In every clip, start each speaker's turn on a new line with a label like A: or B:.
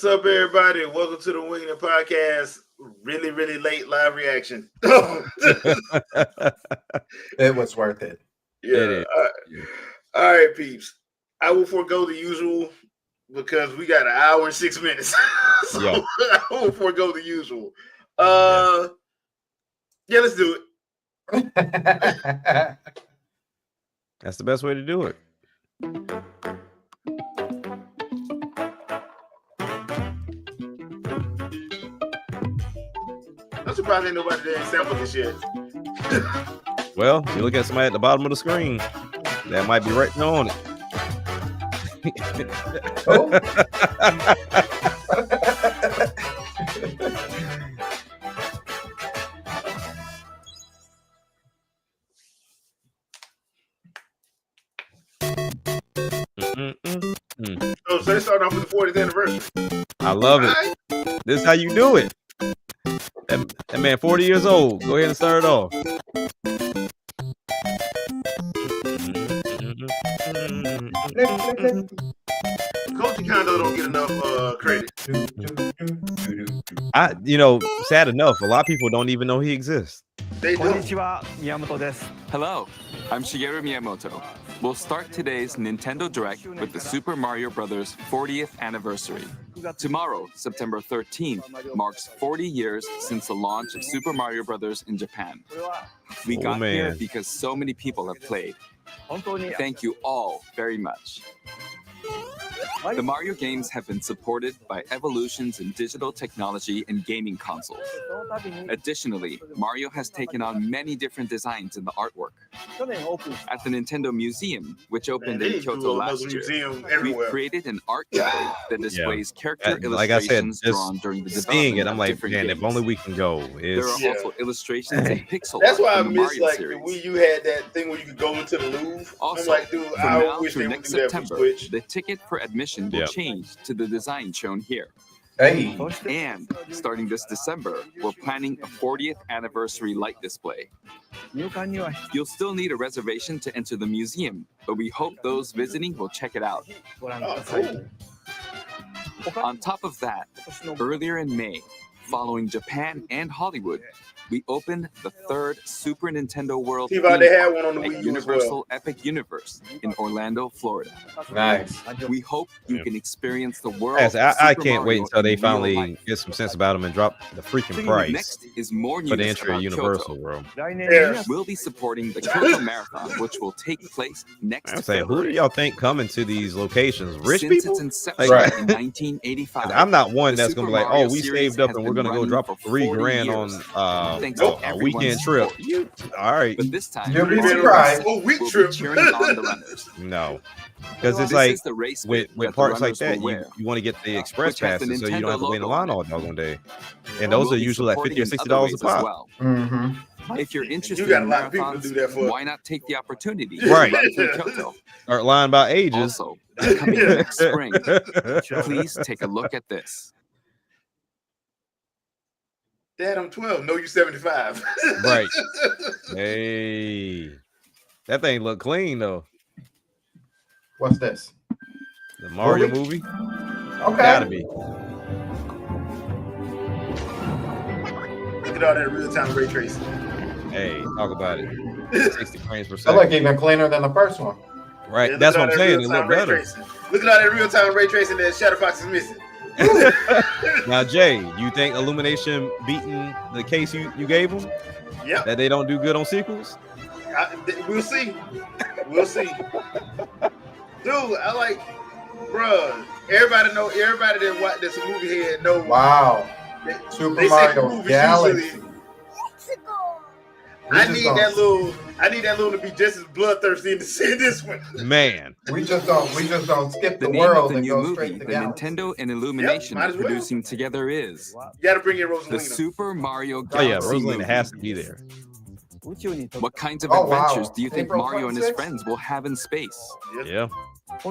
A: What's up, everybody? Welcome to the Winging It Podcast. Really, really late live reaction.
B: It was worth it.
A: Yeah. All right, peeps. I will forego the usual because we got an hour and 6 minutes. So I will forego the usual. Yeah, let's do it.
C: That's the best way to do it.
A: I'm surprised ain't nobody that ain't sampled this yet.
C: Well, you look at somebody at the bottom of the screen, that might be right on it.
B: Oh.
A: So they start off with the 40th anniversary.
C: I love it. This is how you do it. That man 40 years old. Go ahead and start it off.
A: Coachy Kondo don't get enough credit.
C: Sad enough, a lot of people don't even know he exists.
A: They do.
D: Hello, I'm Shigeru Miyamoto. We'll start today's Nintendo Direct with the Super Mario Bros. 40th anniversary. Tomorrow, September 13th, marks 40 years since the launch of Super Mario Bros. In Japan. We got here because so many people have played. Thank you all very much. The Mario games have been supported by evolutions in digital technology and gaming consoles. Additionally, Mario has taken on many different designs in the artwork. At the Nintendo Museum, which opened in Kyoto last year, we created an art gallery that displays character illustrations drawn during the development
C: it, I'm like,
D: different
C: man,
D: games.
C: if only we can go.
D: There are also illustrations and pixel
A: That's
D: art
A: why I
D: from the
A: miss
D: Mario
A: like
D: series.
A: when you had that thing where you could go into the Louvre.
D: Also,
A: I'm like, dude,
D: from
A: I
D: now
A: wish
D: through
A: they would
D: next
A: do that for
D: September,
A: Switch.
D: the ticket for admission will change to the design shown here.
B: Hey.
D: And starting this December, we're planning a 40th anniversary light display. You'll still need a reservation to enter the museum, but we hope those visiting will check it out.
A: Oh, cool.
D: On top of that, earlier in May, following Japan and Hollywood, we opened the third Super Nintendo World
A: They
D: theme
A: had
D: park
A: one on the
D: at
A: Wii U as
D: Universal
A: well.
D: Epic Universe in Orlando, Florida.
B: Nice.
D: We hope you can experience the world.
C: Yes,
D: of
C: I
D: Super
C: can't wait
D: Mario
C: until they
D: in real
C: finally
D: life.
C: get some sense about them and drop the freaking price
D: Next is more
C: for the
D: news
C: entry
D: about
C: of Universal
D: Kyoto.
C: World.
A: Yeah.
D: We'll be supporting the Kyoto Marathon, which will take place next
C: I'm saying, who do
D: February.
C: y'all think coming to these locations? Rich
D: Since
C: people?
D: its inception
B: Right.
D: in 1985,
C: I'm not one
D: the
C: that's gonna be
D: Super
C: like,
D: Mario
C: oh, we
D: series
C: saved up
D: has
C: and we're
D: been
C: gonna go
D: running
C: drop
D: for
C: $3,000
D: 40
C: on
D: Thanks to
C: a
D: everyone's
C: weekend trip.
D: support.
C: All right,
D: But this time,
B: You'll be
D: Mario
B: surprised.
A: Oh, week
D: will be
A: trip.
D: cheering on the runners.
C: no, because it's
D: This
C: like
D: is the race
C: with
D: bit that the
C: parts like
D: runners
C: that,
D: will wear,
C: you want to get the express
D: which has the
C: passes so you don't have to
D: Nintendo
C: wait in
D: logo
C: line
D: on
C: all
D: it.
C: doggone day. And those
D: We'll
C: are
D: be
C: usually like
D: supporting
C: $50 or
D: in
C: $60
D: other
C: a
D: ways as
C: pop.
D: well.
B: Mm-hmm.
D: If you're interested
A: got a
D: in
A: lot of people to
D: marathons,
A: do that for.
D: why not take the opportunity
C: Right.
D: to run through Kyoto?
C: Or line about ages.
D: Also, coming next spring, please take a look at this.
A: Dad, I'm 12. No, you 75.
C: Right. Hey, that thing look clean though.
B: What's this?
C: The Mario
B: Movie?
C: movie
B: Okay.
C: gotta be.
A: Look at all that real-time ray tracing.
C: Hey, talk about it. 60 frames per
B: They
C: second.
B: look even cleaner than the first one.
C: Right,
A: Yeah,
C: that's
A: look
C: what
A: at
C: I'm
A: all that
C: saying. It
A: real-time
C: look
A: ray
C: better.
A: tracing. Look at all that real-time ray tracing that Shadow Fox is missing.
C: Now, Jay, you think Illumination beating the case you gave them?
A: Yep.
C: That they don't do good on sequels?
A: We'll see. We'll see. Dude, I like, bruh. Everybody that watch this movie here know.
B: Wow. Super Mario
A: movies
B: Galaxy.
A: usually- I need that little to be just as bloodthirsty in this one.
C: Man,
B: We just don't skip
D: The
B: the
D: name of
B: world
D: the
B: and
D: new
B: go
D: movie,
B: straight to
D: the
B: Galaxy.
D: Nintendo and Illumination
A: might as well.
D: producing together is
A: You gotta bring in
D: the
A: Rosalina.
D: Super Mario
C: oh
D: Galaxy
C: yeah, Rosalina
D: movie.
C: has to be there.
D: What kinds of
B: Oh, wow.
D: adventures do you think
B: April
D: Mario and his
B: 26th?
D: friends will have in space?
C: Yeah,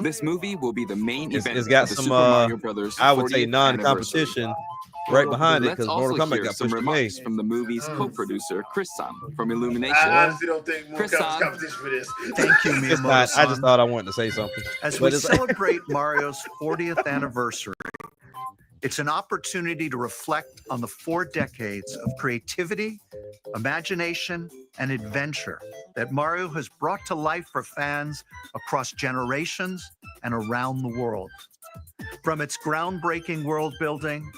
D: This movie will be the main event
C: it's got
D: of the
C: some,
D: Super Mario Brothers
C: I would say
D: 40th
C: non-competition right behind it
D: Let's
C: because
D: also
C: Mortal Kombat
D: hear
C: got
D: some
C: pushed away.
D: remarks from the movie's co-producer, Chris-san, from Illumination.
A: I honestly don't think Mortal
D: Chris
A: Kombat's
D: on.
A: competition for this.
E: Thank you,
C: It's not. I just
E: Miyamoto-san.
C: thought I wanted to say something.
E: As
C: But
E: we
C: it's like-
E: celebrate Mario's 40th anniversary, It's an opportunity to reflect on the 4 decades of creativity, imagination, and adventure that Mario has brought to life for fans across generations and around the world. From its groundbreaking world building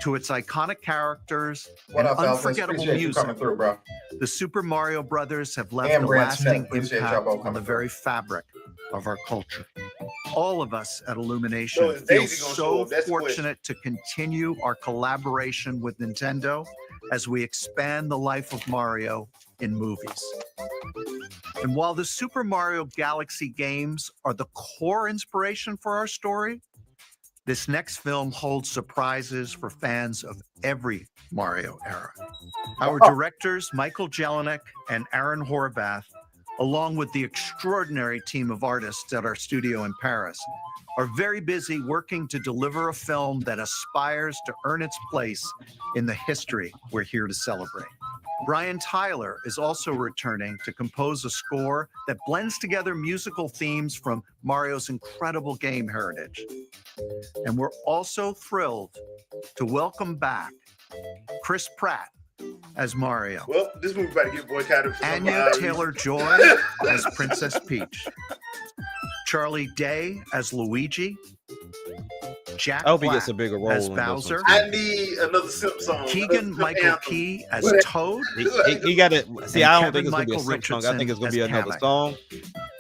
E: to its iconic characters
B: What
E: and
B: up, Elvis?
E: unforgettable
B: Appreciate you
E: music,
B: coming through, bro.
E: the Super Mario Brothers have left
B: And
E: a
B: Brad Smith.
E: lasting
B: Appreciate y'all
E: impact
B: both
E: on the
B: coming
E: very fabric of our culture. All of us at
A: So
E: Illumination
A: is
E: feel
A: Daisy gonna show
E: so
A: up? That's the question.
E: fortunate to continue our collaboration with Nintendo as we expand the life of Mario in movies. And while the Super Mario Galaxy games are the core inspiration for our story, this next film holds surprises for fans of every Mario era. Our directors, Michael Jelinek and Aaron Horvath, along with the extraordinary team of artists at our studio in Paris, are very busy working to deliver a film that aspires to earn its place in the history we're here to celebrate. Brian Tyler is also returning to compose a score that blends together musical themes from Mario's incredible game heritage. And we're also thrilled to welcome back Chris Pratt as Mario,
A: Well, this movie about to get boycotted for some
E: Anya
A: odd reason.
E: Taylor-Joy as Princess Peach, Charlie Day as Luigi, Jack
C: I hope he
E: Black
C: gets a bigger role
E: as
C: in this one,
E: Bowser,
C: too.
A: I need another Simp song.
E: Keegan
A: Simp
E: Michael
A: anthem.
E: Key as
A: Whatever.
E: Toad,
C: He got it. See,
E: And
C: I don't
E: Kevin
C: think it's gonna be a
E: Michael
C: simp song. I think it's gonna be
E: Richardson as
C: another
E: Kamek.
C: song,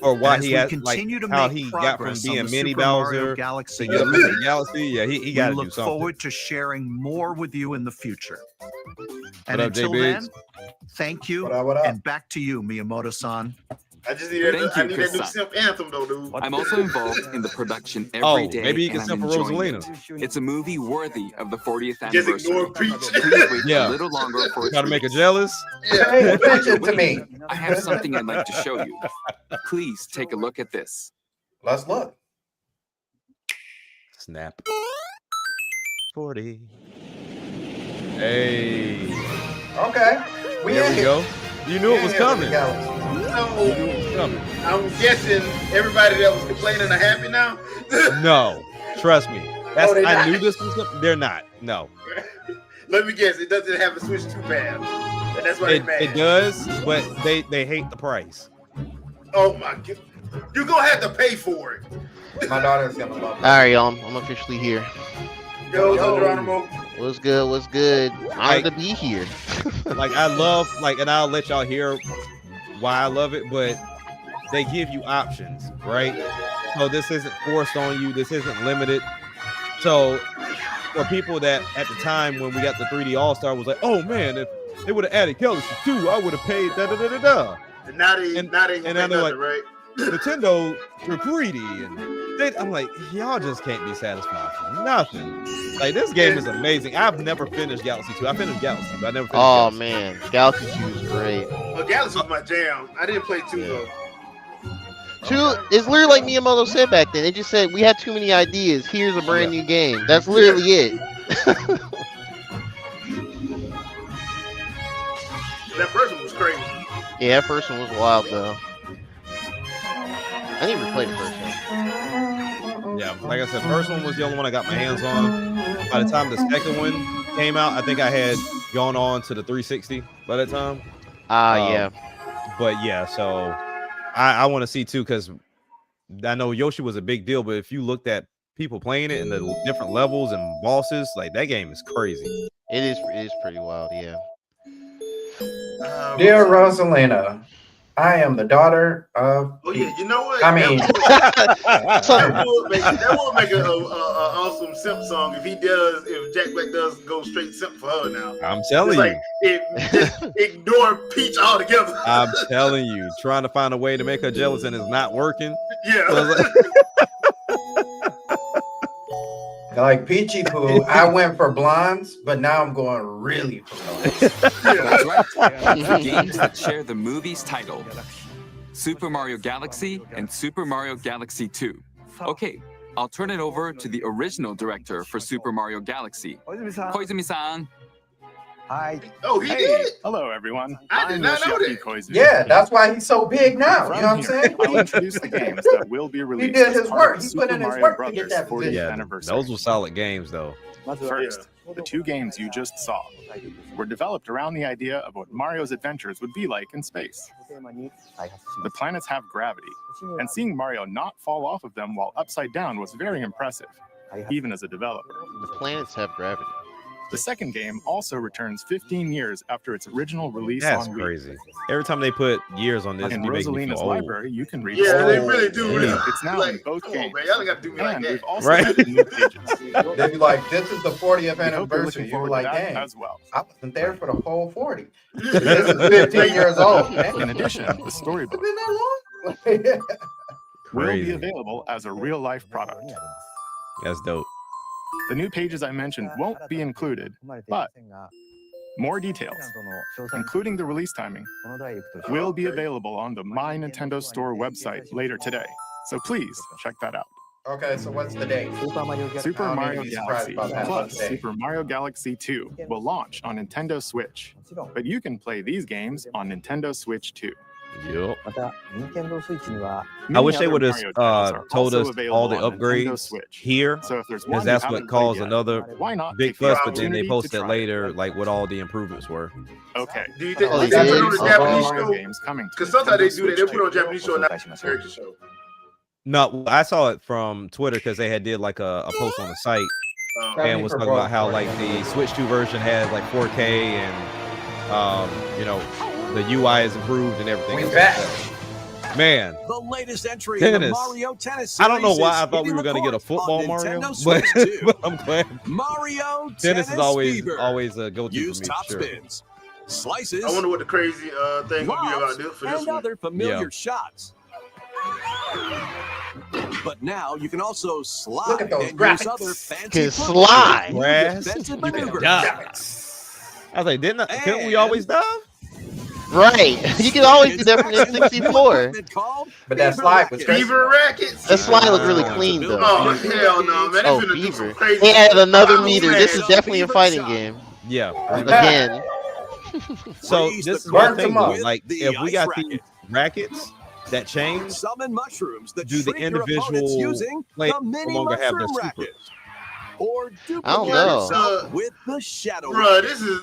C: or why
E: As
C: he
E: we
C: has
E: continue
C: like
E: to
C: how
E: make
C: he got from
E: progress on
C: being
E: the
C: Mini
E: Super Mario
C: Bowser
E: Galaxy
C: to get up to
E: movie,
C: the Galaxy. Yeah, he
E: we
C: got to do
E: look
C: something.
E: forward to sharing more with you in the future. And
C: What up,
E: until
C: J-Biggs?
E: then, thank you,
B: What up, what up?
E: and back to you, Miyamoto-san.
A: I just need
D: Thank
A: that. I
D: you,
A: need that new
D: Chris.
A: Simp anthem though, dude.
D: I'm also involved in the production
C: Oh,
D: every day,
C: maybe you can
D: and
C: sing
D: I'm
C: for
D: enjoying
C: Rosalina.
D: it. It's a movie worthy of the 40th
A: Just ignore
D: anniversary.
A: Peach.
D: Please wait
C: Yeah.
D: a little longer for its
C: Try to make her
D: release.
C: jealous.
B: Pay attention to me.
D: I have something I'd like to show you. Please take a look at this.
B: Let's look.
C: Snap. 40. Hey.
B: Okay.
C: There
B: in
C: we
B: here.
C: go. You knew it was
B: We in here with the
C: coming.
B: Galaxy.
C: You knew
A: So
C: it was coming.
A: I'm guessing everybody that was complaining are happy now.
C: No, trust me. That's
A: they're
C: I
A: not.
C: knew this was. They're not. No,
A: Let me guess. It doesn't have a Switch 2 pad, and that's why
C: it,
A: they're mad.
C: it does, but they hate the price.
A: Oh my god, you're gonna have to pay for it.
B: My daughter's gonna love it.
F: All right, y'all. I'm officially here.
A: Yo, Geronimo.
F: What's good? What's good? Honored to be here.
C: Like I love and I'll let y'all hear why I love it, but they give you options, right? So this isn't forced on you. This isn't limited. So for people that at the time when we got the 3D All-Star was like, oh man, if they would have added Galaxy 2, I would have paid da da da da da.
A: And now they
C: And-
A: now they
C: and
A: gonna
C: now
A: pay
C: they're
A: nothing, right?
C: Nintendo, you're greedy, and I'm like, y'all just can't be satisfied for nothing. Like this game is amazing. I've never finished Galaxy 2. I finished Galaxy, but I never finished
F: Oh
C: Galaxy.
F: man, Galaxy 2 is great.
A: Well, Galaxy was my jam. I didn't play 2
F: Yeah.
A: though.
F: 2 is literally like Miyamoto said back then. They just said we had too many ideas. Here's a brand new game. That's literally it.
A: That first one was crazy.
F: Yeah, that first one was wild though. I didn't even play the first one.
C: Yeah, like I said, first one was the only one I got my hands on. By the time the second one came out, I think I had gone on to the 360 by that time.
F: Yeah.
C: But yeah, so I want to see too, because I know Yoshi was a big deal, but if you looked at people playing it and the different levels and bosses, like that game is crazy.
F: It is pretty wild, yeah.
B: Dear Rosalina, I am the daughter of.
A: Oh yeah, you know what?
B: I mean,
A: that would make an awesome simp song if Jack Black does go straight simp for her now.
C: I'm telling
A: It's
C: you.
A: like just ignore Peach altogether.
C: I'm telling you, trying to find a way to make her jealous and it's not working.
A: Yeah.
C: So it's
B: like Peachy Poo, I went for blondes, but now I'm going really for colors.
D: That's right. The games that share the movie's title, Super Mario Galaxy and Super Mario Galaxy 2. Okay, I'll turn it over to the original director for Super Mario Galaxy, Koizumi-san.
A: Oh, he did.
G: Hello, everyone.
A: I did not know that.
B: Yeah, that's why he's so big now. You know what I'm saying?
G: I'll introduce the games that will be released.
B: He did
G: as
B: his
G: part
B: work.
G: of the
B: He put
G: Super
B: in his
G: Mario
B: work to
G: Brothers
B: get that
G: 40th
B: position.
C: Yeah,
G: anniversary.
C: those were solid games, though.
G: First, the two games you just saw were developed around the idea of what Mario's adventures would be like in space. The planets have gravity, and seeing Mario not fall off of them while upside down was very impressive, even as a developer.
F: The planets have gravity.
G: The second game also returns 15 years after its original release
C: That's
G: on Wii.
C: crazy. Every time they put years on this,
G: In
C: it makes me feel
G: Rosalina's
C: old.
G: library, you can read.
A: Yeah, they
G: all
A: really
G: of
A: do.
G: it.
A: Really.
G: It's now in both
A: Come
G: games.
A: on, man. Y'all gotta do me like
G: And
A: that.
G: we've also
C: Right.
G: added new pages.
B: They'd be like, this is the 40th
G: We hope you're
B: anniversary.
G: looking
B: You were
G: forward to
B: like,
G: that
B: dang,
G: as well.
B: I wasn't there for the whole 40. This is 15 years old. Dang.
G: In addition, the storybook
B: It's been that long?
G: will
C: Crazy.
G: be available as a real-life product.
C: That's dope.
G: The new pages I mentioned won't be included, but more details, including the release timing, will be available on the My Nintendo Store website later today. So please check that out.
B: Okay, so what's the date?
G: Super
B: I don't
G: Mario
B: need to be surprised
G: Galaxy
B: about that
G: plus
B: today.
G: Super Mario Galaxy 2 will launch on Nintendo Switch, but you can play these games on Nintendo Switch too.
C: Yup. I
G: Many
C: wish they
G: other
C: would have
G: Mario titles are
C: told
G: also
C: us
G: available
C: all the
G: on Nintendo
C: upgrades
G: Switch.
C: here,
G: So if there's
C: because
G: one
C: that's
G: you
C: what
G: haven't played
C: caused
G: yet,
C: another
G: why not
C: big
G: take the
C: fuss. But then they
G: opportunity to
C: posted
G: try it?
C: later, like what all the improvements were.
G: Okay.
A: Do you think
F: Oh,
A: they
F: they
A: put
F: did?
A: on the
F: Uh-huh.
A: Japanese
G: Mario
A: show?
G: games coming to
A: Because sometimes they
G: Nintendo
A: do that. They
G: Switch
A: put on
G: too.
A: Japanese show, not character show.
C: No, I saw it from Twitter because they had did like a post on the site and was talking about how like the Switch 2 version has like 4K and you know, the UI is improved and everything.
B: We
C: else
B: back.
C: like that. Man,
H: The latest entry in the
C: Tennis.
H: Mario Tennis
C: I don't know
H: series
C: why I
H: is
C: thought we
H: hitting
C: were
H: the
C: gonna get a
H: court
C: football
H: on
C: Mario,
H: Nintendo
C: but,
H: Switch 2.
C: but I'm glad
H: Mario
C: tennis is always
H: Fever.
C: a go-to
H: Use
C: for me.
H: top
C: For sure.
H: spins, slices,
A: I wonder what the crazy thing gonna be about
H: lobs,
A: this for this
H: and
A: one.
H: other familiar
C: Yeah.
H: shots. But now you can also slide
B: Look at those
H: and
B: graphics.
H: use other fancy
F: Can
H: footwork
F: slide.
H: and
C: Grass.
H: defensive
C: You can
H: maneuvers.
C: dive. I was like, couldn't we
H: And-
C: always dive?
F: Right. You can always do that from the 64.
B: But that slide was crazy.
A: Fever rackets.
F: That slide looked really clean though.
A: Oh hell no, man! They
F: Oh,
A: finna do some
F: Fever.
A: crazy.
F: They added another
A: Oh,
F: meter.
A: man.
F: This is definitely a fighting game.
C: Yeah.
F: Again.
C: So
H: Freeze
C: this
H: the
C: is my
B: burnt
C: thing
B: them up.
C: though. Like
H: The
C: if we
H: ice
C: got
H: racket.
C: these rackets that change,
H: Summon mushrooms that
C: do the
H: shrink your opponents
C: individual
H: using
C: players
H: the
C: no
H: mini
C: longer have their
H: mushroom
C: super?
H: racket. Or duplicate
F: I don't know.
H: yourself with the shadow
A: Bruh, this is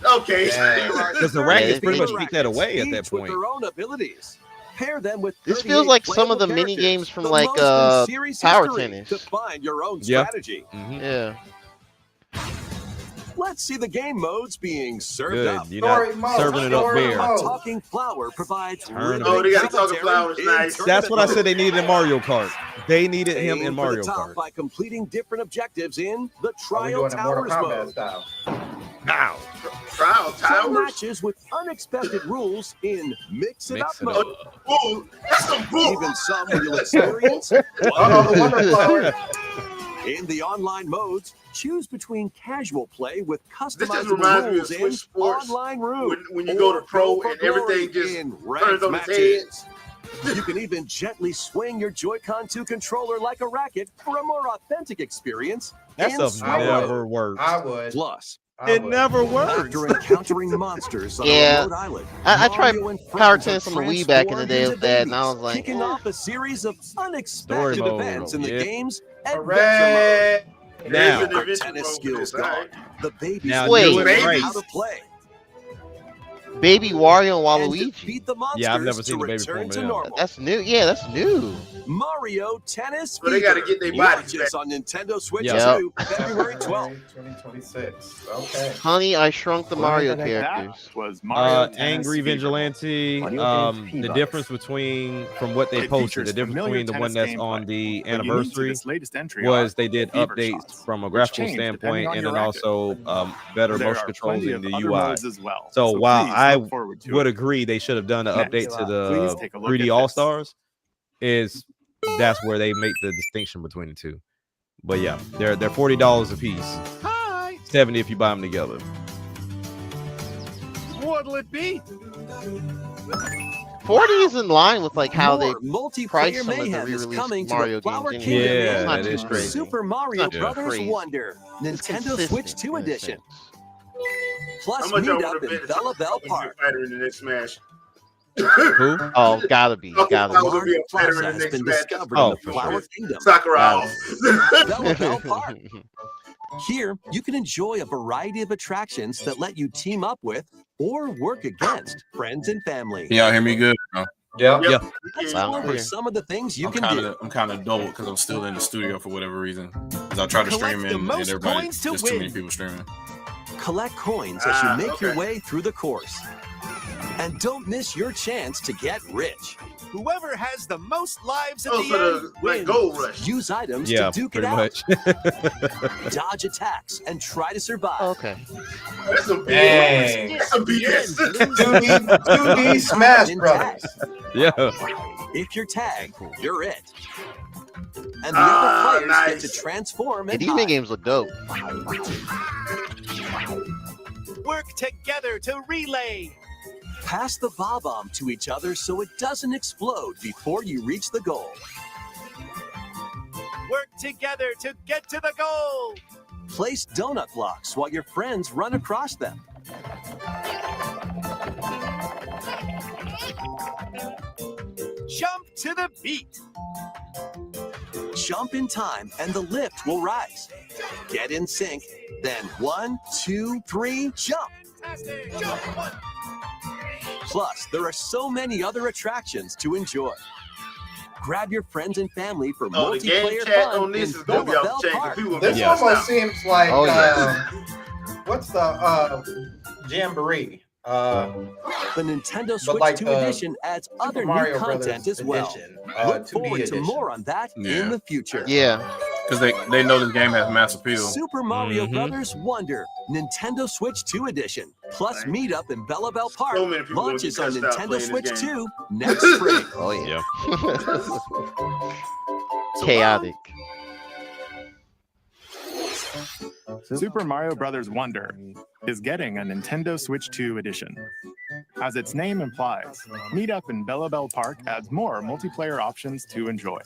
A: okay.
B: Yeah.
C: Because the
F: Yeah,
C: rackets
F: they
C: pretty
F: did.
C: much take that away at
H: Each
C: that
H: with
C: point.
H: their own abilities. Pair them with
F: This feels like some of the
H: playable
F: mini games
H: characters.
F: from
H: The
F: like
H: most in series
F: Power
H: history
F: Tennis.
H: to find your own
C: Yeah.
H: strategy.
C: Mhm.
F: Yeah.
H: Let's see the game modes being served
C: Good.
H: up.
C: You're not
B: Story mode,
C: serving it up
B: story
C: bare.
B: mode.
H: Talking Flower provides
C: Turn
A: Oh, they got
H: riveting
A: Talking Flower's
H: commentary
A: nice.
H: in
C: That's what I
H: tournament
C: said they needed in Mario Kart. They needed him
H: Aim
C: in
H: for
C: Mario
H: the top
C: Kart.
H: by completing different objectives in the
B: Are we
H: Trial
B: doing a Mortal
H: Towers
B: Kombat
H: mode.
B: style?
C: Now,
A: Trial
H: Some
A: Towers.
H: matches with unexpected rules in Mix It Up
C: mix it
H: mode.
C: up.
A: Ooh, that's some bull.
H: Even some where you'll experience
B: Uh-oh, the Wonder Flower.
H: in the online modes. Choose between casual play with
A: just
H: customizable
A: reminds me of
H: rules
A: Switch
H: in
A: Sports
H: online room.
A: when you go to
H: or
A: pro
H: for
A: and everything
H: glory
A: just
H: in
A: turns
H: ranked
A: on its
H: matches. You can even gently swing your Joy-Con 2 controller like a racket for a more authentic experience.
C: That
H: in
C: stuff
H: Switch.
C: never works.
B: I would.
H: Plus,
B: I
C: It
B: would.
C: never works.
H: after encountering monsters on
F: Yeah.
H: a remote island,
F: I tried
H: Mario and
F: Power
H: friends
F: Tennis
H: are
F: on the Wii back in the day
H: transformed
F: with that, and
H: into
F: I was like,
H: kicking off a series of unexpected
C: mode,
H: events in the
C: yeah.
H: game's adventure
B: Hooray!
C: Now,
A: There's an
H: Our
A: adventure
H: tennis
A: mode for
H: skills
A: this, all right?
H: mode. The babies
C: Now,
F: Wait.
C: do it
A: Babies.
C: right.
H: how to play
F: Baby Wario and
H: and
F: Waluigi.
H: defeat the monsters
C: Yeah, I've never
H: to
C: seen the baby
H: return
C: form,
H: to
C: yeah.
H: normal.
F: That's new. Yeah, that's new.
H: Mario Tennis
A: So they gotta
H: Fever.
A: get their bodies
H: Watch us on Nintendo Switch
C: Yeah.
H: 2, February 12th.
B: 2026. Okay.
F: Honey, I Shrunk the Mario
G: That
F: characters.
G: was Mario Tennis
C: Angry
G: Fever.
C: Vigilante. The difference between from what they
G: It
C: posted,
G: features
C: the difference
G: familiar
C: between the one
G: tennis
C: that's on
G: gameplay,
C: the
G: but unique to
C: anniversary
G: this latest entry
C: was
G: are
C: they did
G: fever
C: updates
G: shots,
C: from a
G: which
C: graphical
G: change depending
C: standpoint
G: on
C: and
G: your
C: then
G: racket.
C: also better
G: There
C: motion
G: are
C: controls
G: plenty
C: in
G: of
C: the
G: other
C: UI.
G: modes as well,
C: So while
G: please
C: I
G: look forward to
C: would
G: it.
C: agree they should have done the
G: Next,
C: update to
G: please
C: the
G: take a look
C: 3D
G: at
C: All
G: this.
C: Stars. Is that's where they make the distinction between the two. But yeah, they're $40 a piece.
H: Hi.
C: 70 if you buy them together.
H: What'll it be?
F: 40 is in line with like how they
H: More
F: price
H: multiplayer
F: some of the
H: mayhem is coming
F: re-released
H: to
F: Mario
H: the Flower
F: games.
H: Kingdom
C: Yeah,
F: It's
H: in
F: not
C: that
F: too
C: is crazy.
F: crazy.
H: Super Mario
F: Not too
H: Brothers
F: crazy.
H: Wonder,
F: It's
H: Nintendo Switch
F: consistent
H: 2
F: in a
H: edition.
F: sense.
A: How
H: Plus,
A: much y'all
H: meet
A: want
H: up
A: to
H: in
A: bet
H: Bella Bell
A: a
H: Park.
A: fighter in the next Smash?
C: Who?
F: Oh, gotta be.
A: I was gonna be a fighter
H: Plaza
A: in the
H: has
A: next
H: been
A: match.
H: discovered
C: Oh,
H: in the
C: for
H: Flower
C: sure.
H: Kingdom.
A: Sakura
F: Got
A: off.
H: Bella Bell Park. Here, you can enjoy a variety of attractions that let you team up with or work against friends and family.
I: Can y'all hear me good? No.
B: Yep.
C: Yeah.
H: Let's
F: Loud
H: go
F: and
H: over
F: clear.
H: some of the things you
I: I'm
H: can
I: kind
H: do.
I: of dull because I'm still in the studio for whatever reason. Because I try to
J: Collect
I: stream
J: the
I: and
J: most
I: everybody,
J: coins to
I: there's too many
J: win.
I: people streaming.
H: Collect coins as you make your
A: okay.
H: way through the course. And don't miss your chance to get rich.
J: Whoever has the most lives at
A: Oh,
J: the
A: so
J: end
A: the
J: wins.
A: gold rush.
H: Use items
C: Yeah,
H: to duke it
C: pretty
H: out.
C: much.
H: Dodge attacks and try to survive.
F: Okay.
A: That's some BS.
B: Dang.
A: That's some BS.
B: 2D Smash
H: In
B: Brothers.
H: tag.
C: Yeah.
H: If you're tagged, you're it. And the
A: Ah,
H: other players get
A: nice.
H: to transform
F: Hey,
H: and
F: these
H: hide.
F: mini games look dope.
J: Work together to relay.
H: Pass the bob-omb to each other so it doesn't explode before you reach the goal.
J: Work together to get to the goal.
H: Place donut blocks while your friends run across them.
J: Jump to the beat.
H: Jump in time and the lift will rise. Get in sync, then 1, 2, 3, jump.
J: Fantastic. Jump. 1.
H: Plus, there are so many other attractions to enjoy. Grab your friends and family for
A: Oh, the game
H: multiplayer
A: chat
H: fun
A: on this
H: in
A: is gonna be
H: Bella
A: off
H: Bell
A: the chain. 'Cause
H: Park.
A: people gonna
B: This
A: be
C: Yeah.
B: almost seems like
F: Oh, yeah.
B: what's the Jamboree?
H: The Nintendo Switch
B: like
H: 2
B: the
H: edition adds
B: Super
H: other
B: Mario
H: new content
B: Brothers
H: as well.
B: edition,
H: Look
B: 2D
H: forward to
B: edition.
H: more on that
I: Yeah.
H: in the future.
F: Yeah.
I: Because they know this game has mass appeal.
H: Super Mario
C: Mhm.
H: Brothers Wonder, Nintendo Switch 2 edition, plus
A: Right.
H: meet up in Bella Bell Park.
A: So many people gonna get
H: Launches on
A: cussed out
H: Nintendo
A: playing
H: Switch
A: this game.
H: 2 next spring.
F: Oh yeah.
A: So,
F: Chaotic.
G: Super Mario Bros. Wonder is getting a Nintendo Switch 2 edition. As its name implies, Meet Up in Bella Bell Park adds more multiplayer options to enjoy.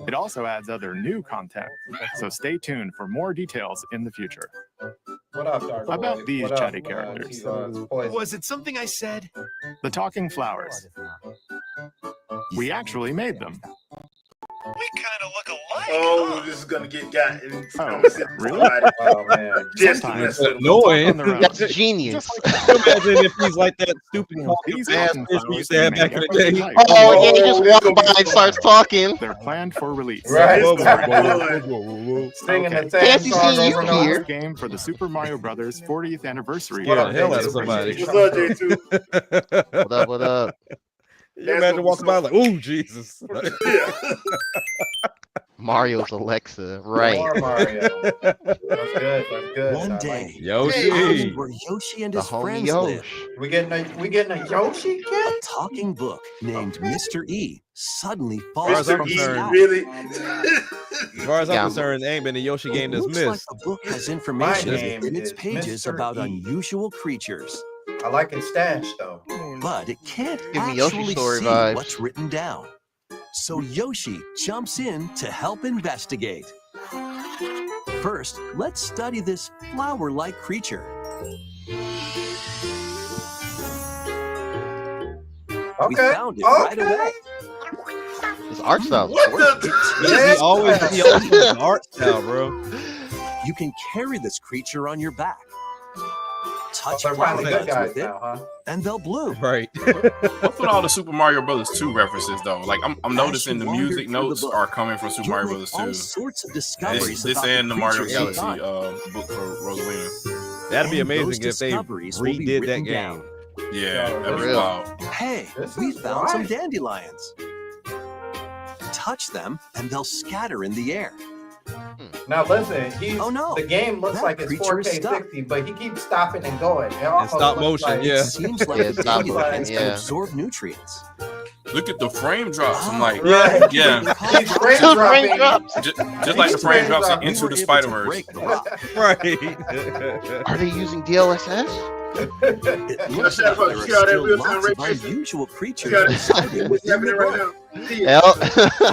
G: It also adds other new content, so stay tuned for more details in the future.
B: What up, Dark
G: About
B: Boy?
G: these
B: What up,
G: chatty characters?
B: Poison?
J: Was it something I said?
G: The Talking Flowers. We actually made them.
J: We kind of look alike.
A: oh, this is gonna get gotten.
G: Oh, really?
B: Oh man.
A: Just to
G: Sometimes.
A: mess with them.
C: Annoying.
G: On their own.
F: That's genius.
G: Just like that.
C: Imagine if he's like that stupid talking
G: These
C: fast
G: talking
C: fish we used to
G: flowers
C: have
G: can
C: back in the
G: make everything
C: day.
G: right.
F: Oh yeah, he just
A: Oh,
F: walks
A: it's
F: by
A: gonna be
F: and starts talking.
G: They're planned for release.
B: Right.
A: Whoa, whoa, whoa.
B: Singing
G: Okay.
B: the same
F: Fancy
B: song
F: seeing
B: over
F: you
B: and
G: The
B: over.
F: here.
G: last game for the Super Mario Brothers 40th anniversary.
B: What
C: Yeah,
B: up,
C: the hell
B: Jay?
C: out of somebody.
A: What's up, J2?
F: What up? What up?
C: You
A: That's
C: imagine
A: what we
C: walking by like, oh Jesus.
A: Yeah.
F: Mario's Alexa, right?
B: More Mario. That's good. That's good.
H: One
B: I
H: day,
B: like it.
C: Yoshi.
H: where Yoshi and
F: The
H: his
F: homie
H: friends
F: Yosh.
H: live.
B: We getting a Yoshi
H: A
B: kid?
H: talking book named Mr. E suddenly falls
C: far as I'm
H: from the
C: concerned,
H: sky.
A: Really?
C: As far as I'm
F: Yeah.
C: concerned, there ain't been a Yoshi game
H: It
C: that's
H: looks like
C: missed.
H: the book has information
B: name
H: in its
B: is
H: pages
B: Mr.
H: about
B: E.
H: unusual creatures,
B: I like his stash though.
H: but it can't
F: Give me Yoshi
H: actually
F: story
H: see
F: vibes.
H: what's written down. So Yoshi jumps in to help investigate. First, let's study this flower-like creature. We
B: Okay.
H: found it right
B: Okay.
H: away.
F: His art style. is
A: What
F: gorgeous.
A: the?
B: Yeah.
C: He always the art style, bro.
H: You can carry this creature on your back. Touch
B: They're
H: flower
B: finally
H: buds
B: good guys
H: with it,
B: now, huh?
H: and they'll bloom.
C: Right.
I: What's with all the Super Mario Brothers 2 references though? Like I'm noticing the
H: wander
I: music
H: through the
I: notes
H: book,
I: are coming from Super
H: You'll
I: Mario
H: make
I: Brothers
H: all
I: 2.
H: sorts of
I: And
H: discoveries
I: this
H: about
I: and the Mario
H: creatures you
I: Galaxy
H: thought.
I: book for Rosalina.
C: That'd be
H: And
C: amazing
H: those
C: if they
H: discoveries will be
C: redid that
H: written
C: game.
H: down.
I: Yeah,
B: Yo,
I: that'd be
F: real.
I: wild.
H: Hey,
B: This
H: we
B: is
H: found some
B: right.
H: dandelions. Touch them, and they'll scatter in the air.
B: Now listen, he's
H: Oh, no.
B: the game looks
H: That
B: like it's
H: creature is
B: 4K
H: stuck.
B: 60, but he keeps stopping and going. It almost
C: stop
B: looks
C: motion,
B: like-
C: yeah.
H: It seems like
F: Yeah,
H: the
F: stop
H: dandelions
B: motion,
H: can
F: yeah.
H: absorb nutrients.
I: Look at the frame drops. I'm like,
B: Right.
I: yeah,
B: He's frame
F: Two
B: dropping.
F: raindrops.
I: just like the frame drops in
B: We
I: Into
H: were
I: the
H: able to
I: Spider-Verse.
H: break the rock.
C: Right.
F: Are they using DLSS?
H: It looks
A: Chef,
H: like there
A: you
H: are
A: see how that
H: still
A: real-time
H: lots of
A: ray tracing?
H: unusual creatures
A: You got it.
H: residing
A: What's
H: within the
A: happening right
H: book.
A: now? See,
F: Yep.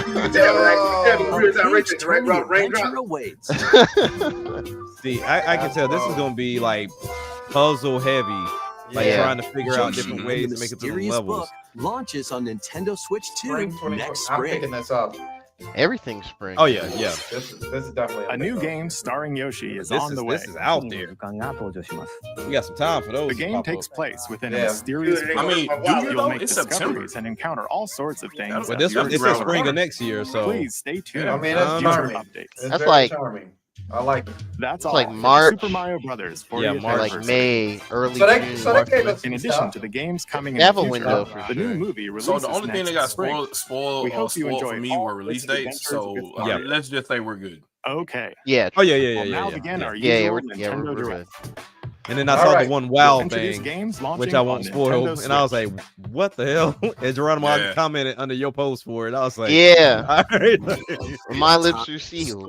A: you can tell, right? You
H: A
A: can real time
H: page
A: racing, right?
H: turning
A: Raindrop.
H: adventure awaits.
C: See, I can tell this is gonna be like puzzle heavy, like
B: Yeah.
C: trying to figure out
H: Yoshi
C: different
H: and
C: ways
H: the
C: to make it through the
H: Mysterious
C: levels.
H: Book launches on Nintendo Switch 2
B: Spring 2020.
H: next
B: I'm
H: spring.
B: picking this up.
F: Everything's spring.
C: Oh yeah, yeah.
B: This is definitely
G: A new game starring Yoshi is on the way.
C: This is out there. We got some time for those.
G: The
C: to
G: game
C: pop
G: takes
C: up.
G: place within a
B: Yeah.
G: mysterious
A: Dude,
I: I mean,
A: Wow.
I: do you
G: You'll
I: know
G: make
I: it's September?
G: discoveries and encounter all sorts of things.
C: But
G: that
C: this
G: you're
C: one, it's
G: around
C: in
G: the
C: spring of
G: corner.
C: next year, so
G: Please stay tuned.
B: I mean,
G: for
B: it's
G: future
B: charming.
G: updates.
B: It's
F: That's
B: very
F: like-
B: charming. I like it.
G: That's
F: It's
G: all.
F: like
G: for the
F: March.
G: Super Mario Brothers 40th
C: Yeah, March.
F: Like
G: anniversary.
F: May, early
B: So they
F: June. March.
B: gave us
G: In
B: some
G: addition
B: stuff.
G: to the games coming
F: They
G: in
F: have
G: the
F: a
G: future,
F: window for
G: the new
F: sure.
G: movie
I: So
G: releases
I: the only thing
G: next
I: that got
G: spring.
I: spoiled
G: We hope you
I: for
G: enjoy
I: me
G: all
I: were release
G: the
I: dates.
G: adventures
I: So
G: with
C: Yeah.
I: let's just say we're good.
G: Okay.
F: Yeah.
C: oh yeah,
G: Well, now begin our
F: Yeah,
G: usual
F: we're
G: Nintendo
F: good.
G: Direct.
C: And then I
B: All
C: saw
B: right.
C: the one
G: We'll
C: wow
G: introduce
C: thing,
G: games launching
C: which I won't
G: on
C: spoil,
G: Nintendo
C: and I was
G: Switch.
C: like, "What the hell?" And Geronimo
I: Yeah.
C: commented under your post for it. I was like,
F: Yeah.
C: all right.
F: My lips are sealed.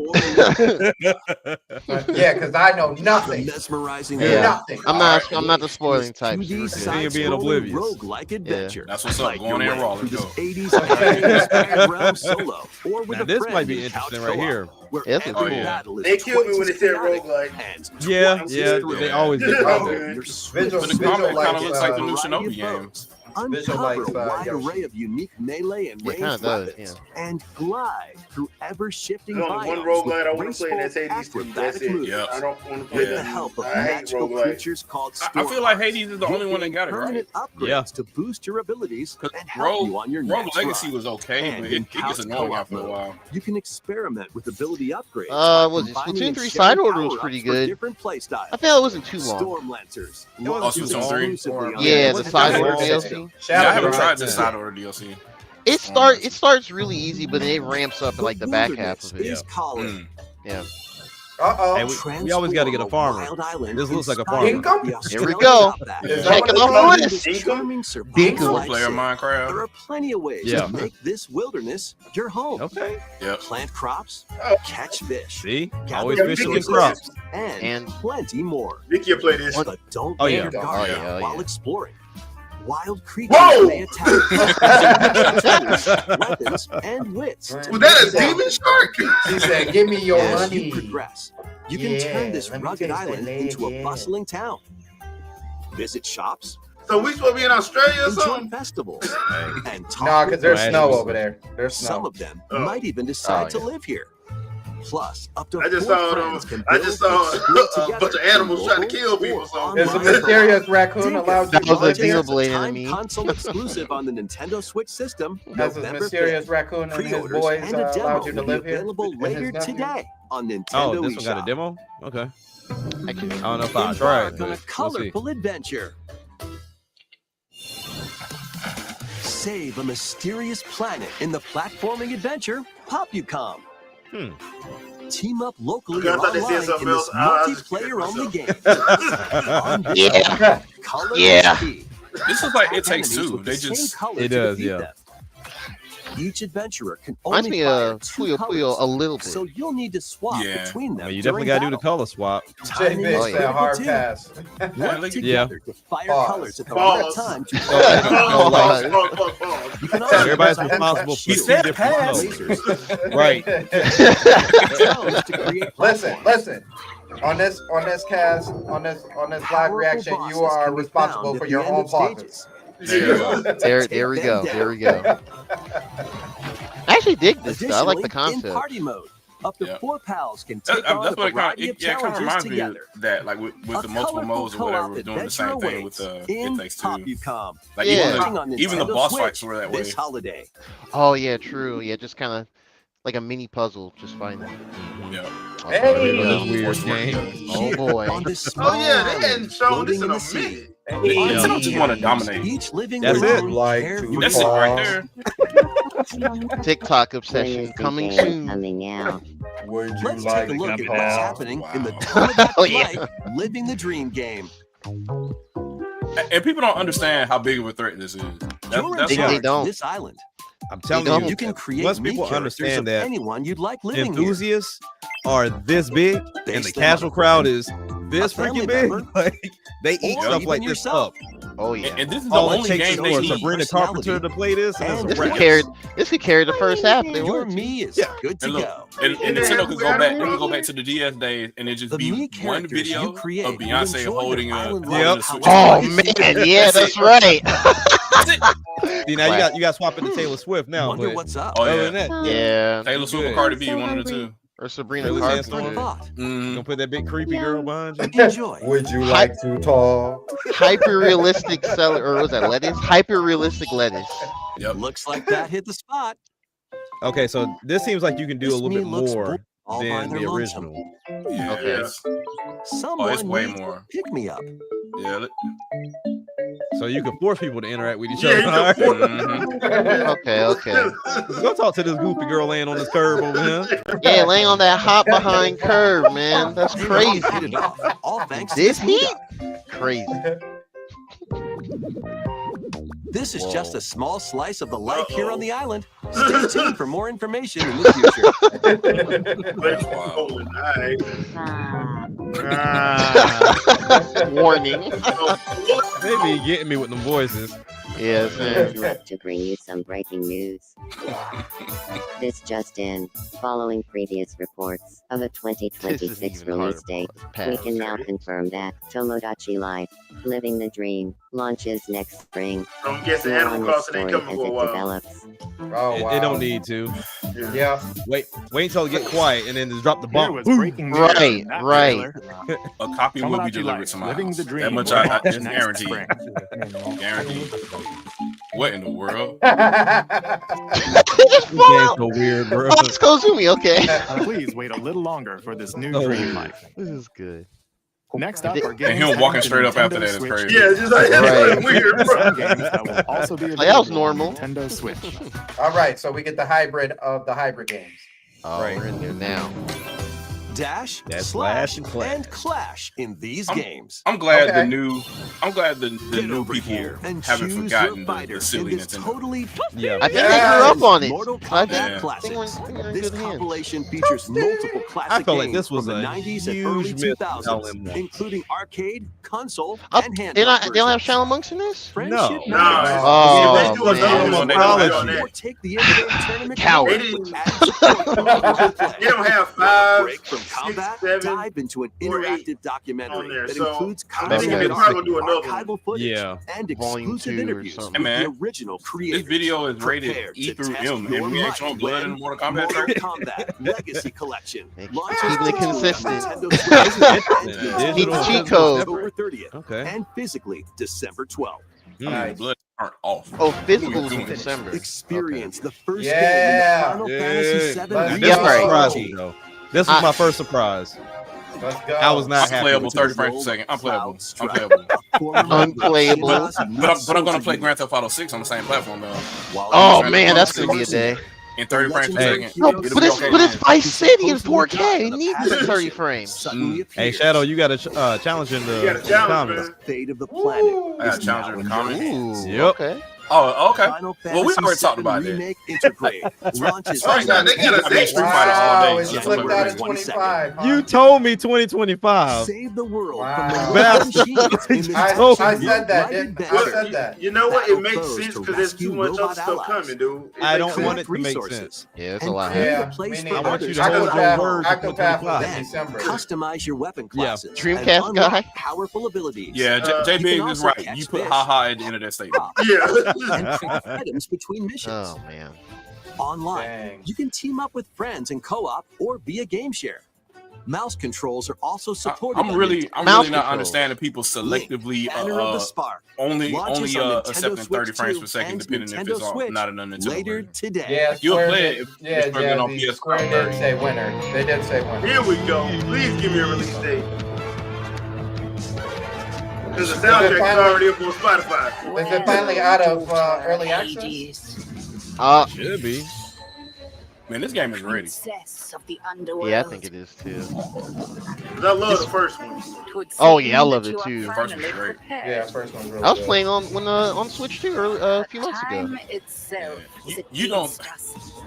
B: Yeah, because I know nothing.
H: Mesmerizing
F: Yeah.
B: Nothing.
F: I'm not the spoiling type.
H: 2D
F: so we're good.
H: side
C: being oblivious.
H: roguelike adventure.
I: That's what's up.
H: Like
I: Going
H: your
I: in
H: way
I: raw.
H: through
I: Let's
H: this
I: go.
H: 80s inspired realm solo, or with
C: Now
H: a
C: this
H: friend
C: might be
H: in
C: interesting
H: couch
C: right
H: co-op,
C: here.
H: where
F: That's
H: every
F: cool.
H: battle is
A: They killed me
H: twice
A: when they
H: as
A: said
H: chaotic
A: roguelike.
H: and
C: Yeah,
H: twice
C: yeah,
H: as thrilling.
C: they always do.
A: Okay.
H: Your
B: Visual,
I: But the
B: visual
I: comment kind of
B: likes,
I: looks like the new
H: variety
I: Shinobi
H: of
I: game.
H: foes.
B: Visual
H: Uncover
B: likes,
H: a wide
B: Yoshi.
H: array of unique melee and
F: Yeah, kinda
H: ranged
F: does,
H: weapons, and glide through ever-shifting
A: There's only one
H: biomes
A: roguelite I
H: with
A: want to play, and that's
H: graceful
A: Hades 2. That's
H: acrobatic
A: it.
H: moves.
I: Yep.
A: I don't want to play
H: With
I: Yeah.
H: the help of
A: I hate
H: magical
A: roguelites.
H: creatures called
I: I feel like Hades is the only one that got it right.
H: permanent upgrades
C: Yeah.
H: to boost your abilities and help
I: Rogue,
H: you on your
I: Rogue
H: next
I: Legacy
H: run.
I: was okay,
H: And
I: but
H: in
I: it gets
H: couch
I: annoying
H: co-op
I: after a
H: mode,
I: while.
H: You can experiment with ability upgrades. by
F: Was it
H: combining
F: Splatoon
H: and
F: 3
H: sharing
F: side order was
H: power-ups
F: pretty
H: for
F: good.
H: different play styles.
F: I feel it wasn't too long.
H: Storm Lancers.
C: It wasn't
H: launched
I: too long.
H: exclusively on
F: Yeah,
H: Nintendo
F: the side
H: Switch.
F: order
B: Yeah.
F: DLC.
I: Yeah, I haven't
B: Shadow
I: tried
B: Drop.
I: this side order DLC.
F: It starts really easy, but then it ramps up in like the back half of it.
H: Is calling.
C: Hey,
B: Uh-oh.
C: we always got to get a farmer.
H: Wild Island
C: This looks like a
H: inspired
C: farmer.
H: by the
B: Here
F: we
H: Australian
F: go.
H: outback.
B: Is
F: Check
B: that
F: it
B: what
F: off the
B: it's
F: list.
H: This charming survival
B: Dinkum.
H: life
I: Player
H: sim. There
I: Minecraft.
H: are plenty of ways
C: Yeah.
H: to make this wilderness your home.
C: Okay.
I: Yep.
H: Plant crops, catch fish,
C: See,
H: gather
C: always
A: Yeah,
C: fishing
A: Vicky
C: and crops.
H: and plenty more.
A: Vicky will play this.
H: But don't
C: Oh,
H: leave
C: yeah.
H: your guard
F: Oh, yeah,
H: down
F: oh,
H: while
F: yeah.
H: exploring. Wild creatures
A: Whoa!
H: may attack. Tools, weapons, and wits.
A: Was that a demon shark?
B: She said, "Give me your
H: As
B: money."
H: you progress, you can
B: Yeah,
H: turn this
B: let me
H: rugged
B: taste that
H: island
B: leg,
H: into a
B: yeah.
H: bustling town. Visit shops,
A: So we supposed to be in Australia or
H: enjoy
A: something?
H: festivals, and talk
B: Nah,
H: with
B: because there's
C: Right.
B: snow over there. There's
H: Some
B: snow.
H: of them
A: Oh.
H: might even decide
F: Oh,
H: to
F: yeah.
H: live here. Plus, up to
A: I just
H: 4
A: saw
H: friends can
A: I just
H: build
A: saw
H: and explore
A: a bunch of
H: together
A: animals
H: in
A: trying to
H: local
A: kill people.
H: or
A: So
B: Is the
H: online
B: mysterious raccoon
H: Dinkum.
B: allowed you
F: That
B: to
F: was a
B: live here?
F: Xenoblade
H: Time
F: enemy.
H: console exclusive on the Nintendo Switch system.
B: Has the
H: November
B: mysterious
H: 5th.
B: raccoon and his
H: Pre-orders
B: boys
H: and a demo
B: allowed you to
H: will be
B: live here?
H: available
B: And his
H: later
B: nephew?
H: today on Nintendo
C: Oh, this one got a
H: eShop.
C: demo. Okay.
F: I can-
C: I don't know if I tried.
H: Embark
C: But
H: on a
C: we'll see.
H: colorful adventure. Save a mysterious planet in the platforming adventure Popucom. Team up locally
A: Okay, I
H: or
A: thought they said
H: online
A: something
H: in this
A: else. I'll just keep it
H: multiplayer-only game.
A: myself.
H: On
F: Yeah.
H: Color
F: Yeah.
H: HD.
I: This is like It
H: Attack
I: Takes
H: enemies
I: Two.
H: with
I: They
H: the same
I: just
H: color
C: It
H: to
C: does,
H: defeat
C: yeah.
H: them. Each adventurer can
F: Reminds
H: only
F: me
H: fire
F: of
H: 2
F: Puyo
H: colors,
F: a little bit.
H: so you'll need to swap
I: Yeah.
H: between
C: I
H: them.
C: mean, you definitely got to do the color swap.
H: Timing
B: J-Bitch
H: is
F: Oh, yeah.
B: said hard
H: critical too.
B: pass.
H: Work
I: look-
H: together to fire
B: Pause.
H: colors at the
A: Pause.
H: right time to
A: Pause,
F: Pause.
A: pause, pause.
H: You can also
C: Everybody's
H: use
C: responsible for
H: shields,
C: two different
H: lasers,
C: colors. Right.
H: drones to create
B: Listen,
H: platforms.
B: listen. On this cast, on this live
H: Powerful
B: reaction, you
H: bosses
B: are
H: can be
B: responsible
H: found
B: for
H: at
B: your
H: the end
B: own
H: of
B: pauses.
I: There you go.
F: There we go. There we go. I actually dig this stuff. I like the
H: Additionally, in
F: concept.
H: party mode, up to
I: Yeah.
H: 4 pals can take on
I: That's
H: a
I: what it kind
H: variety
I: of,
H: of
I: yeah, it kind of
H: challenges
I: reminds me
H: together.
I: of that, like with
H: A
I: the multiple
H: colorful
I: modes or
H: co-op
I: whatever, doing the same
H: adventure
I: thing with
H: awaits
I: It
H: in
I: Takes Two.
H: Popucom.
I: Like
F: Yeah.
I: even the
H: Nintendo
I: boss
H: Switch
I: fights were that way.
H: this holiday.
F: Oh yeah, true. Yeah, just kind of like a mini puzzle. Just finding.
I: Yeah.
B: Hey!
C: This weird game.
F: Oh
H: Here,
F: boy.
H: on this
A: Oh
H: small
A: yeah, they
H: island
A: hadn't shown this
H: floating
A: in
H: the
A: a
H: sea.
A: minute.
I: Nintendo just want to dominate.
H: Each living
C: That's
H: world
C: it.
B: Like
H: carefully
B: to
I: That's it right
B: fall.
I: there.
F: TikTok obsession coming soon.
K: Coming out.
B: Would you
H: Let's
B: like
H: take a look
B: to
H: at what's
B: fall?
H: happening in the
I: Wow.
F: Oh, yeah.
H: life, living the dream game.
I: And people don't understand how big of a threat this is.
H: You're
I: That's
H: in
F: They
H: charge
F: don't.
H: of this island.
C: I'm telling
F: don't.
C: you,
H: You can create
C: once
H: me
C: people
H: characters
C: understand
H: of
C: that
H: anyone you'd like living here.
C: enthusiasts are this big and
H: Base
C: the
H: them on
C: casual
H: a
C: crowd
H: friend,
C: is this
H: a family
C: freaking big,
H: member,
C: like they eat
H: or
C: stuff
H: even
C: like this
H: yourself.
C: up.
F: Oh yeah.
I: And this is the
C: All it
I: only
C: takes
I: game
C: is
I: they
C: for
I: need.
C: Sabrina Carpenter to play this, and
H: And
C: it's a
F: This could
C: wrap.
F: carry. This could carry the first half. They
H: Your
F: want.
H: me is
C: Yeah.
H: good to
I: And look,
H: go.
I: and
A: they
I: Nintendo
A: have
I: could go back. They
A: Saturday
I: could go
A: here?
I: back to the DS days, and it just
H: The
I: be
H: me
I: one
H: characters
I: video
H: you create
I: of
H: will
I: Beyonce
H: enjoy
I: holding
H: your
I: a
H: island
I: holding
C: life.
I: a Switch.
F: Oh
H: That's
F: man, yeah, that's
I: it.
F: right.
I: That's it.
C: See, now you got swap it to Taylor Swift now.
H: Wonder
C: But
H: what's up.
I: Oh
C: other
I: yeah,
C: than that,
F: Yeah,
I: Taylor Swift or
C: Good.
I: Cardi B, one of the two.
F: or Sabrina
C: Really
F: Carpenter.
C: Sandstorm?
H: Thought.
C: gonna put that big creepy girl behind you.
H: Enjoy.
B: Would you like to talk?
F: Hyper realistic celery, or was that lettuce? Hyper realistic lettuce.
I: Yep.
H: Looks like that hit the spot.
C: Okay, so this seems like you can do a
H: This
C: little
H: me
C: bit
H: looks
C: more
H: bored all by
C: than
H: their
C: the
H: lonesome.
C: original.
I: Yeah,
F: Okay.
H: Someone
I: it's way
H: needs
I: more.
H: to pick me up.
I: Yeah.
C: So you can force people to interact with each
A: Yeah,
C: other.
A: you
C: All
A: can
C: right?
I: Mhm.
F: Okay.
C: Go talk to this goofy girl laying on this curb over here.
F: Yeah, laying on that hot behind curve, man. That's
H: They really hit
F: crazy.
H: it off, all thanks to
F: This
H: this meetup.
F: heat? Crazy.
H: This is just
F: Whoa.
H: a small slice of the life here on the island. Stay tuned for more information in the future.
F: Warning.
C: Maybe getting me with them voices.
F: Yes, man.
K: Interrupt to bring you some breaking news. This just in. Following previous reports of a
F: This is
K: 2026
F: even
K: release
F: harder.
K: date, we
F: Pass.
K: can now confirm that Tomodachi Life, Living the Dream, launches next spring.
A: I'm guessing
K: More
A: Animal
K: on this
A: Crossing ain't
K: story
A: coming
K: as
A: for a
K: it
A: while.
K: develops.
B: Oh
C: It,
B: wow.
C: it don't need to.
B: Yeah.
C: Wait until it get quiet and then just drop the
G: Here
C: bomb.
G: was
C: Boom.
G: breaking news
F: Right,
G: in that
F: right.
G: trailer.
I: A copy will be
G: Tomodachi
I: delivered
G: Life,
I: to my
G: Living
I: house.
G: the Dream
I: That much
G: will
I: I
G: launch
I: it's
G: next
I: guaranteed.
G: spring.
I: Guaranteed. What in the world?
C: This game's so weird, bro.
F: Oh, it's Kozumi, okay.
G: Please wait a little longer for this new
C: Oh.
G: dream life.
F: This is good.
G: Next up
F: And
G: are games
I: And him
G: heading
I: walking
G: to
I: straight up after
G: Nintendo
I: that is
G: Switch.
I: crazy.
A: Yeah, it's just like
F: Right.
A: it's weird,
G: Some
A: bro.
G: games that will also be
F: Like, that was
G: available on
F: normal.
G: Nintendo Switch.
B: All right, so we get the hybrid of the hybrid games.
F: Oh,
C: Right.
F: we're in there now.
H: Dash,
C: That's
H: slash,
C: slash and
H: and clash in these games.
I: I'm glad
B: Okay.
I: the new
H: Get
I: new
H: over
I: people
H: here and
I: haven't
H: choose
I: forgotten
H: your
I: the
H: fighter
I: silly
H: in this
I: Nintendo.
H: totally
C: Yeah.
F: I think
B: Yeah.
F: they grew up on it.
H: Mortal
F: I
H: Kombat
F: think-
I: Yeah.
H: classics.
F: I think we're in
H: This
F: good hands.
H: compilation features multiple classic
C: I felt like
H: games
C: this was
H: from the
C: a
H: 90s and
C: huge
H: early
C: miss
H: 2000s,
C: with LM1.
H: including arcade, console,
F: Oh,
H: and handheld
F: they don't have
H: versions.
F: Shadow Monks in this?
H: Friendship
C: No.
H: matters.
A: Nah.
F: Oh,
A: They do another
F: man.
A: one
I: They
A: on
C: don't
A: that.
H: Or take the in-game tournament
F: Coward.
H: mode with added support for online play.
A: They don't have
H: Want a
A: 5,
H: break from
A: 6,
H: combat?
A: 7.
H: Dive into an
A: or 8
H: interactive documentary
A: on there,
H: that
A: so
H: includes
A: I
F: think
H: content
F: they
A: probably gonna do
H: art,
A: another one.
H: archival footage,
C: Yeah.
H: and
F: Volume
H: exclusive
F: 2 or
H: interviews
F: something.
H: with
I: Hey,
H: the
I: man.
H: original
I: This
H: creators.
I: video is rated
H: Prepare
I: E
H: to
I: through
H: test
I: M,
H: your
I: and we
H: might
I: actually on blood in
H: when
I: Mortal Kombat
H: Mortal
I: 30.
H: Kombat Legacy Collection
F: They
H: launches
F: keeping it
H: digitally on
F: consistent.
H: Nintendo Switch and
C: Digital
F: Keep the
H: on
F: cheat code.
H: October 30th
C: Okay.
H: and physically December 12th.
B: Nice.
I: Blood turned off.
F: Oh,
I: What are you
F: physicals in
I: doing?
F: December.
H: Experience the first
B: Yeah.
H: game in the Final Fantasy
B: Let's
H: VII
B: go.
C: This
F: Yeah,
C: was
F: right.
C: surprising though. This was my first surprise.
B: Let's go.
C: I was not
I: I'm
C: happy
I: playable
C: with
I: 30
C: this.
I: frames per second. I'm playable. I'm
H: Cloud
I: playable.
F: Unplayable.
I: But I'm gonna play Grand Theft Auto 6 on the same platform though.
F: Oh man, that's gonna be a day.
I: In 30 frames per
C: Hey.
I: second.
F: No,
I: It'll
F: but
I: be
F: it's
I: okay
F: but it's
I: then.
F: Vice City in 4K. It needs the 30 frames.
C: Hey Shadow, you got a challenge in
A: You got a
C: the
A: challenge,
C: comments.
A: man.
H: Fate of the planet.
I: I got a challenger in the comments.
F: Ooh,
C: Yep.
F: okay.
I: Oh, okay.
H: Final
I: Well, we
H: Fantasy
I: already talked
H: VII
I: about that.
H: Remake Integrate launches
A: Oh, yeah, they got a
I: I mean,
A: date.
I: Street Fighter all
B: Wow,
I: day.
B: it's
I: so
B: flipped
I: I'm
B: out
I: ready.
B: at 25. Huh?
C: You told me 2025.
H: Save the world
B: Wow.
H: from the
C: Bastard.
H: machines in this
B: I
C: told
H: action
B: said that,
H: lighted
B: didn't I? I
H: banner.
B: said that.
A: You know what? It
H: Battle
A: makes
H: foes
A: sense
H: to
A: because there's too
H: rescue
A: much
H: robot
A: other stuff
H: allies.
A: coming, dude. It
C: I
A: makes
C: don't
A: sense.
C: want it to make
H: Resources.
C: sense.
F: Yeah, it's a
H: And
F: lot.
H: create
B: Yeah,
H: a place
B: me
H: for
B: neither.
C: I want you
H: others
C: to hold
B: Octopath
C: your word.
B: Octopath
H: Then
B: in December.
H: customize your weapon
C: Yeah.
H: classes.
F: Dreamcast
H: and unlock
F: guy.
H: powerful abilities.
I: Yeah, J
H: you
I: Big
H: can
I: is
H: also
I: right.
H: catch
I: You put
H: fish,
I: haha at the end of that statement.
A: Yeah.
H: and craft items between missions.
F: Oh man.
H: Online,
B: Dang.
H: you can team up with friends in co-op or via game share. Mouse controls are also supported.
I: I'm
H: on
I: really
H: Nintendo.
F: Mouse
I: not
F: controls.
I: understanding people selectively
H: Banner of the Spark
I: only
H: launches on Nintendo
I: accepting 30
H: Switch
I: frames
H: 2
I: per second
H: and
I: depending if
H: Nintendo
I: it's on,
H: Switch
I: not an Nintendo
H: later
I: version.
H: today.
B: Yeah,
I: You'll
B: Square
I: play
B: did-
I: it if
B: yeah,
I: it's running on
B: Jazzy,
I: PS5
B: Square did
I: 30.
B: say winner. They did say winner.
A: Here we go. Please give me a release date. Because the
B: Is it
A: soundtrack's
B: finally-
A: already up on Spotify.
B: Is it finally out of early access?
C: Should be.
I: Man, this game is ready.
F: Yeah, I think it is too.
A: 'Cause I love the first one.
F: Oh yeah, I love it too.
I: First one's great.
B: Yeah, first one's really
F: I was
B: good.
F: playing on Switch too a few months ago.
I: You don't.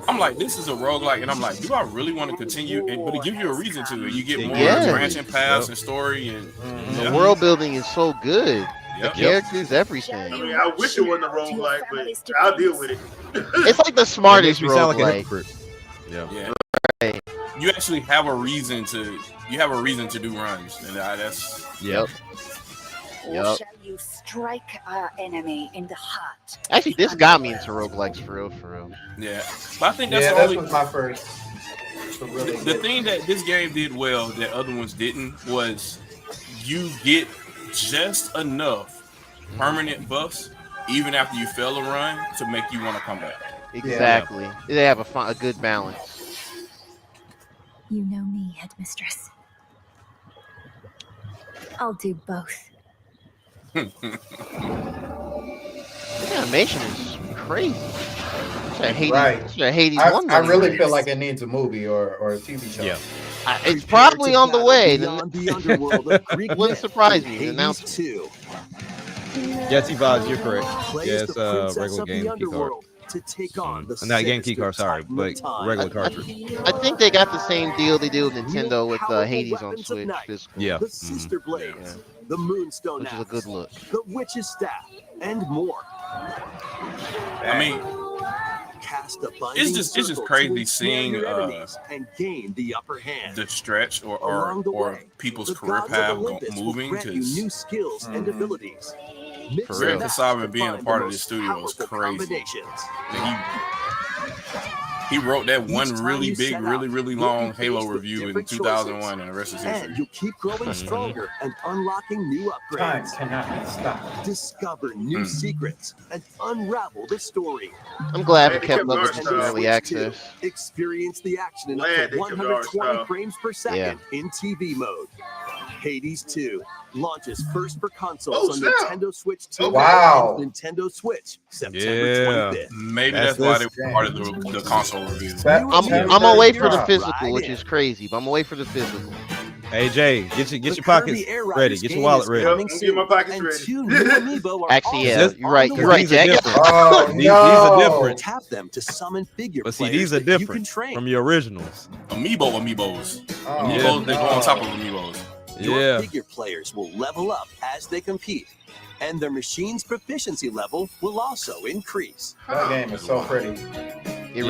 I: I'm like, this is a roguelike, and I'm like, do I really want to continue? But it gives you a reason to. You get more
F: Yeah.
I: branching paths and story, and
F: The world building is so good. The characters, everything.
A: I mean, I wish it wasn't a roguelike, but I'll deal with it.
F: It's like the smartest
C: It makes me sound like a
F: roguelike.
C: hypocrite. Yeah.
F: Right.
I: You actually have a reason to do runs, and that's
F: Yep.
L: Or shall you strike our enemy in the heart?
F: Actually, this got me into roguelikes for real.
I: Yeah, but I think that's
B: Yeah,
I: the only.
B: was my first. Really
I: The thing that this game did well that other ones didn't was you get just enough permanent buffs even after you fail a run to make you want to come back.
F: Exactly. They have a good balance.
L: You know me, headmistress. I'll do both.
F: The animation is crazy. Hades one.
B: I really feel like it needs a movie or a TV show.
C: Yeah.
F: It's probably on the way.
H: The underworld of Greek
F: Wouldn't surprise me.
H: Hades
F: Announced
H: 2.
C: Yes, T-Vibes, you're correct.
H: Plays
C: Yeah, it's
H: the princess
C: regular
H: of the
C: game key card.
H: underworld to take on the
C: Not game key card,
H: sinister
C: sorry,
H: Titan
C: but
H: of time.
C: regular cartridge.
F: I think they got the same deal they did with Nintendo with
H: Powerful
F: Hades on
H: weapons of
F: Switch.
H: night,
F: Physical,
C: Yeah.
H: The Sister Blades, the Moonstone
F: which is a
H: Axe,
F: good look.
H: the Witch's Staff, and more.
I: I mean,
H: Cast a binding
I: it's just
H: circle
I: crazy
H: to ensnare
I: seeing
H: your enemies and gain the upper hand.
I: the stretch
H: Along the
I: or
H: way,
I: people's
H: the
I: career
H: gods of
I: path
H: Olympus will
I: moving
H: grant you
I: because
H: new skills and abilities. Mix
F: For
H: and
F: real.
H: match
I: Kasaba
H: to
I: being a
H: find
I: part
H: the
I: of this
H: most
I: studio is
H: powerful
I: crazy.
H: combinations.
I: He wrote that one
H: Each time
I: really
H: you
I: big,
H: set
I: really,
H: out,
I: really
H: you'll
I: long
H: be
I: Halo
H: faced with
I: review in
H: different
I: 2001, and the rest is
H: And
I: history.
H: you'll keep growing stronger and unlocking new
B: Time
H: upgrades.
B: cannot stop.
H: Discover new secrets and unravel the story.
F: I'm glad
A: Hey,
F: it
A: they
F: kept
A: kept
F: up
A: our
F: with
A: style.
F: early access.
H: Experience the action in
A: Glad
H: up
A: they
H: to
A: kept our
H: 120
A: style.
H: frames per second in TV mode. Hades 2 launches first for consoles
A: Oh,
H: on
A: snap.
H: Nintendo Switch 2
B: Wow.
H: and Nintendo Switch September
C: Yeah.
H: 25th.
I: Maybe
C: That's
I: that's why they
C: this
I: were part of the console review.
F: I'm away for the
H: Right
F: physical, which
H: in.
F: is crazy, but I'm away for the physical.
C: Hey Jay, get
H: The
C: your pockets
H: Kirby Air
C: ready.
H: Riders
C: Get your
H: game
C: wallet
H: is
C: ready.
H: coming
A: Yep,
H: soon,
A: get my pockets
H: and
A: ready.
H: 2 new amiibo are
F: Actually, yeah,
H: also
F: you're right.
H: on
F: You're
H: the
F: right,
H: way.
C: These are
F: Jack.
C: different.
B: Oh
C: These are different.
H: Tap them to summon figure
C: But see,
H: players
C: these are
H: that you can
C: different
H: train.
C: from your originals.
I: Amiibos.
B: Oh,
I: Amiibos, they go on
B: no.
I: top of Amiibos.
H: Your
C: Yeah.
H: figure players will level up as they compete, and their machine's proficiency level will also increase.
B: That game is so pretty.
F: It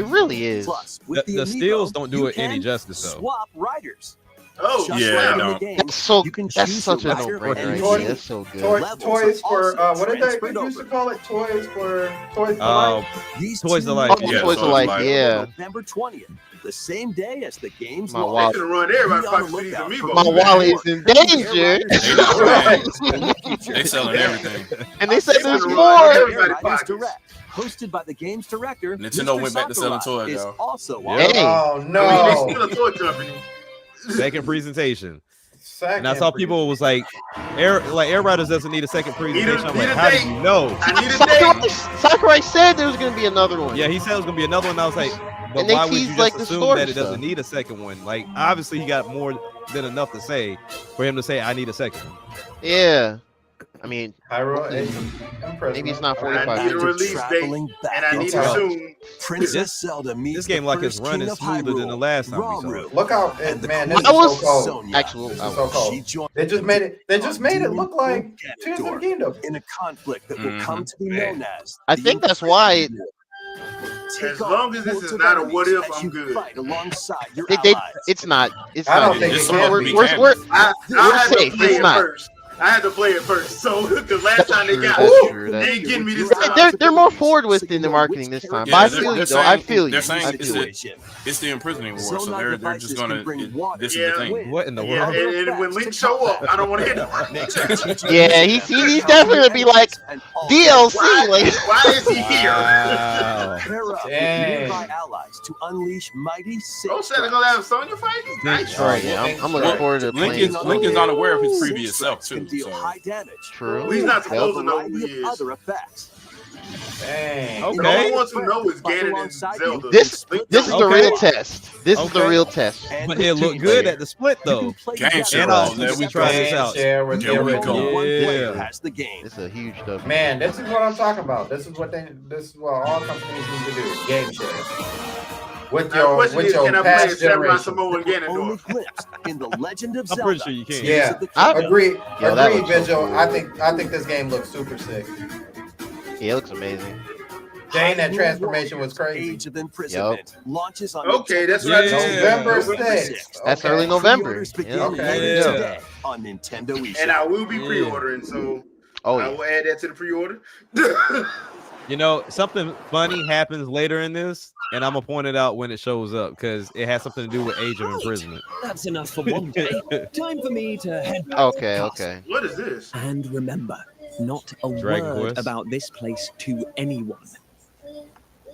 F: really is.
H: Plus, with
C: The
H: amiibo,
C: steals don't do
H: you
C: it any
H: can
C: justice, though.
H: Swap riders.
A: Oh,
H: Just
I: Yeah,
H: like
I: they
H: in the
I: don't.
H: game,
F: That's so.
H: you can
F: That's
H: choose
F: such a
H: your rider
F: no-brainer
H: and
F: idea.
H: team.
F: That's so good.
H: Levels
B: Toys
H: are
B: for
H: also
B: what did they
H: transferred
B: used to
H: over.
B: call it? Toys for Life.
H: These
C: Toys
H: two
C: to Life.
F: Oh,
H: games
I: Yeah,
F: Toys
I: Toys
F: to
I: to
F: Life,
I: Life.
F: yeah.
H: November 20th, the same day as the game's
F: My
H: launch.
F: wallet.
A: they could run everybody
H: Be on
A: pockets
H: the
A: for these
H: lookout for
A: amiibos.
F: My
H: more
F: wallet is in danger,
H: Air Riders
I: They not
H: games
I: playing.
H: in the future.
I: They selling everything.
F: and they said
A: They
F: there's
A: gonna run
F: more.
A: everybody
H: Air Riders
A: pockets.
H: Direct, hosted by the game's director,
I: Nintendo
H: Mr.
I: went back to selling
H: Sakurai,
I: toys,
H: is
I: y'all.
H: also
C: Yeah.
H: on
F: Hey.
B: Oh
A: I mean, they still
B: no!
A: a toy company.
C: Second presentation.
B: Second
C: And I saw people was like, Air Riders doesn't need a second presentation. I'm like, how do you know?
A: I need a date.
F: Sakurai said there was gonna be another one.
C: Yeah, he said it was gonna be another one. I was like, but
F: And they
C: why would you
F: teased,
C: just
F: like, the
C: assume
F: story
C: that it doesn't
F: stuff.
C: need a second one? Like, obviously, he got more than enough to say for him to say, I need a second one.
F: Yeah. I mean,
B: Hyrule,
F: maybe it's not
A: I
F: 45.
A: need a release date,
H: Traveling back
A: and I need
H: in
A: it
H: time.
A: soon.
H: Princess Zelda meets
C: This game
H: the
C: like it's
H: first king
C: running
H: of
C: smoother than the last time we saw
H: Rauru.
C: it.
B: Look how
H: And the
B: man, this is
F: I was
B: so cold.
H: Sonya.
F: actual.
B: This is so cold.
H: She joined
B: They just made it. They just made it look like
H: Ganondorf
B: Tears of the Kingdom.
H: in a conflict that will come to be known as.
F: I
H: the
F: think that's
H: Infinity
F: why it-
H: War.
A: As
H: Take
A: long
H: on
A: as this
H: hordes
A: is
H: of
A: not a
H: enemies
A: what if,
H: as
A: I'm
H: you
A: good.
H: fight alongside your
F: They,
H: allies.
F: it's not. It's
B: I
F: not.
B: don't think
I: It's
B: it
I: supposed
B: can
I: to
B: be.
I: be
F: We're
I: canon.
A: I had
F: safe.
A: to play
F: It's
A: it
F: not.
A: first. I had to play it first. So because last
F: That's
A: time they
F: true,
A: got
F: that's
A: it,
F: true,
A: they
F: that's
A: ain't getting me
H: true.
A: this time.
F: They're more forward with in the marketing this time.
I: Yeah,
F: But I feel
I: they're
F: you though. I
I: saying-
F: feel you.
I: they're saying
F: I
I: it's
F: feel you.
H: Situation.
I: It's the imprisoning war, so
H: Sonar
I: they're
H: devices
I: just
H: can
I: gonna.
H: bring water,
I: This is
A: Yeah.
I: the thing.
H: wind,
C: What in the
A: Yeah,
C: world?
A: and when Link show up, I don't want to hit him.
F: Yeah, he's definitely gonna be like DLC. Like,
A: Why is he here?
C: Wow.
H: Pair up with
B: Dang.
H: nearby allies to unleash mighty
A: Bro
H: six
A: said they're gonna have Sonya fighting. Nice.
F: oh yeah, I'm looking forward to
I: Link
F: playing.
I: is unaware of his previous self
H: can
I: too.
H: deal
I: So.
H: high damage.
F: True.
A: Well, he's not
F: Yep.
A: supposed to know who
H: Variety
A: he
H: of
A: is.
H: other effects.
B: Dang.
A: The
C: Okay.
A: only ones who know is
H: Fight
A: Ganon and
H: alongside
A: Zelda.
F: This
A: Link
F: this is
A: don't.
F: the
C: Okay.
F: real test. This is the
C: Okay.
F: real test.
H: And
C: But
H: with
C: it looked
H: two
C: good
H: players,
C: at the split
H: you
C: though.
H: can play
I: Game
H: together
I: share.
C: And
H: on
C: let me
H: separate
C: try this
B: Game
C: out.
B: share with
I: Here we
B: the
I: go.
B: original.
H: One player
C: Yeah.
H: has the game.
F: It's a huge stuff.
B: Man, this is what I'm talking about. This is what all companies need to do. Game share. with
A: Now, the
B: your
A: question is, can I play
B: past
A: as Samurai
B: generation.
A: Samoa and
H: Only
A: Ganondorf?
H: clips in the Legend of
C: I'm
H: Zelda.
C: pretty sure you can.
H: Tears
B: Yeah,
H: of the
F: I
H: Kingdom.
B: agree.
F: Yo, that
B: Agree,
F: looks so
B: Vigil.
F: cool.
B: I think this game looks super sick.
F: Yeah, it looks amazing.
B: Dang, that
H: Hyrule
B: transformation was
H: Warriors
B: crazy.
H: Age of Imprisonment launches on
A: Okay,
H: Nintendo
A: that's what I
C: Yeah.
A: told you.
B: November
A: November
B: 6th.
A: 6th.
F: That's
B: Okay.
F: early November.
H: Pre-orders begin
F: Yeah.
B: Okay.
H: later
C: Yeah.
H: today on Nintendo eShop.
A: And I will be
C: Yeah.
A: pre-ordering, so
F: Oh
A: I
F: yeah.
A: will add that to the pre-order.
C: You know, something funny happens later in this, and I'm gonna point it out when it shows up because it has something to do with Age of Imprisonment.
H: That's enough for one day. Time for me to head back
F: Okay,
H: to the castle.
F: okay.
A: What is this?
H: And remember, not a
C: Dragon
H: word
C: Quest.
H: about this place to anyone.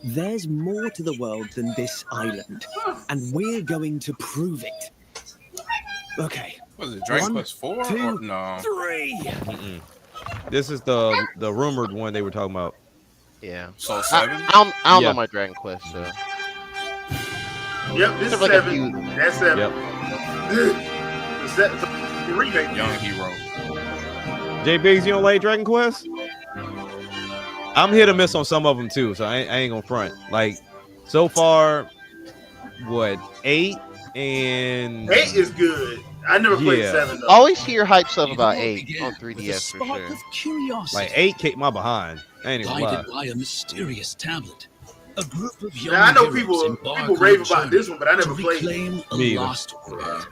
H: There's more to the world than this island, and we're going to prove it. Okay,
I: Was it Dragon
H: 1,
I: Quest 4
H: 2,
I: or no?
H: 3.
C: Mm-mm. This is the rumored one they were talking about.
F: Yeah.
I: So 7?
F: I don't
C: Yeah.
F: know my Dragon Quest, so.
A: Yep, this is
F: Except like a
A: 7.
F: few-
A: That's 7.
C: Yep.
A: The remake.
I: Young Hero.
C: J Biggs, you don't like Dragon Quest? I'm hit or miss on some of them too, so I ain't gonna front. Like so far, what 8 and
A: 8 is good. I never played
C: Yeah.
A: 7 though.
F: Always hear hype stuff about 8 on 3DS for sure.
C: like 8 kicked my behind. I ain't even lie.
M: Guided by a mysterious tablet, a group of young
A: Now I know
M: heroes
A: people
M: embark on
A: rave
M: a
A: about
M: journey
A: this one, but I
M: to
A: never played it.
M: reclaim a
C: Me either.
M: lost world.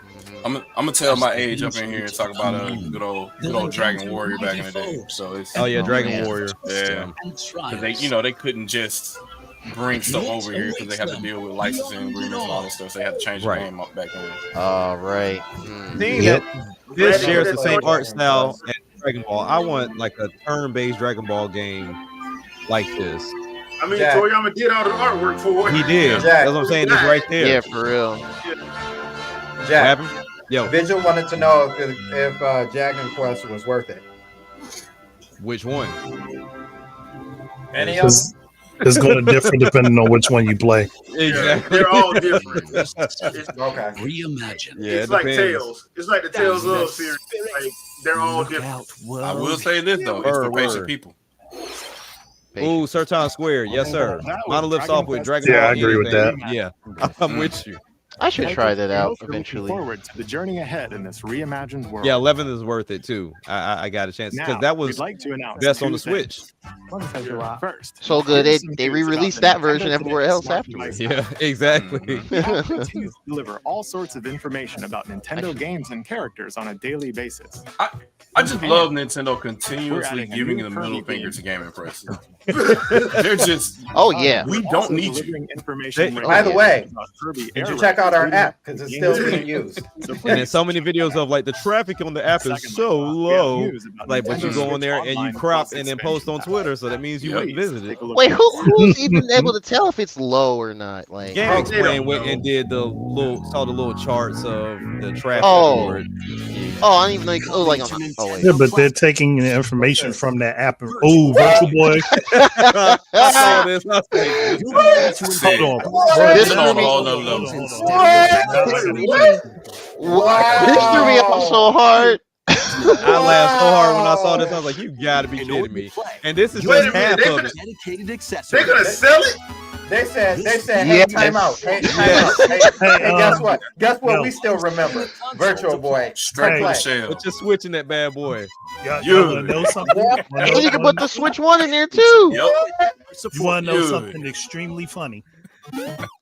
I: I'm gonna tell my age up in here and talk about a good old Dragon Warrior back in the day. So it's
C: Oh yeah, Dragon
F: man.
C: Warrior.
I: yeah. Because they couldn't just bring stuff over here because they had to deal with licensing agreements and all that stuff. So they had to change the
C: Right.
I: game up back then.
F: Right.
C: Seeing
B: Yep.
C: that this shares the same art style as Dragon Ball, I want like a turn-based Dragon Ball game like this.
A: I mean,
B: Jack.
A: Toriyama did all the artwork for it.
C: He did.
B: Jack.
C: That's what I'm saying. It's right there.
F: Yeah, for real.
C: What
B: Jack,
C: happened? Yo,
B: Vigil wanted to know if Dragon Quest was worth it.
C: which one?
B: Any of them?
N: It's going to differ depending on which one you play.
C: Exactly.
A: They're all different. It's,
B: Okay.
M: Reimagine.
C: Yeah,
A: it's
C: it
A: like
C: depends.
A: Tales. It's like the Tales of series. Like they're all
H: Look
A: different.
H: out, world.
I: I will say this though, it's for
C: Word,
I: patient
C: word.
I: people.
C: Ooh, Sertan Square. Yes, sir.
G: That was
C: Monolith
G: Dragon
C: Soft with
G: Quest.
C: Dragon
N: Yeah,
C: Ball.
N: I agree with
C: anything.
G: that.
C: Yeah, I'm with you.
F: I should try that
G: We're
F: out
G: also looking
F: eventually.
G: Forward to the journey ahead in this reimagined world.
C: Yeah, 11 is worth it too. I got a chance because
G: Now,
C: that
G: we'd
C: was
G: like to announce
C: best on
G: two
C: the Switch.
G: things. First,
F: So good,
G: here's
F: they
G: some news
F: re-released
G: about
F: that
G: the
F: version
G: Nintendo
F: everywhere
G: Direct
F: else
G: Smart
F: afterwards.
G: Device.
C: Yeah, exactly.
G: Apple continues to deliver all sorts of information about Nintendo games and characters on a daily basis.
I: I just
G: And
I: love Nintendo
G: we're
I: continuously
G: adding a
I: giving
G: new
I: the middle
G: Kirby
I: finger
G: game.
I: to Gaming Press. They're just
F: Oh yeah.
I: we
G: We're
I: don't
G: also
I: need you.
G: delivering information
B: By the way,
G: about Kirby
B: did
G: Air
B: you check out our
G: Ride,
B: app? Because it's still
G: games
B: being used.
G: So
C: And then
G: please,
C: so many videos of like the traffic on the app is
G: secondly,
C: so
G: we have
C: low.
G: news about
C: Like, but you
G: Nintendo
C: go on
G: Switch
C: there and you
G: Online
C: crop
G: Plus
C: and then post on
G: expansion
C: Twitter,
G: pack.
C: so that means you
G: Please
C: went and visited.
G: take a look
F: Wait,
G: at
F: who's even able to tell if it's low or not? Like,
C: Game
A: they
C: Explain
A: don't
C: went
A: know.
C: and did the little charts of the traffic.
F: Oh.
C: for it.
F: oh, I don't even know. Oh, like, oh wait.
N: Yeah, but they're taking the information from that app. And, oh, Virtual Boy.
C: I saw this. I was like,
H: You'll be able to
I: Sick.
N: Hold on.
F: This
I: It's
F: threw
I: on a
F: me.
I: whole nother level.
F: This threw me off so hard.
C: I laughed so hard when I saw this. I was like, "You gotta be kidding me!" And this is
A: Wait a
C: just
A: minute,
C: half
A: they
C: of
A: finna-
C: it.
H: dedicated accessory.
A: They're gonna sell it.
B: They said, hey,
F: Yes.
B: time out. Hey, time
C: Yes.
B: out. Hey, hey, guess
N: um,
B: what? Guess what?
N: no.
B: We still remember. Virtual Boy.
I: Straight
B: Hey.
I: from the shell.
C: But just switching that bad boy.
N: Y'all want to know something?
F: And you can put the Switch 1 in there too.
I: Yep.
N: You want to know
I: Good.
N: something extremely funny?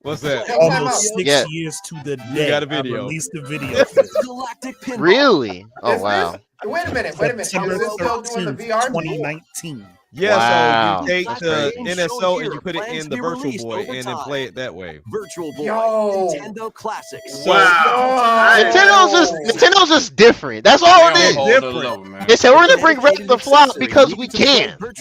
C: What's that?
B: Time out.
N: Almost 6
F: Yeah.
N: years to the
C: You
N: day,
C: got a
N: I
C: video.
N: released a video. for it.
H: Galactic Pinball.
F: Really? Oh
B: Is
F: wow.
B: this- Wait a minute. Is
N: September
B: this still doing the
N: 13th,
B: VR?
N: 2019.
C: Yeah,
F: Wow.
C: so you take
F: That's
C: the
F: crazy.
C: NSO and you put it
H: Plans
C: in
H: to
C: the
H: be
C: Virtual
H: released
C: Boy
H: over
C: and then
H: time.
C: play it that way.
H: Virtual Boy.
B: Yo.
H: Nintendo Classics.
C: So-
A: Wow.
F: Nintendo just different. That's all
I: They're
F: it
I: on a
F: is.
I: whole nother level, man.
F: They said we're gonna bring Breath of the Flop because we can.
B: Bro.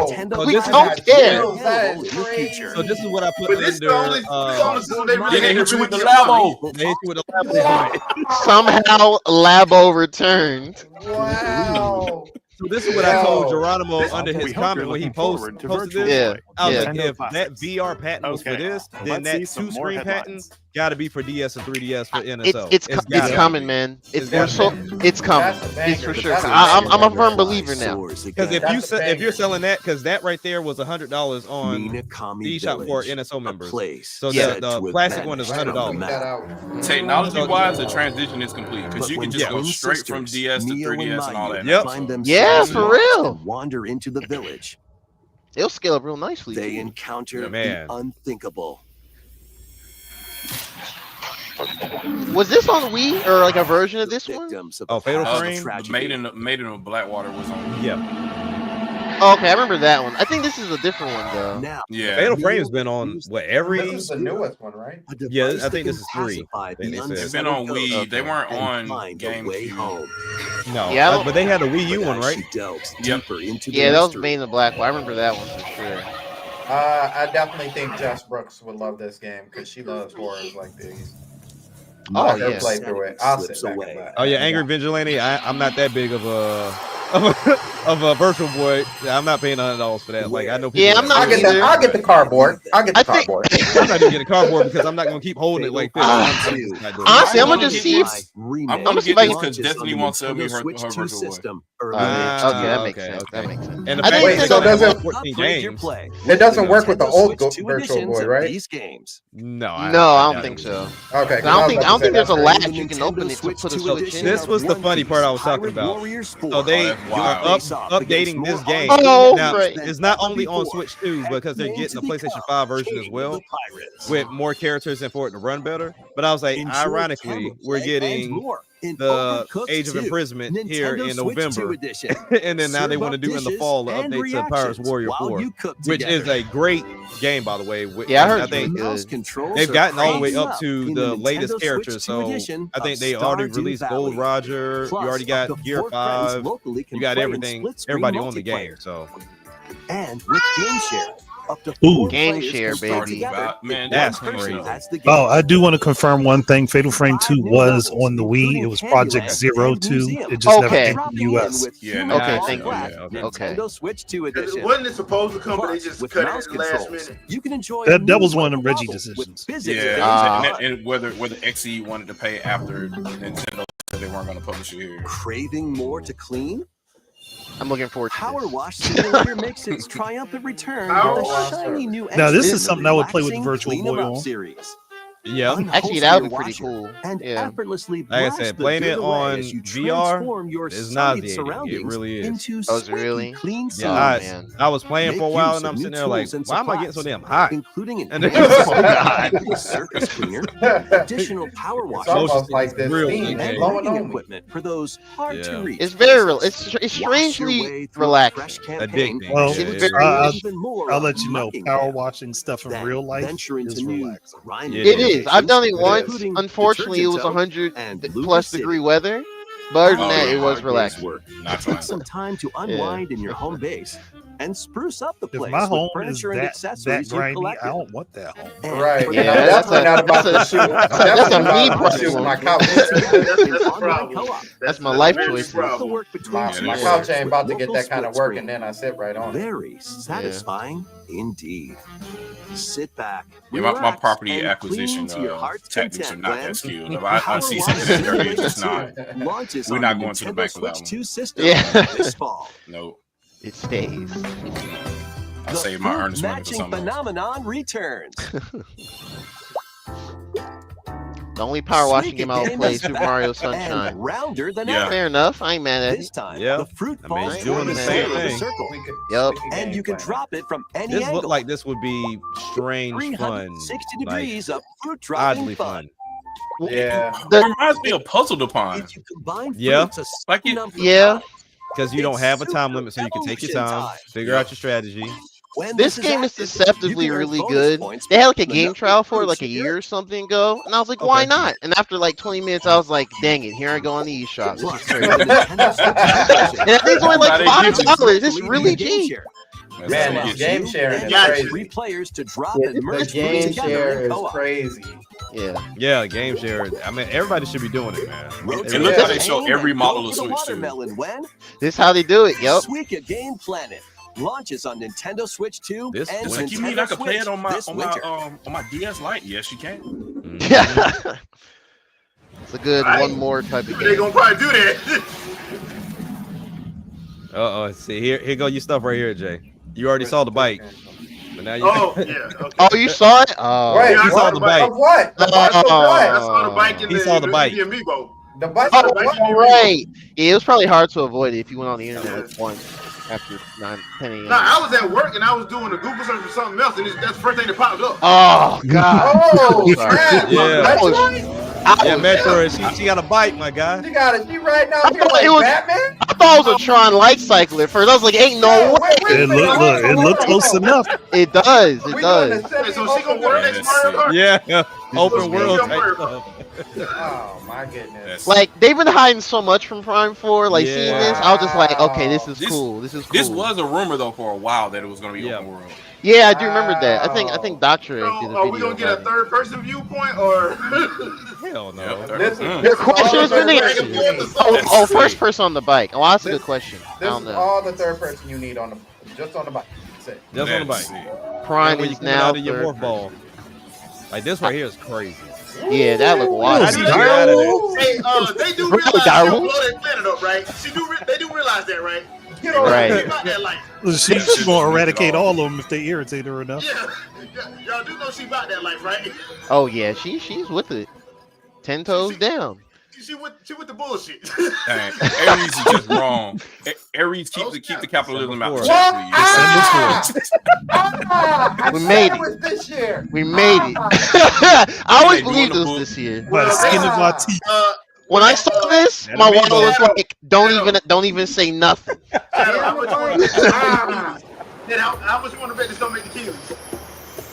H: Nintendo
F: We
C: this is
F: don't
C: not
F: care.
B: Chills. That is crazy.
C: So this is what I put
A: But this
C: under.
A: the only system they really
I: Then they hit you with the
A: really-
I: Labo.
C: They hit you with a Labo.
F: Somehow Labo returned.
B: Wow.
C: So this is what I told
B: Yo.
C: Geronimo
G: This-
C: under
G: we
C: his
G: hope you're
C: comment when he
G: looking forward to
C: posted
G: Virtual
C: this.
F: Yeah.
G: Boy.
C: I was
F: Yeah.
C: like,
G: Nintendo
C: if that
G: Classics.
C: VR patent was for
G: Okay,
C: this, then
G: let's see
C: that
G: some more
C: two-screen
G: headlines.
C: patent got to be for DS and 3DS for NSO.
F: It's
C: gotta
F: coming,
C: be.
F: man. It's
C: gotta be.
F: it's coming. It's for sure. I'm a firm believer now.
C: Because if you're selling that, because that right there was $100 on eShop for NSO members. So the classic one is $100.
I: Technology wise, the transition is complete because you can just go straight from DS to 3DS and all that.
C: Yep.
F: Yeah, for real.
H: Wander into the village.
F: It'll scale up real nicely.
H: They encounter the unthinkable.
F: Was this on Wii or like a version of this one?
C: Oh, Fatal Frame.
I: Made in Blackwater was on.
C: Yeah.
F: Oh, okay, I remember that one. I think this is a different one though.
H: Now,
I: yeah.
C: Fatal Frame's been on what every.
B: This is the newest one, right?
C: Yeah, I think this is 3.
I: It's been on Wii. They weren't on GameCube.
C: No,
F: Yeah,
C: but they had a Wii U one, right?
I: Yep.
F: Yeah, that was Made in Black. I remember that one for sure.
B: I definitely think Jess Brooks would love this game because she loves horrors like these.
F: Oh
B: yeah,
F: yeah.
B: play through it. I'll sit back and play.
C: Oh yeah, Angry Vigilante. I'm not that big of a Virtual Boy. Yeah, I'm not paying $100 for that. Like I know people.
F: Yeah, I'm not.
B: I'll get the cardboard. I'll get the cardboard.
C: I'm not even getting a cardboard because I'm not gonna keep holding it like this.
F: Honestly, I'm gonna just see if
I: I'm gonna get this because Destiny won't sell me her Virtual Boy.
F: Okay, that makes sense. That makes sense.
C: And the
F: I
C: fact
F: think
C: that
B: so
C: there's
B: doesn't-
C: 14 games.
B: It doesn't work with the old Virtual Boy, right?
H: These games.
C: No,
F: I don't think so.
B: Okay.
F: I don't think there's a
B: latch.
F: latch you can open it to put a Switch in.
C: This was the funny part I was talking about. So they are updating this game.
F: Oh,
C: now,
F: right.
C: it's not only on Switch 2 because they're getting the PlayStation 5 version as well with more characters and for it to run better. But I was like, ironically, we're getting the Age of Imprisonment here in November. And then now they want to do in the fall the update to Pirates Warrior 4, which is a great game, by the way.
F: Yeah, I heard
C: I think
F: good.
C: they've gotten all the way up to the latest characters. So I think they already released Gold Roger. You already got Gear 5. You got everything, everybody on the game. So
H: and with Game Share. Up to
F: Game Share, baby.
I: Man,
C: that's crazy.
N: Oh, I do want to confirm one thing. Fatal Frame 2 was on the Wii. It was Project 02. It just never came to the US.
I: Yeah,
F: Okay, thank you. Okay.
H: Nintendo Switch 2 edition.
A: Wasn't it supposed to come, but they just cut it at the last minute?
H: You can enjoy
N: That was one of the Reggie decisions.
I: Yeah, and whether XE wanted to pay after Nintendo said they weren't going to publish it here.
H: Craving more to clean?
F: I'm looking forward to
H: Power
F: this.
H: Wash Simulator makes its triumphant return with a shiny new.
N: Now, this is something I would play with Virtual
H: Clean 'em
N: Boy
H: up
N: on.
H: series.
C: Yeah.
F: Actually, that would be pretty cool.
H: And
F: Yeah.
H: effortlessly
C: Like I
H: blast
C: said,
H: the
C: playing it
H: dirt away
C: on
H: as you
C: VR
H: transform your
C: is
H: side
C: nauseating. It
H: surroundings
C: really is.
H: into
F: Oh, is it
H: squeaky
F: really?
H: clean
C: Yeah,
H: zones.
C: I was playing
H: Make
C: for a while
H: use
C: and
H: of
C: I'm
H: new
C: sitting there like,
H: tools and
C: why am I getting so
H: supplies,
C: damn hot?
H: including an
C: And then-
H: surface cleaner, additional power
B: It's
H: washers,
B: almost like this
C: Real
B: theme
C: thing.
H: and
B: blowing
H: lighting
B: on me.
H: equipment for those hard
C: Yeah.
H: to reach.
F: It's very real. It's
H: Wash your
F: strangely
H: way through a
F: relaxing.
H: fresh campaign,
C: Addicting.
N: Well,
C: Yeah,
F: It's
C: yeah,
F: very-
C: yeah.
H: even more
N: I'll let you know.
H: mocking
N: Power
H: them.
N: washing stuff in
H: Then
N: real life
H: venture into
N: is
H: new
N: relaxing.
H: grinding
C: It
F: It is. I've done it
H: locations,
F: once.
H: including
F: Unfortunately, it was
H: Detergent
F: 100
H: and
F: plus
H: Lucid.
F: degree weather. But other than
I: Oh,
F: that,
I: yeah,
F: it was
H: Hard
F: relaxing.
H: day's work.
I: Not
H: Take
I: trying.
H: some time to unwind in your home base and spruce up the
N: If
H: place
N: my
H: with
N: home is
H: furniture and
N: that
H: accessories you
N: grimy, I
H: collected.
N: don't want that home.
H: And
B: Right.
H: for
F: Yeah,
B: And I'm
H: the
B: definitely not about to
F: that's
B: shoot.
F: a me
B: I'm
F: problem.
B: shoot my couch.
A: That's
H: in
A: the
H: online
A: problem.
H: co-op.
F: That's my life
A: very
F: choice.
A: problem.
H: The work between
B: My
H: two
B: couch
H: worlds
B: ain't about to
H: with
B: get
H: local
B: that kind of
H: split
B: work,
H: screen.
B: and then I sit right on it.
H: Very satisfying indeed. Sit back.
I: Yeah, my
H: relax,
I: property
H: and
I: acquisition
H: clean to your heart's
I: tactics are
H: content
I: not
H: when
I: that skilled.
H: the
I: If I
H: Power
I: see
H: Wash
I: something that's dirty,
H: Simulator
I: it's just not.
H: 2 launches
I: We're
H: on
I: not
H: the
I: going to the
H: Nintendo
I: bank for that
H: Switch
I: one.
H: 2 system
F: Yeah.
H: this fall.
I: No,
F: It stays.
I: I
H: The
I: saved my
H: fruit
I: earnest money for
H: matching
I: something else.
H: phenomenon returns.
F: The only power washing
H: Sneak
F: game I will
H: game
F: play
H: is
F: Super
H: back
F: Mario
H: and
F: Sunshine.
H: rounder than
I: Yeah.
H: ever.
F: Fair enough. I ain't mad at
H: This
F: it.
H: time,
C: Yeah.
H: the fruit
C: I mean,
H: falls
C: it's doing
H: toward
C: the
H: the
C: same
H: center of the
C: thing.
H: circle,
F: Yep.
H: and you can drop it from any
C: This
H: angle.
C: looked like this would be strange fun.
H: 360
C: Like,
H: degrees of fruit dropping
C: oddly
H: fun.
C: fun.
B: Yeah.
I: It reminds me of Puzzle Upon.
H: If you combine
C: Yeah.
H: fruits a
I: Like it-
H: number of
F: Yeah.
H: times,
C: Because you don't
H: It's
C: have a time
H: super
C: limit, so you can take your
H: evolution
C: time,
H: time.
C: figure out your strategy.
H: when
F: This game is
H: active,
F: deceptively
H: you can earn
F: really
H: bonus
F: good.
H: points
F: They had like a
H: from the
F: game
H: number
F: trial
H: of
F: for it like
H: fruits
F: a
H: you
F: year or something ago, and I was like, why
C: Okay.
F: not? And after like 20 minutes, I was like, dang it, here I go on the eShop. This
H: Plus,
F: is
H: the
F: crazy.
H: Nintendo Switch edition.
F: And I think it's only like
I: Everybody gives you
F: $5. It's
H: Leading
F: really
H: game
F: cheap.
H: share.
I: That's
B: Man,
I: what
B: this
I: it
B: game
I: is.
B: sharing is
A: Gotcha.
B: crazy.
H: 3 players to drop
B: The
H: and merge fruit
B: game
H: together
B: share
H: in
B: is
H: co-op.
B: crazy.
F: Yeah.
C: Yeah, game share. I mean, everybody should be doing it, man.
H: Rotate
I: It looks like
H: the
I: they show
H: game
I: every
H: and
I: model
H: go
I: of
H: for the
I: Switch, too.
H: watermelon when
F: This is how they do it. Yep.
H: Suika Game Planet. launches on Nintendo Switch 2
C: This
H: and
C: winter.
I: You mean I
H: Nintendo
I: could play it on my
H: Switch this winter.
I: on my DS Lite? Yes, you can.
F: Yeah. It's a good one more type of
A: They're
F: game.
A: gonna probably do that.
C: See here go your stuff right here, Jay. You already saw the bike, but now you.
A: Oh yeah. Okay.
F: Oh, you saw it? Oh,
B: Wait,
A: Yeah, I
C: saw the bike.
B: Of what? The bike of
A: I
B: what?
A: saw the bike in
C: He
A: the
C: saw the bike.
A: Amiibo.
B: The bike
F: Oh,
B: of what?
F: right. Yeah, it was probably hard to avoid it if you went on the internet like once after 10 a.m.
A: Nah, I was at work and I was doing a Google search for something else, and that's the first thing that popped up.
F: Oh God.
B: Oh,
F: Sorry.
B: snap.
C: Yeah. Yeah,
F: was-
C: Metroid. She got a bike, my guy.
B: She got it. She right now here
F: thought
B: like
F: it was-
B: Batman.
F: I thought it was a Tron light cycle at first. I was like, ain't no way.
N: It look close enough.
F: It does. It
B: We
F: does.
B: doing the
A: So she gonna
B: open
A: work next Mario Kart?
C: Yeah, open world
A: Jump
C: type
A: her.
C: stuff.
B: Oh my goodness.
F: Like they've been hiding so much from Prime 4. Like seeing
C: Yeah.
F: this, I was just like, okay, this is
I: This-
F: cool. This is cool.
I: This was a rumor though for a while that it was going to be
C: Yeah.
I: open world.
F: Yeah, I do remember that. I think Doctor
A: So,
F: did a
A: are we
F: video
A: gonna get a
F: about it.
A: third person viewpoint or?
C: Hell no.
I: Yep.
B: This
I: Mm.
B: this is
F: question
B: all
F: is
B: the
F: when they-
B: third person you need.
F: Oh, first person on the bike. Oh, that's a good question. I
B: This
F: don't
B: is
F: know.
B: all the third person you need on the just on the bike. That's it.
C: Just on the bike.
I: Let's see.
F: Prime
C: When you
F: is
C: coming
F: now
C: out of your
F: third
C: morph ball. Like this right here is crazy.
F: person. Yeah, that look
C: How
F: wild.
C: do you get out of there?
A: Hey, they do
F: Really,
A: realize
F: Daryl?
A: she'll blow that planet up, right? They do realize that, right?
B: Get on
F: Right.
A: She about that life.
N: She gonna eradicate all of them if they irritate her enough.
A: Yeah, y'all do know she about that life, right?
F: Oh yeah, she's with it. 10 toes down.
A: She with the bullshit.
I: Dang, Aries is just wrong. Aries keep the capitalism out.
C: What?
F: We made
B: it
F: it.
B: was this year.
F: We made it. I always
I: They doing
F: believed
I: the
F: it was
I: book.
F: this year.
N: By the skin of my teeth.
F: When I saw this,
C: That'll
F: my
C: be
F: wallet was
C: bad.
F: like, don't even say nothing.
A: How much you want to bet this don't make the Kiwis? And how much you want to bet this don't make the Kiwis?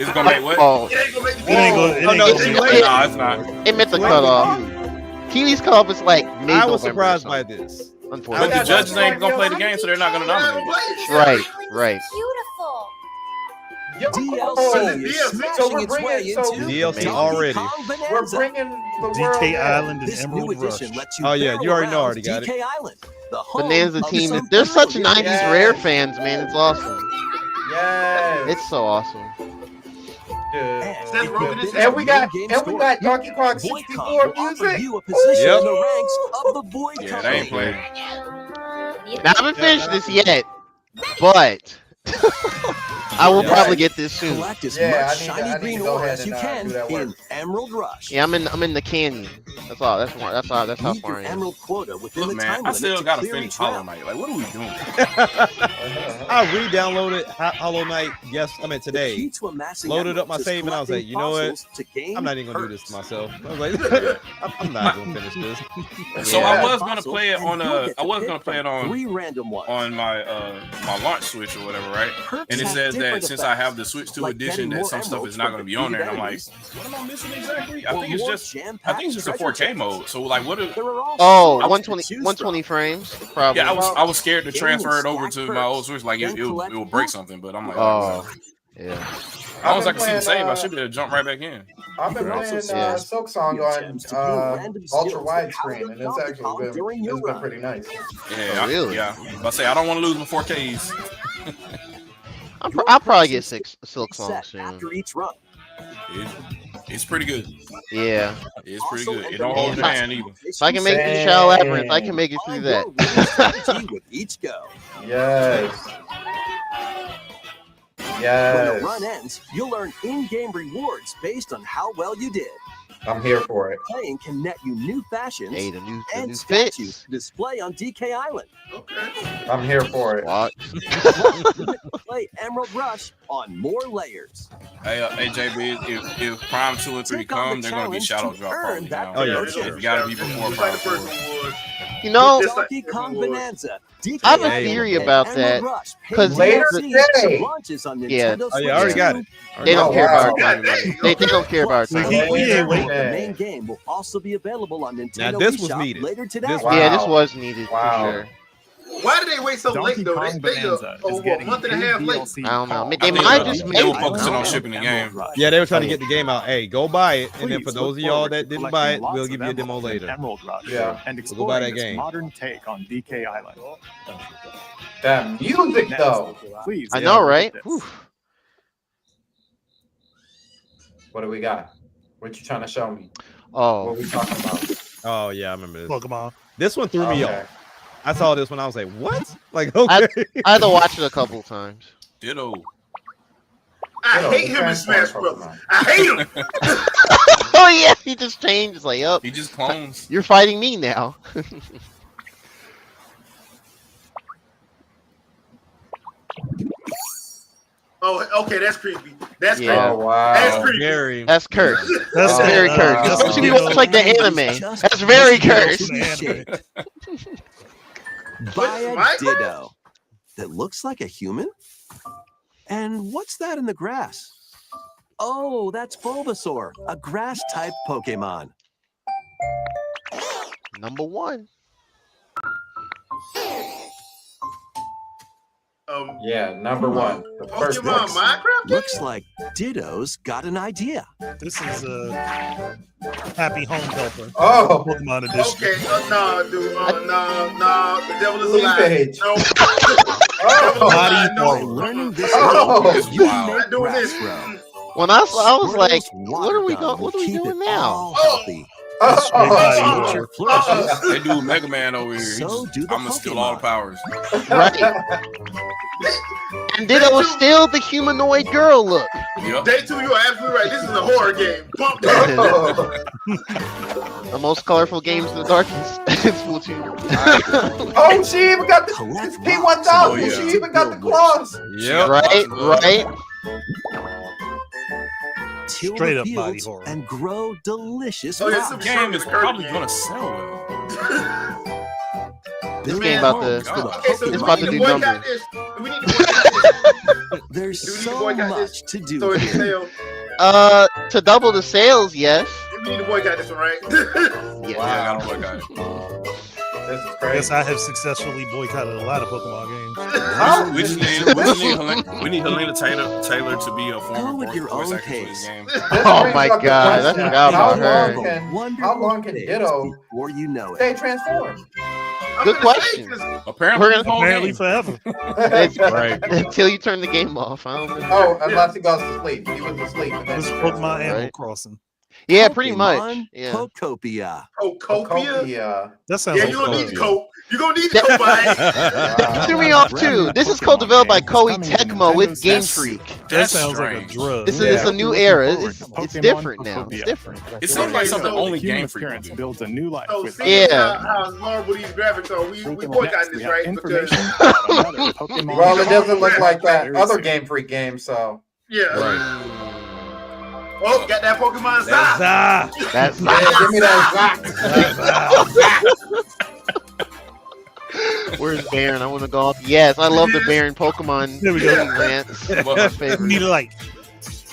I: Is it gonna make what?
F: Oh,
A: It ain't gonna make the
N: It ain't
A: Kiwis.
N: gonna. It
C: Oh,
N: ain't
C: no,
N: gonna
C: see,
N: be.
C: wait.
I: Nah, it's not.
F: it meant the
C: Wait,
F: cutoff. Kiwi's cutoff is like
C: I
F: mid-November.
C: was surprised
F: or
C: by
F: something,
C: this.
I: But
F: unfortunately.
I: the judges ain't gonna play the game, so they're not gonna nominate it.
F: Right, right.
L: Beautiful.
H: DLC is
A: So
H: smashing
B: we're
H: its way
B: bringing- so
H: into
C: DLC
H: Donkey
C: already.
H: Kong
B: We're
H: Bonanza.
B: bringing the world
N: DK
B: in.
N: Island and
H: This new
N: Emerald Rush.
H: edition lets you
C: Oh, yeah,
H: barrel
C: you already know,
H: around
C: already got it.
H: DK Island, the home
F: Bonanza
H: of
F: team.
H: some
F: They're such
H: brilliant
F: 90s
B: Yes.
F: Rare fans, man. It's awesome.
B: Yes.
F: It's so awesome.
A: That's
H: if
A: wrong
H: you've
A: with this.
H: been
B: And we got
H: to a game
B: and we
H: store,
B: got Donkey Kong
H: Boycom
B: 64
H: will offer
B: music.
H: you a position
C: Yep.
H: in the ranks of the Boy
I: Yeah,
H: Company.
I: they ain't playing.
F: Now, I haven't finished this yet, but I will
C: Yeah.
F: probably get this soon.
H: Collect as
B: Yeah, I
H: much
B: need to-
H: shiny
B: I need
H: green
B: to go
H: ore
B: ahead
H: as you
B: and,
H: can
B: do that work.
H: in Emerald Rush.
F: Yeah, I'm in the canyon. That's all. That's how
H: Meet
F: far
H: your
F: I am.
H: emerald quota within
I: Look,
H: the
I: man,
H: time
I: I
H: limit
I: still
H: to
I: gotta
H: clear
I: finish
H: each
I: Hollow
H: round.
I: Knight. Like, what are we doing?
C: I re-downloaded Hollow Knight.
H: The
C: Today.
H: key to amassing
C: Loaded up my
H: emeralds is
C: save and I was like,
H: collecting
C: you know what?
H: fossils to gain
C: I'm not even gonna do this
H: perks.
C: to myself. I was like, I'm not gonna finish this.
I: So
F: Yeah.
I: I was gonna play it on
H: And you'll get
I: I
H: to
I: was
H: pick
I: gonna play it
H: from 3 random ones.
I: on my my launch Switch or whatever, right?
H: Perks
I: And it
H: have
I: says that
H: different
I: since I have
H: effects,
I: the Switch 2
H: like
I: edition,
H: getting
I: that
H: more
I: some stuff
H: emeralds
I: is not
H: from
I: going to be on there. And I'm like,
H: defeated
I: what am I missing exactly? I
H: or
I: think it's
H: more
I: just
H: jam-packed
I: a
H: treasure
I: 4K
H: chests.
I: mode. So like, what? If,
H: There are also
F: Oh,
H: slots to
F: 120,
H: choose
F: 120 frames, probably.
I: yeah, I was scared to
H: Gain
I: transfer it
H: and
I: over
H: stack
I: to my old
H: perks,
I: Switch. Like
H: then
I: it
H: collect
I: will break something. But I'm like,
F: Oh, yeah.
I: as long as I can see the save, I should be able to jump right back in.
B: I've been
H: There are also
B: playing
H: slots
B: Silk Song
H: for
B: on
H: gems to gain random skills
B: ultra
H: that power
B: widescreen,
H: up
B: and it's
H: Donkey
B: actually
H: Kong during your
B: it's been
H: run.
B: pretty nice.
I: Yeah,
F: Oh, really?
I: yeah. I say I don't want to lose my 4Ks.
F: I'll probably get Silk Song
H: Set
F: soon.
H: after each run.
I: It's pretty good.
F: Yeah.
I: It's pretty
H: Also,
I: good. It don't hold your hand either.
F: If I can make it through Shadow Labyrinth, I can make it through that.
H: with each go.
B: Yes.
H: When
B: Yes.
H: the run ends, you'll earn in-game rewards based on how well you did.
B: I'm here for it.
H: Playing can net you new fashions
F: Hey, the new
H: and
F: fits.
H: statues to display on DK Island.
B: I'm here for it.
F: What?
H: Play Emerald Rush on more layers.
I: Hey, JB, if Prime 2 and 3
H: Take on
I: come,
H: the
I: they're going to be
H: challenge
I: shadow
H: to
I: drop.
H: earn
I: Probably,
H: that
C: Oh, yeah,
H: promotion.
C: for sure.
I: It got to be before Prime 4.
F: You know,
A: Just like
H: Donkey Kong
A: everyone.
H: Bonanza. DK
F: I have a
H: Island,
F: theory
H: and
F: about
H: Emerald
F: that,
H: Rush. Pay
F: 'cause
B: later
H: DLC
B: today-
H: launches on
F: Yeah.
H: Nintendo
C: Oh yeah, I already
H: Switch
C: got
H: 2.
C: it.
F: they don't
B: Oh,
F: care
B: wow.
F: about time. They don't care about
H: Plus,
F: time.
N: He ain't waiting.
H: The main game will also be available on Nintendo
C: Now, this was
H: eShop
C: needed.
H: later today.
C: This
B: Wow.
F: Yeah, this was needed
B: Wow.
F: for sure.
A: Why did they wait so
G: Donkey
A: late though?
G: Kong
A: They
G: Bonanza is
A: a
G: getting
A: month and a
G: big
A: half late.
G: DLC
F: I don't know.
G: called
F: They might just
I: They
F: make
I: were
F: it.
I: focusing
F: I
I: on
F: don't
I: shipping the game.
C: Yeah, they were trying to get the game out. Hey, go buy it, and then
G: Please
C: for those
G: look
C: of y'all
G: forward
C: that
G: to
C: didn't
G: collecting
C: buy it,
G: lots
C: we'll
G: of
C: give you a demo
G: emeralds in
C: later.
G: Emerald Rush,
B: Yeah.
G: and
C: So go buy that
G: exploring this
C: game.
G: modern take on DK Island.
B: That music though.
G: Please,
F: I know, right?
G: this.
F: Whew.
B: What do we got? What you trying to show me?
F: Oh,
B: What we talking about?
C: Oh yeah, I remember this.
N: Pokemon.
C: This one threw me
B: Okay.
C: off. I saw this one. I was like, "What?" Like,
F: I
C: okay.
F: I had to watch it a couple times.
I: Ditto.
A: I
B: Yo,
A: hate
B: the
A: him in Smash
B: Transform
A: Bros.
B: Pokemon.
A: I hate him.
F: Oh yeah, he just changed. It's like, up,
I: He just clones.
F: you're fighting me now.
A: Oh, okay, that's creepy. That's
F: Yeah.
B: Oh
A: creepy.
B: wow.
A: That's
C: Oh,
A: creepy.
C: very.
F: That's cursed.
N: That's
F: That's very cursed.
N: that's
F: It's supposed to be
N: the,
F: watched like the anime.
H: Just
F: That's very cursed.
H: shaped by
A: What's
H: a
A: Minecraft?
H: ditto that looks like a human. And what's that in the grass? Oh, that's Bulbasaur, a grass-type Pokemon.
F: Number one.
B: Yeah, number one. The first
A: Pokemon
B: one.
A: Minecraft game?
H: Looks like Ditto's got an idea.
N: This is a Happy Home Helper.
B: Oh.
N: Pokemon edition.
A: Okay, no, dude, no, the devil is
B: Please
A: alive.
B: page.
A: No,
B: Oh.
N: Body
A: no,
N: horror.
H: Learning this
B: Oh.
H: is you
I: Wow.
H: make
A: I'm doing
H: grass
A: this.
H: grow.
F: When I saw, I was like,
H: Squirtle's
F: what are we
H: water gun
F: going? What are
H: will
F: we
H: keep
F: doing
H: it
F: now?
H: all healthy.
N: Body
B: Oh.
N: horror.
H: Flourishes.
I: They do Mega Man over here.
H: So do the
I: I'm gonna steal all the
H: Pokemon.
I: powers.
F: Right. And Ditto was still the humanoid girl look.
I: Yep.
A: Day 2, you're absolutely right. This is a horror game. Bump
F: The most colorful games in the darkness. Splatoon.
B: Oh, she even got the
H: Collect
B: P1000.
H: rocks.
I: Oh, yeah.
B: She even got the claws.
C: Yep.
F: Right, right.
H: Till
N: Straight
H: the
N: up body
H: fields
N: horror.
H: and grow delicious
A: Oh, yeah,
H: crops.
A: some
I: This game is
A: Sure,
I: probably
A: yeah.
I: gonna sell well.
F: This
I: Man,
F: game about
I: oh,
F: to.
I: God.
A: Okay, so
F: It's
A: do
F: about
A: we
F: to
A: need
F: do
A: to boycott
F: numbers.
A: this? Do we need to boycott this?
H: There's
A: Do we need to
H: so
A: boycott this
H: much to do
A: so it can
H: here.
A: sell?
F: To double the sales, yes.
A: We need to boycott this one, right?
F: Yeah.
I: Yeah, I gotta boycott it.
B: This is
N: I
B: crazy.
N: guess I have successfully boycotted a lot of Pokemon games.
B: How?
I: We need Helena Taylor to be a
H: Go
I: former
H: with your
I: voice
H: own
I: actor for this
H: pace.
I: game.
B: This
F: Oh
B: brings
F: my
B: up the
F: God, I
B: question,
F: forgot
B: how
F: about her.
B: long can-
H: Wonderful
B: How long can
H: days
B: Ditto
H: before you know it?
B: stay transformed?
A: I'm
F: Good
A: gonna say,
F: question.
A: 'cause
I: Apparently,
F: We're
I: this whole
N: Apparently
I: game.
N: forever.
F: It's,
C: Right.
F: until you turn the game off. I don't know.
B: Oh, unless he goes to sleep. He was asleep. And then
N: This is
B: he
N: Pokemon
B: transformed.
N: Animal
F: Right.
N: Crossing.
F: Yeah, pretty much.
H: Pokemon
F: Yeah.
H: Pokopia.
A: Procopia?
B: Copia.
N: That sounds
A: Yeah,
N: like
A: you're gonna need
N: fun.
A: the coat. You're gonna need the coat, buddy.
F: That threw me off too. This is co-developed by Koei Tecmo with Game Freak.
N: That
I: That's
N: sounds like a
I: strange.
N: drug.
F: This
B: Yeah.
F: is a new era. It's
G: Pokemon
F: different now. It's
G: Pokopia.
F: different.
I: It seems like something
A: so
I: only
G: Human
I: Game Freak
G: appearance
I: would do.
G: builds a new life
A: So
G: with
A: seeing
F: Yeah.
A: how horrible these graphics are, we
G: Next,
A: boycotting
G: we
A: this,
G: have
A: right?
G: information
A: Because
G: about another Pokemon.
B: Well, it doesn't look like that
G: Very
B: other
G: soon.
B: Game Freak game, so.
A: yeah.
C: Right.
A: Oh, got that Pokemon
C: That's
A: Zah.
F: That's
B: Yeah, give me that
F: Where's Baron? I want to go off. Yes, I love the Baron Pokemon.
N: There we go.
F: Rants.
I: Well,
F: My
N: Need
F: favorite.
N: a light.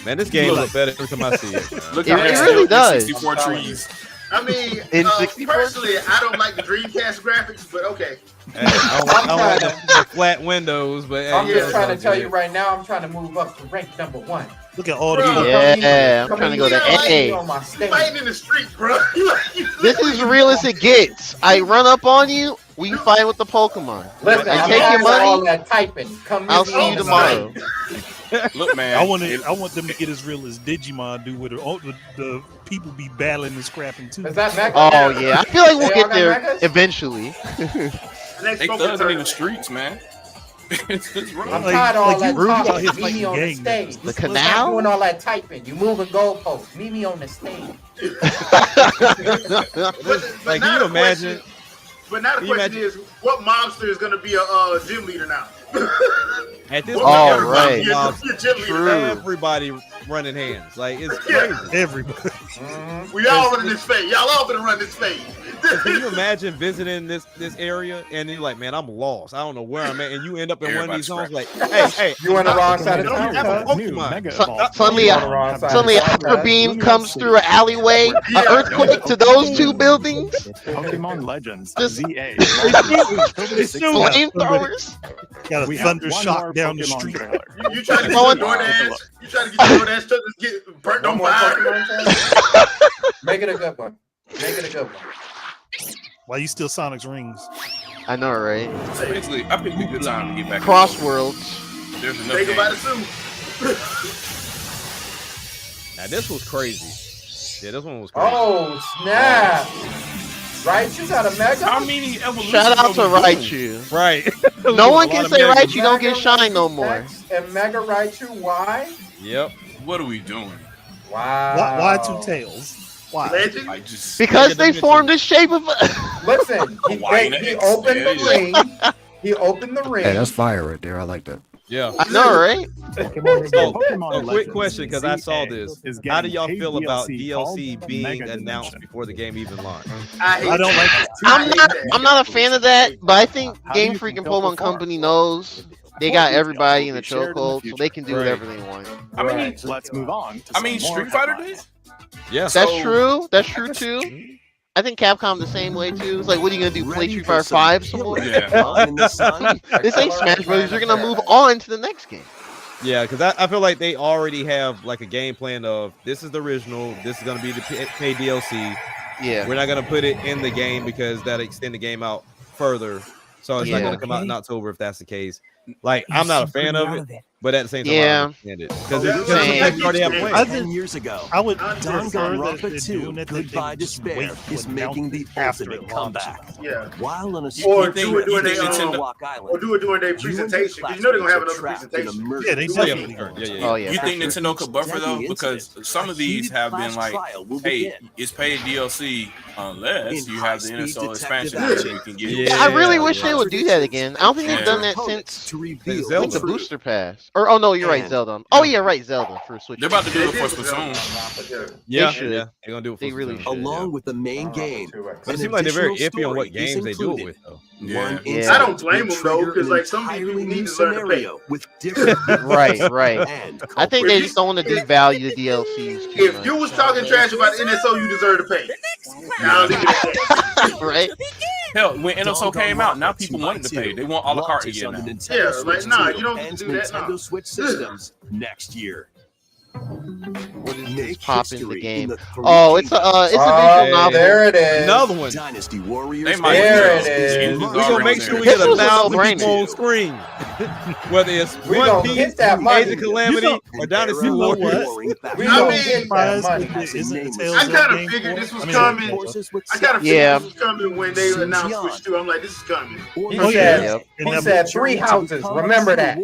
C: Man, this game looks better every time I see it.
I: Look
F: It
I: how they
F: really
I: still
F: does.
I: 64 trees.
A: I mean,
F: In 64?
A: personally, I don't like the Dreamcast graphics, but okay.
C: Hey, I don't want the flat windows, but hey,
B: I'm
C: yeah,
B: just trying to
C: it's
B: tell
C: okay.
B: you right now, I'm trying to move up to rank number 1.
N: Look at all the
A: Bro.
N: Pokemon.
F: Yeah, I'm trying to go to A.
B: On my
A: You
B: stage.
A: fighting in the street, bro.
F: This is as real as it gets. I run up on you, we fight with the Pokemon.
B: Listen,
F: I
B: I'm
F: take your
B: tired of all
F: money.
B: that typing. Come
F: I'll
B: meet
F: see
B: me
F: you
B: on the
F: tomorrow.
B: stage.
I: Look, man.
N: I want them to get as real as Digimon do with the people be battling and scrapping too.
B: Is that Mega?
F: Oh yeah, I feel like we'll
B: They all
F: get
B: got
F: there
B: Megas?
F: eventually.
A: Next
I: They
A: Pokemon
I: thugging in
A: turn.
I: the streets, man. It's wrong.
B: I'm
N: Like-
B: tired of all
N: like
B: that
N: you out
B: talking.
N: here
B: Meet me
N: fighting
B: on the
N: gang
B: stage.
N: members.
F: The
B: Stop
F: canal?
B: doing all that typing. You moving goalposts. Meet me on the stage.
A: But
C: Like,
A: now
C: can you
A: the
C: imagine?
A: question- But now the
C: Can you
A: question is, what mobster is going to be a gym leader now?
C: At this
A: What
C: point,
F: Oh,
A: everybody
F: right.
A: is gonna be a gym leader
F: True.
A: now?
C: everybody running hands. Like, it's
A: Yeah.
C: crazy.
N: Everybody.
A: We all running this fade. Y'all all gonna run this fade.
C: Can you imagine visiting this area and you're like, man, I'm lost. I don't know where I'm at, and you end up in one of these zones like, hey,
B: You on the wrong side of town,
F: Suddenly, Hyper Beam comes through an alleyway, an earthquake to those two buildings.
G: Pokemon Legends
F: Just
G: ZA.
F: flamethrowers.
N: Got a thunder shock down the street.
A: You trying to get your DoorDash? You trying to get your DoorDash truck to get burnt on fire?
B: Make it a good one. Make it a good one.
N: Why you steal Sonic's rings?
F: I know, right?
I: Basically, I picked a good time to get back.
F: Crossworlds.
I: There's enough.
A: Think about it
I: games.
A: soon.
C: Now this was crazy. Yeah, this one was crazy.
B: Oh snap! Raichu got a mega.
I: How many evolutions?
F: Shout out to
I: are we doing?
F: Raichu.
C: Right.
F: No one can say Raichu don't get shine no more.
B: And Mega Raichu Y.
C: Yep.
I: What are we doing?
B: Wow.
N: Why two tails? Why?
A: Legend?
I: I just
F: Because they formed the shape of.
B: Listen, he opened the ring. He opened the ring.
O: Hey, that's fire right there. I like that.
C: Yeah.
F: I know, right?
C: So,
G: Pokemon
C: a quick
G: Legends
C: question, because I saw
G: ZA
C: this.
G: is
C: How do
G: getting
C: y'all
G: paid
C: feel about
G: DLC
C: DLC
G: called
C: being
G: Mega
C: announced
G: Dimension.
C: before the game even launched?
A: I
N: don't like it.
F: I'm not a fan of that, but I think Game Freak and Pokemon Company knows they got everybody in the chokehold, so they can do whatever they want.
I: I mean,
G: Let's move on. To
I: I mean,
G: some more
I: Street Fighter
G: headlines.
I: did.
C: Yeah.
F: That's true. That's true too. I think Capcom the same way too. It's like, what are you gonna do? Play Street Fighter 5 some more?
I: Yeah.
F: This ain't Smash Bros. You're gonna move on to the next game.
C: Yeah, because I feel like they already have like a game plan of this is the original, this is gonna be the paid DLC.
F: Yeah.
C: We're not gonna put it in the game because that'll extend the game out further. So it's not
F: Yeah.
C: gonna come out in October if that's the case. Like, I'm not a fan of it, but at the same time, I
F: Yeah.
C: understand it because
F: Same.
C: it's already have
N: I
C: plans.
H: 10 years ago,
N: I would prefer
H: Danganronpa
N: that they're
H: 2,
N: doing it, that they
H: Goodbye
N: would just
H: Despair,
N: wait
H: is
N: to
H: making the
N: announce it
H: ultimate
N: after it launches.
H: comeback.
A: Yeah.
H: While on a
A: Or
I: You think-
A: do it during
I: you think
A: their
I: Nintendo-
H: Rock Island,
A: or do it during their
H: you and your
A: presentation because you know they're gonna have another
H: classmates are trapped in a
A: presentation.
H: murder
N: Yeah, they
C: Oh,
N: definitely.
F: Oh yeah.
I: You
F: for
I: think
F: sure.
I: Nintendo could buffer though?
H: Deadly
I: Because
H: incident.
I: some of these have been like,
H: Trial will
I: hey,
H: begin.
I: it's paid DLC unless
H: In
I: you have the
H: high-speed
I: NSO expansion
H: detective
I: that you can get.
C: Yeah.
F: Yeah, I really wish they would do that again. I don't think they've done that since
H: to reveal
C: Zelda.
F: the booster pass. Or oh no, you're right, Zelda. Oh yeah, right, Zelda for Switch.
I: They're about to do it for Splatoon.
C: Yeah,
F: should.
C: yeah, they're gonna do it.
F: They
C: for
F: really
C: Splatoon.
F: should.
H: along with the main game.
C: But it seems like they're very
H: Additional
C: iffy on what
H: story is
C: games they do it
H: included.
C: with, though.
I: Yeah.
F: Yeah.
A: I don't blame them though,
H: Trigger
A: because
H: an
A: like some of these
H: entirely
A: people
H: new
A: need to learn to pay.
H: scenario with different
F: Right, right.
H: and
F: I think they just don't want to devalue the DLCs too
A: If
F: much.
A: you was talking trash about NSO, you deserve to pay. Now leave it at that.
F: Right?
I: Hell, when NSO came out, now people wanted to pay. They want a la carte again now.
A: Yeah, like, nah, you don't do that, nah.
H: Nintendo Switch systems next year.
F: What is
H: Make
F: this pop in the
H: history
F: game?
H: in the
F: Oh, it's a visual novel.
B: There it is.
C: Another one.
H: Dynasty Warriors.
I: They might
B: There
I: as
B: it
I: well.
B: is.
I: It's
C: We're gonna
I: already
C: make sure
I: there.
C: we get
F: This
C: a
F: was a
C: thousand
F: no-brainer.
C: people on screen. Whether it's
B: We
C: One
B: gonna
C: Piece,
B: get that money.
C: Age of Calamity,
N: You
C: or Dynasty
N: You know
C: Warriors.
N: what?
B: We
A: I
B: gonna
A: mean,
B: get that
N: Surprised
B: money.
N: that there isn't a Tales
A: I
N: of
A: kind of
N: game
A: figured
N: for
A: this
N: it.
A: was
N: I mean,
A: coming. I kind of figured
F: Yeah.
A: this was coming when they announced Switch 2. I'm like, this is coming.
B: He
N: Oh,
B: said,
N: yeah.
F: Yep.
B: he said 3 houses. Remember that.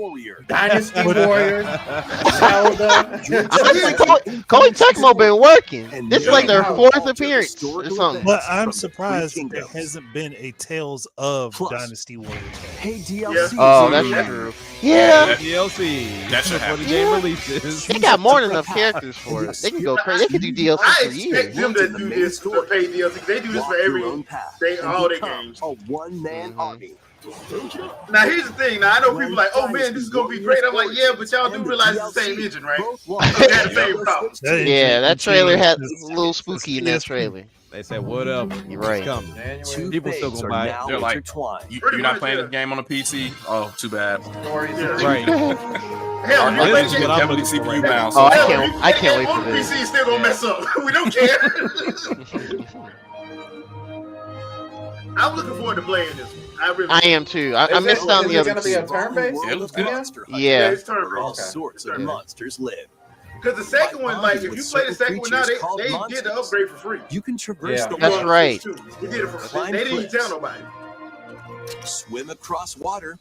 B: Dynasty Warriors, Zelda.
F: Koei Tecmo been working.
H: And
F: This is like their
B: now-
F: 4th appearance or something.
N: But I'm
H: From the
N: surprised
H: Three
N: there
H: Kingdoms.
N: hasn't been a Tales of
H: Plus-
N: Dynasty Warriors.
H: Hey, DLC.
F: Oh, that's true. Yeah.
C: DLC.
I: That should
C: Before
I: happen.
C: the game
F: Yeah.
C: releases.
F: They got more than enough characters for it. They can go crazy. They can do DLC
A: I
F: for
A: expect
F: years.
A: them to do this to pay DLC. They do this for every all their games.
H: A one-man army.
A: Now here's the thing. Now I know people like, oh man, this is gonna be great. I'm like, yeah, but y'all do realize it's the same engine, right? They had the same problem.
F: Yeah, that trailer had a little spooky in that trailer.
C: They said, whatever.
F: You're right.
C: It's coming.
H: Two
C: People still
H: fates
C: gonna
H: are
C: buy it.
H: now
I: They're like,
H: intertwined.
I: You're not playing this game on a PC? Oh, too bad.
C: Right.
A: Hell,
I: Our
A: you
C: this is
A: play
C: what I'm
I: heavily
C: looking for
I: CPU
C: right
I: bound.
F: Oh,
I: So
F: I can't wait for
A: on
F: this.
A: PC is still gonna mess up. We don't care. I'm looking forward to playing this one.
F: I am too. I missed out on the
B: Is it
F: other
B: gonna be a
F: two.
B: turn-based?
I: It looks good.
F: Yeah.
A: It's turn
H: Where all
A: based.
H: sorts of
A: Okay.
H: monsters live.
A: Because the second one, like, if you play the second one now, they get the upgrade for free.
H: You can traverse
B: Yeah.
H: the
F: That's
H: world,
F: right.
A: We did it for free. They didn't even tell nobody.
H: swim across water,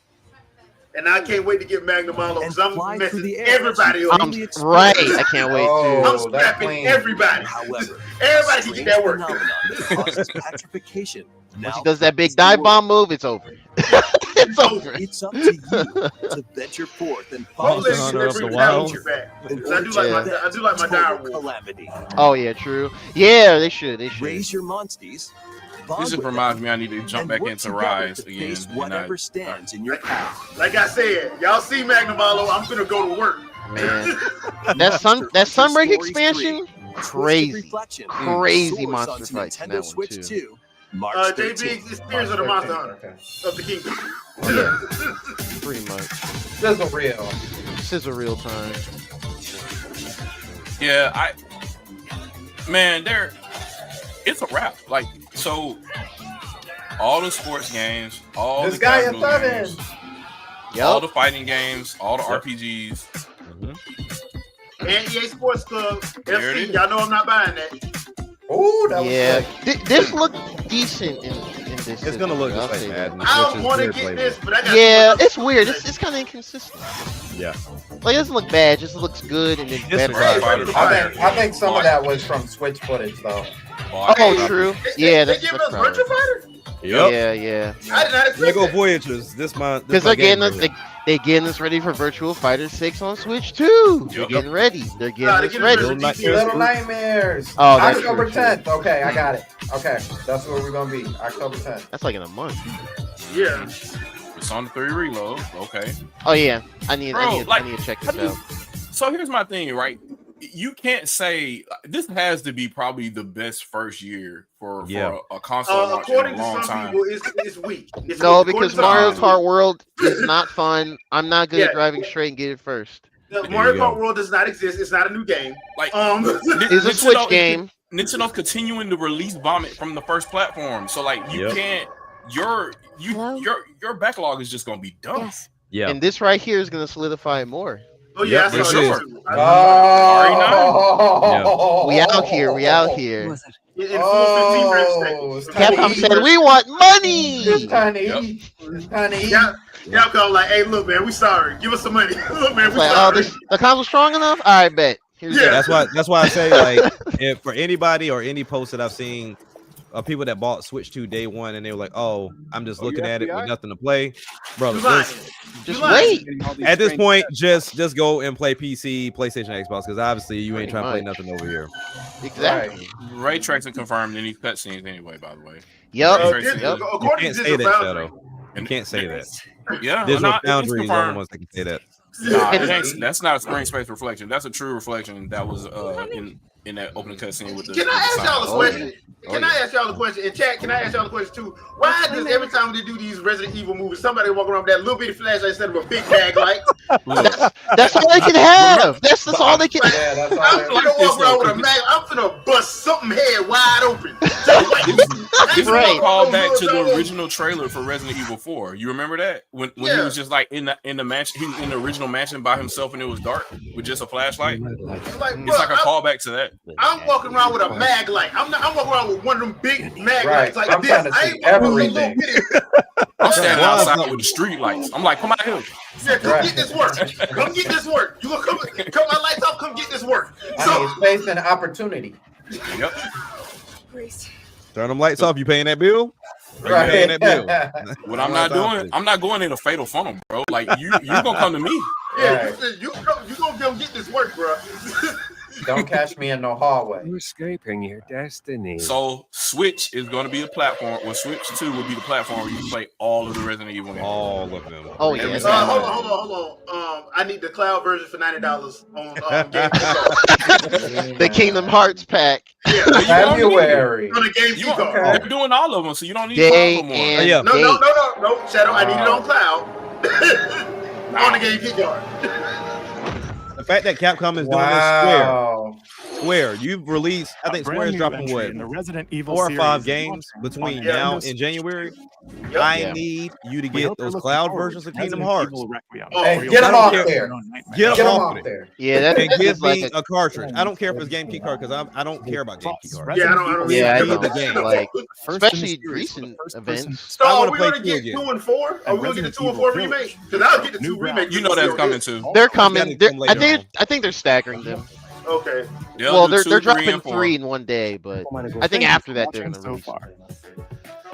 A: And I can't wait to get Magnum Malo because
H: and
A: I'm
H: fly through
A: messing
H: the air.
A: everybody up.
F: Right. I can't wait
B: Oh,
F: too.
A: I'm
B: that's
A: scrapping
B: clean.
A: everybody.
H: However,
A: Everybody can get that work.
H: phenomenon that causes petrification.
F: Once he
H: Now
F: does that big dive bomb move, it's over. It's over.
H: it's up to you to venture forth and follow
A: Hopefully,
C: Hunter
A: they
C: of
A: bring
C: the
A: the
C: Wild.
A: Daryl back.
H: in
A: 'Cause I do like my Dire
H: total
A: Wolf.
H: calamity.
F: Oh yeah, true. Yeah, they should. They should.
H: Raise your monsties
I: This just reminds me I need to jump back into Rise again.
H: Whatever stands in your path.
A: Like I said, y'all see Magnavalo, I'm gonna go to work.
F: Man, that Sunbreak expansion, crazy monster fights in that one too.
A: JB, it's Spears of the Monster Hunter of the Kingdom.
F: Yeah, pretty much.
B: Sizzle
F: real time.
I: Yeah, it's a wrap. Like, so all the sports games, all the casual games, all the fighting games, all the RPGs,
A: and EA Sports Club. FC, y'all know I'm not buying that.
B: Oh, that was
F: this looked decent in this.
C: It's gonna look just like Madden.
A: I want to get this, but I got
F: it's weird. It's kind of inconsistent.
C: Yeah,
F: like it doesn't look bad. It just looks good and then better.
B: I think some of that was from Switch footage, though.
F: Oh, true. Yeah,
A: they give us Virtua Fighter.
C: Yep.
F: Yeah.
A: I did not expect
C: Lego
A: that.
C: Voyagers this month.
F: Because they're getting us ready for Virtua Fighter 6 on Switch too. They're getting ready. They're getting us ready.
B: Little Nightmares.
F: Oh,
B: October 10th. Okay, I got it. Okay, that's where we're gonna be. October 10th.
F: That's like in a month.
A: Yeah.
I: It's on the 3 reload. Okay.
F: Oh yeah, I need to check this out.
I: So here's my thing, right? You can't say this has to be probably the best first year for a console launch in a
A: according
I: long
A: to some
I: time.
A: people, it's weak.
F: No, because Mario Kart World is not fun. I'm not good at driving straight and get it first.
A: The Mario Kart World does not exist. It's not a new game.
I: Like,
F: it's a Switch game.
I: Nintendo's continuing to release vomit from the first platform, so like you can't. Your backlog is just gonna be dumb.
L: Yes.
C: Yeah,
F: and this right here is gonna solidify it more.
A: Oh yeah,
I: for sure.
F: We out here. We out here.
A: In full 15
F: Capcom said we want money.
A: Capcom like, hey, look, man, we sorry. Give us some money. Look, man, we
F: like,
A: sorry.
F: The console's strong enough. All right, bet.
C: That's why I say, like, if for anybody or any post that I've seen of people that bought Switch 2 day one and they were like, oh, I'm just looking at it with nothing to play, brother.
F: Just wait.
C: At this point, just go and play PC, PlayStation, Xbox, because obviously you ain't trying to play nothing over here.
F: Exactly.
I: Ray tracing confirmed in these cutscenes anyway. By the way.
F: Yep.
C: You can't say that, Shadow. You can't say that.
I: Yeah.
C: Digital Foundry is the only ones that can say that.
I: Nah, that's not a screen space reflection. That's a true reflection that was in that opening cutscene with the.
A: Can I ask y'all a question? Can I ask y'all a question? In chat, can I ask y'all a question too? Why does every time they do these Resident Evil movies, somebody walk around with that little bitty flashlight instead of a big bag light?
F: That's all they can have. That's all they can.
B: Yeah, that's all
A: I'm gonna walk around with a mag. I'm gonna bust something head wide open.
I: This is a call back to the original trailer for Resident Evil 4. You remember that when he was just like in the mansion, he was in the original mansion by himself and it was dark with just a flashlight. It's like a callback to that.
A: I'm walking around with a mag light. I'm walking around with one of them big mag lights like
B: I'm
A: this.
B: trying to see everything.
I: I'm standing outside with the street lights. I'm like, come out here.
A: Yeah, come get this work. Come get this work. You gonna cut my lights off? Come get this work.
B: I mean, space and opportunity.
I: Yep.
C: Turn them lights off. You paying that bill?
B: Right.
C: Paying that bill?
I: What I'm not doing, I'm not going in a fatal funnel, bro. Like you gonna come to me.
A: Yeah, you gonna go get this work, bro.
B: Don't catch me in no hallway.
O: You're escaping your destiny.
I: So Switch is going to be the platform. Well, Switch 2 will be the platform where you can play all of the Resident Evil games.
C: All of them.
F: Oh yeah.
A: Hold on. I need the cloud version for $90 on Game.
F: The Kingdom Hearts pack.
A: Yeah,
B: February.
A: On the Game Key card.
I: You're doing all of them, so you don't need cloud no more.
A: No, Shadow. I need it on cloud. On the Game Key card.
C: The fact that Capcom is doing this Square, you've released, I think Square is dropping what, 4 or 5 games between now and January. I need you to get those cloud versions of Kingdom Hearts.
B: Hey, get them off there.
C: Get them off there.
F: Yeah,
C: and give me a cartridge. I don't care if it's Game Key card because I don't care about Game Key card.
A: Yeah, I don't
F: need
C: the game.
F: Like, especially recent events.
A: So are we gonna get 2 and 4? Are we gonna get the 2 and 4 remake? Because I'll get the 2 remake.
I: You know that's coming too.
F: They're coming. I think they're staggering them.
A: Okay.
F: Well, they're dropping 3 in one day, but I think after that they're gonna release.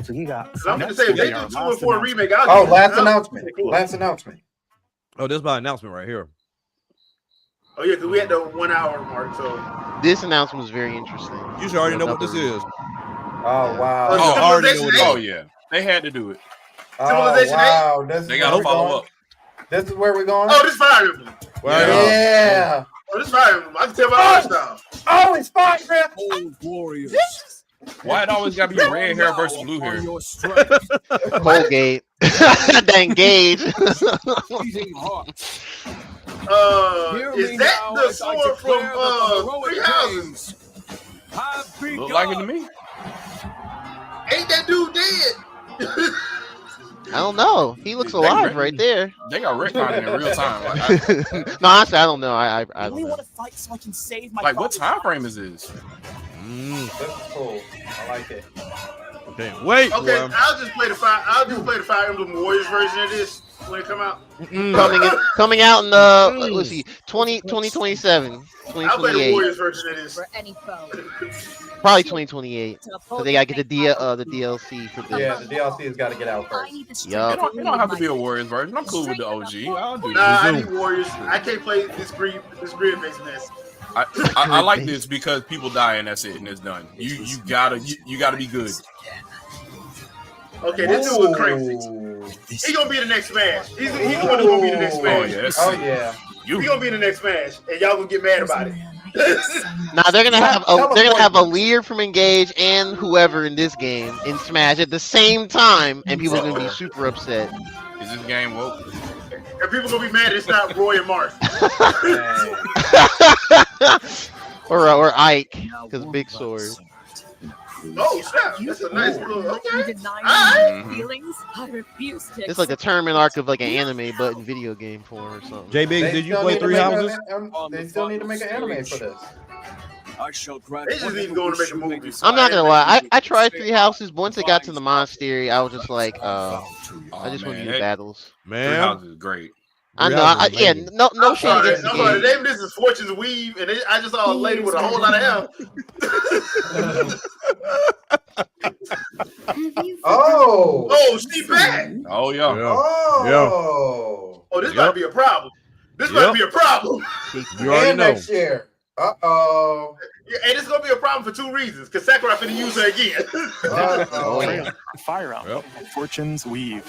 O: So you got.
A: I'm gonna say if they do 2 and 4 remake,
B: last announcement.
C: Oh, this is my announcement right here.
A: Oh yeah, because we had the 1 hour mark. So
F: this announcement was very interesting.
C: You should already know what this is.
B: Oh wow.
C: Oh, I already know what it is.
I: Oh yeah, they had to do it.
A: Civilization
B: wow.
I: They got to follow up.
B: This is where we're going?
A: Oh, this Fire Emblem.
B: Yeah.
A: Oh, this Fire Emblem. I can tell by art style.
B: Oh, it's Fire Emblem.
M: Old warriors.
I: Why it always got to be red hair versus blue hair?
F: Colgate. Dang gauge.
A: Is that the sword from Three Houses?
I: Look like it to me.
A: Ain't that dude dead?
F: I don't know. He looks alive right there.
I: They got retconned in real time.
F: No, honestly, I don't know. I don't know.
J: want to fight so I can save my.
I: Like, what time frame is this?
B: This is cool. I like it.
C: Okay, wait.
A: Okay, I'll just play the Fire Emblem Warriors version of this when it come out.
F: Coming out in let's see, 2027,
A: I'll play the Warriors version of this.
L: For any foe.
F: probably 2028. So they gotta get the DLC for this.
B: Yeah, the DLC has got to get out first.
F: Yup.
I: It don't have to be a Warriors version. I'm cool with the OG. I'll do
A: Nah, I
I: this.
A: need Warriors. I can't play this grid-based mess.
I: I like this because people die and that's it and it's done. You gotta be good.
A: Okay, this dude was crazy. He gonna be the next Smash. He's the one who's gonna be the next Smash.
B: Oh yeah.
A: He gonna be the next Smash, and y'all gonna get mad about it.
F: Nah, they're gonna have a leader from Engage and whoever in this game in Smash at the same time, and people are gonna be super upset.
I: Is this game woke?
A: And people gonna be mad it's not Roy and Marth.
F: or Ike, because big sword.
A: Oh snap! That's a nice little. Okay.
L: Deny my feelings. I refuse to.
F: It's like a tournament arc of like an anime, but in video game form or something.
C: J Biggs, did you play Three Houses?
B: They still need to make an anime for this.
M: I shall grant.
A: They just need to go and make a movie.
F: I'm not gonna lie. I tried Three Houses. Once it got to the monastery, I was just like, I just want to do battles.
I: Three Houses is great.
F: I know. No shit against the
A: The
F: game.
A: name of this is Fortune's Weave, and I just saw a lady with a whole lot of hair. Oh, she back.
I: Oh yeah.
A: Oh, this might be a problem. This might be a problem.
C: You already know.
B: Next year. Uh-oh.
A: Yeah, and it's gonna be a problem for two reasons. Because Sakurai finna use her again.
G: Fire Emblem, Fortune's Weave,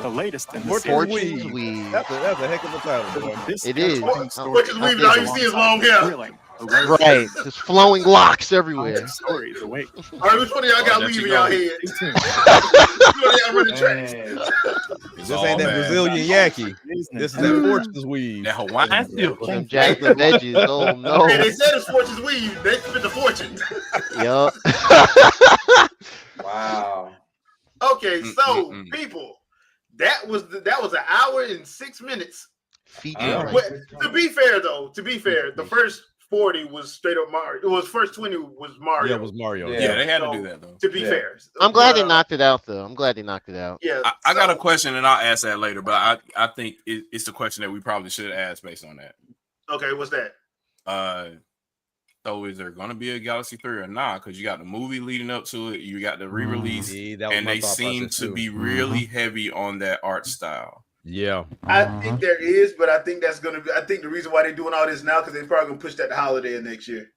G: the latest in the
F: Fortune's Weave.
C: That's a heck of a title, boy.
F: It is.
A: Fortune's Weave, all you see is long hair.
F: Right, just flowing locks everywhere.
G: Stories awake.
A: All right, which one of y'all got weave in y'all head? Which one of y'all running tracks?
C: This ain't that Brazilian Yaki. This is that Fortune's Weave.
I: That Hawaiian silk.
F: Them jagged edges. Oh no.
A: Hey, they said it's Fortune's Weave. They spent the fortune.
F: Yup.
B: Wow.
A: Okay, so people, that was an hour and 6 minutes. To be fair, the first 40 was straight up Mario. It was first 20 was Mario.
C: Yeah, it was Mario.
I: Yeah, they had to do that though.
A: To be fair,
F: I'm glad they knocked it out though.
A: Yeah,
I: I got a question and I'll ask that later, but I think it's the question that we probably should ask based on that.
A: Okay, what's that?
I: So is there going to be a Galaxy 3 or not? Because you got the movie leading up to it, you got the re-release, and they seem to be really heavy on that art style.
C: Yeah,
A: I think there is, but I think that's gonna be. I think the reason why they're doing all this now because they're probably gonna push that to holiday of next year,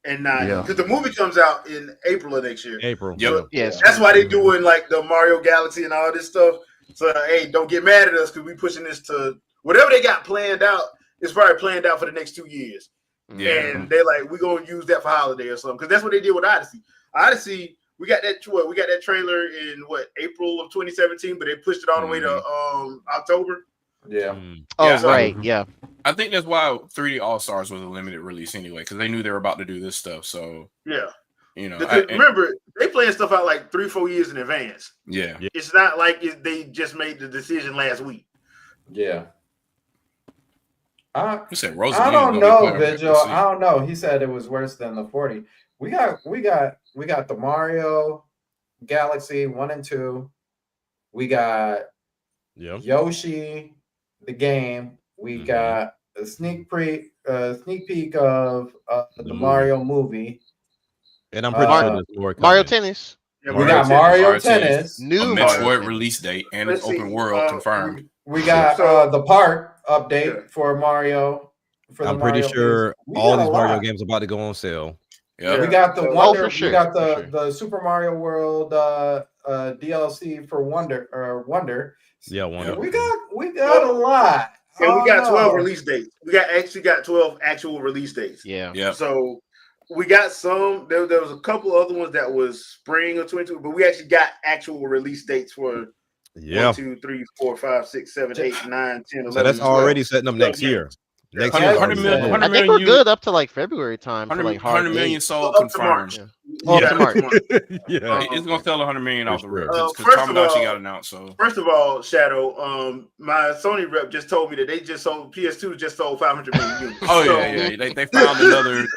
A: and not because the movie comes out in April of next year.
C: April.
I: Yep.
A: So that's why they're doing like the Mario Galaxy and all this stuff. So hey, don't get mad at us because we pushing this to whatever they got planned out. It's probably planned out for the next 2 years.
I: Yeah.
A: And they're like, we're gonna use that for holiday or something. Because that's what they did with Odyssey. Odyssey, we got that trailer in April of 2017, but they pushed it all the way to October.
B: Yeah.
F: Right. Yeah.
I: I think that's why 3D All Stars was a limited release anyway, because they knew they were about to do this stuff. So
A: yeah.
I: Remember,
A: they playing stuff out like 3-4 years in advance.
I: Yeah.
A: It's not like they just made the decision last week.
B: Yeah.
I: You said
B: I don't know, Vigil. I don't know. He said it was worse than the 40. We got the Mario Galaxy 1 and 2. We got Yoshi the game. We got a sneak peek of the Mario movie.
C: And I'm pretty sure there's more coming.
F: Mario Tennis.
B: Yeah, we got Mario Tennis.
F: New
I: Metroid release date and it's open world confirmed.
B: We got the park update for Mario.
C: I'm pretty sure all these Mario games are about to go on sale.
B: We got the Wonder.
F: for sure,
B: We got
F: for
B: the Super Mario World DLC for Wonder.
C: Yeah, Wonder.
B: We got a lot.
A: And we got 12 release dates. We got 12 actual release dates.
F: Yeah.
A: So we got some. There was a couple other ones that was spring of 22, but we actually got actual release dates for 1, 2, 3, 4, 5, 6, 7, 8, 9, 10, 11.
C: So that's already setting up next year.
F: I think we're good up to like February time.
I: 100 million sold
A: up to
I: confirmed.
A: March.
C: Yeah,
I: it's gonna sell 100 million off the rip because
A: first of
I: Tomodachi
A: all-
I: got announced. So
A: First of all, Shadow, my Sony rep just told me that they just sold PS2 just sold 500 million units.
I: oh
A: So-
I: yeah. They found another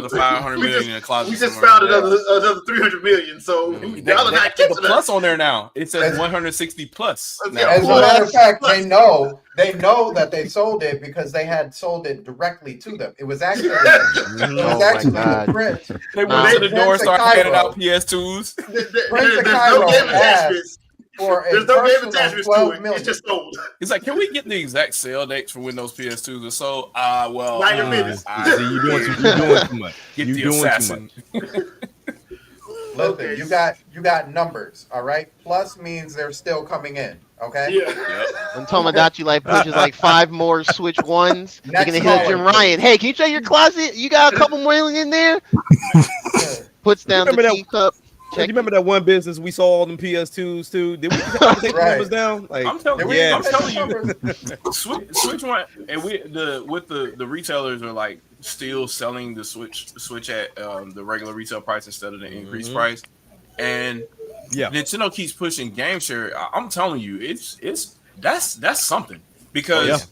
I: 500 million in the closet.
A: We just
I: somewhere.
A: found another 300 million. So y'all are
I: They
A: not
I: put
A: catching
I: the plus on there now. It says 160 plus. Now.
B: As a matter of fact, they know that they sold it because they had sold it directly to them. It was actually the print.
I: They went to the door, started handing out PS2s.
B: Prince of Cairo asked for a
A: There's no game
B: personal
A: attachments to
B: 12
A: it.
B: million.
A: It's just sold.
I: He's like, can we get the exact sale dates for when those PS2s are sold? Well,
A: Mind your business.
C: See, you're doing too much.
I: Get
C: You're
I: the
C: doing
I: assassin.
C: too much.
B: Listen, you got numbers, all right? Plus means they're still coming in, okay?
A: Yeah.
F: When Tomodachi like pushes like 5 more Switch ones, you're gonna hit up Jim
B: caller.
F: Ryan. Hey, can you check your closet? You got a couple more in there? Puts down the
C: Remember that-
F: teacup.
C: Hey, you remember that one business we saw all them PS2s too? Did we take the numbers down? Like,
I: I'm telling you,
C: yeah.
I: I'm telling you, Switch one, and the retailers are like still selling the Switch at the regular retail price instead of the increased price, and Nintendo keeps pushing game share. I'm telling you, that's something because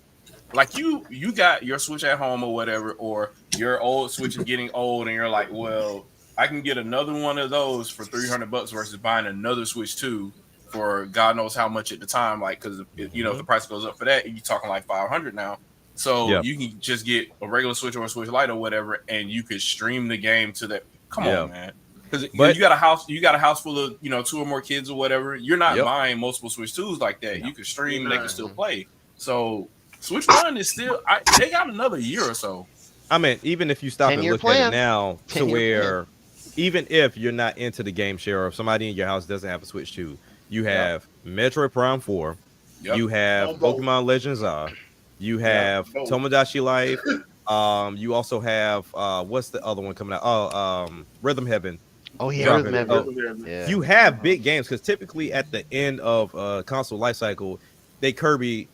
I: like you got your Switch at home or whatever, or your old Switch is getting old, and you're like, well, I can get another one of those for $300 versus buying another Switch 2 for God knows how much at the time. Like, because if the price goes up for that, you're talking like $500 now. So you can just get a regular Switch or a Switch Lite or whatever, and you could stream the game to that. Come on, man. Because you got a house full of 2 or more kids or whatever. You're not buying multiple Switch 2s like that. You can stream, they can still play. So Switch One is still. They got another year or so.
C: I mean, even if you stop and look at it now, to where even if you're not into the game share, or if somebody in your house doesn't have a Switch 2, you have Metroid Prime 4, you have Pokemon Legends R, you have Tomodachi Life, you also have what's the other one coming out? Oh, Rhythm Heaven.
F: Oh yeah, Rhythm Heaven.
C: You have big games because typically at the end of console life cycle, they Kirby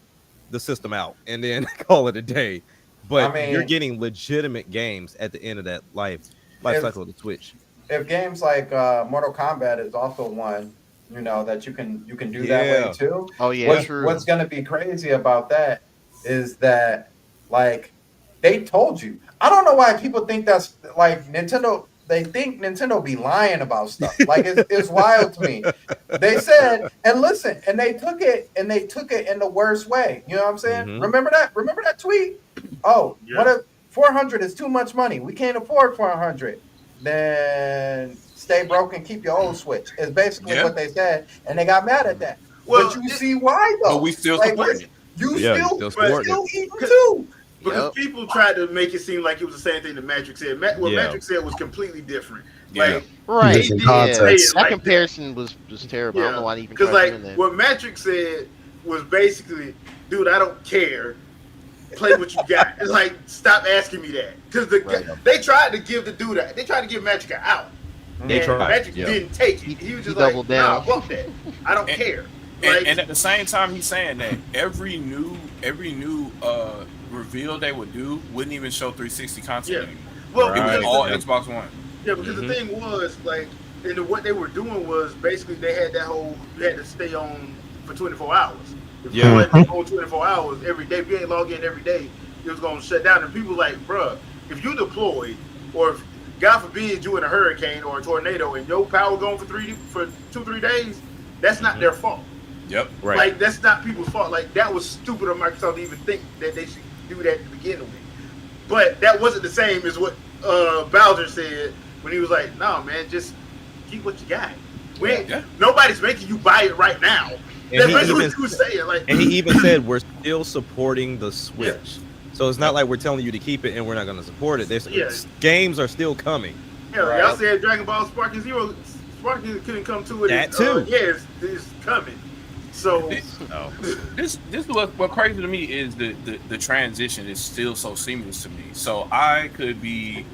C: the system out and then call it a day. But I mean, you're getting legitimate games at the end of that life cycle of the Switch.
B: If games like Mortal Kombat is also one, that you can do that way too.
F: Oh yeah,
B: what's going to be crazy about that is that like they told you. I don't know why people think that's like Nintendo. They think Nintendo be lying about stuff. Like it's wild to me. They said, and listen, and they took it in the worst way. You know what I'm saying?
C: Mm-hmm.
B: Remember that tweet? Oh, what if 400 is too much money? We can't afford 400. Then stay broke and keep your old Switch. Is basically what they said, and they got mad at that. Well, but you see why though?
I: But we still support it.
B: You still eat too.
A: Because people tried to make it seem like it was the same thing that Magic said. What Magic said was completely different. Like,
F: right. That
A: like
F: comparison was terrible. I don't know why they even
A: tried
F: to
A: do
F: that.
A: What Magic said was basically, dude, I don't care. Play what you got. It's like, stop asking me that. Because they tried to give the dude that. They tried to give Magic an out. Magic didn't take it. He was just like, nah, fuck that. I don't care.
I: And at the same time, he's saying that every new reveal they would do wouldn't even show 360 content anymore.
A: Well,
I: it was all Xbox One.
A: Yeah, because the thing was, like, and what they were doing was basically they had that whole, you had to stay on for 24 hours. If you wasn't on 24 hours every day, if you ain't log in every day, it was going to shut down. And people like, bruh, if you deployed, or if, God forbid, you in a hurricane or a tornado and your power going for 2-3 days, that's not their fault.
I: Yep.
C: Right.
A: Like, that's not people's fault. Like, that was stupid of Microsoft to even think that they should do that to begin with. But that wasn't the same as what Bowser said when he was like, no, man, just keep what you got. Nobody's making you buy it right now. That's what he was saying. Like,
C: and he even said we're still supporting the Switch. So it's not like we're telling you to keep it and we're not going to support it. Games are still coming.
A: Hell, y'all said Dragon Ball Sparking Zero. Sparking couldn't come to it.
C: That too.
A: Yeah, it's coming. So
I: this is what crazy to me is the transition is still so seamless to me. So I could be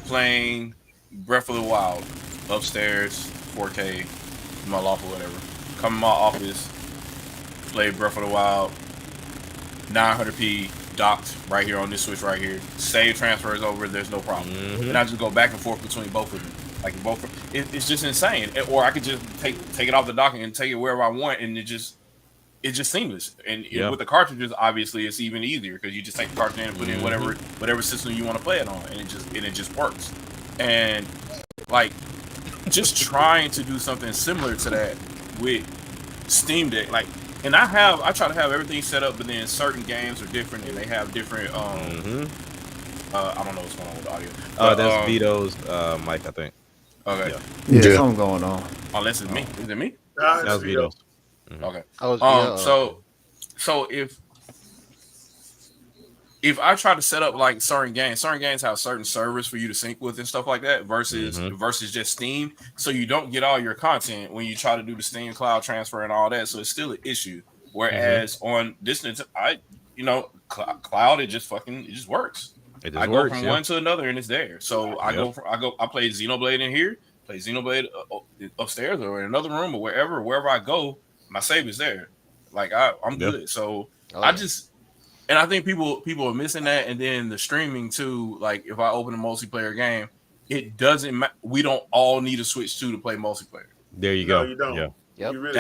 I: playing Breath of the Wild upstairs, 4K, in my loft or whatever. Come in my office, play Breath of the Wild, 900p docked right here on this switch right here. Save transfers over, there's no problem. And I just go back and forth between both of them. Like it's just insane. Or I could just take it off the dock and take it wherever I want, and it's just seamless. And with the cartridges, obviously, it's even easier because you just take the cartridge and put in whatever system you want to play it on, and it just works. And like just trying to do something similar to that with Steam Deck, like. And I try to have everything set up, but then certain games are different, and they have different. I don't know what's going on with the audio.
C: That's Vito's mic, I think.
I: Okay.
B: Yeah, something going on.
I: Unless it's me. Is it me?
C: That was Vito's.
I: Okay. So if I try to set up like certain games have certain servers for you to sync with and stuff like that versus just Steam. So you don't get all your content when you try to do the Steam cloud transfer and all that. So it's still an issue. Whereas on this, cloud, it just works. I go from one to another and it's there. So I play Xenoblade in here, play Xenoblade upstairs or in another room or wherever I go, my save is there. Like I'm good. So and I think people are missing that. And then the streaming too. Like if I open a multiplayer game, it doesn't. We don't all need a Switch 2 to play multiplayer.
C: There you go.
A: No, you don't.
C: Yeah.
A: Yep. Really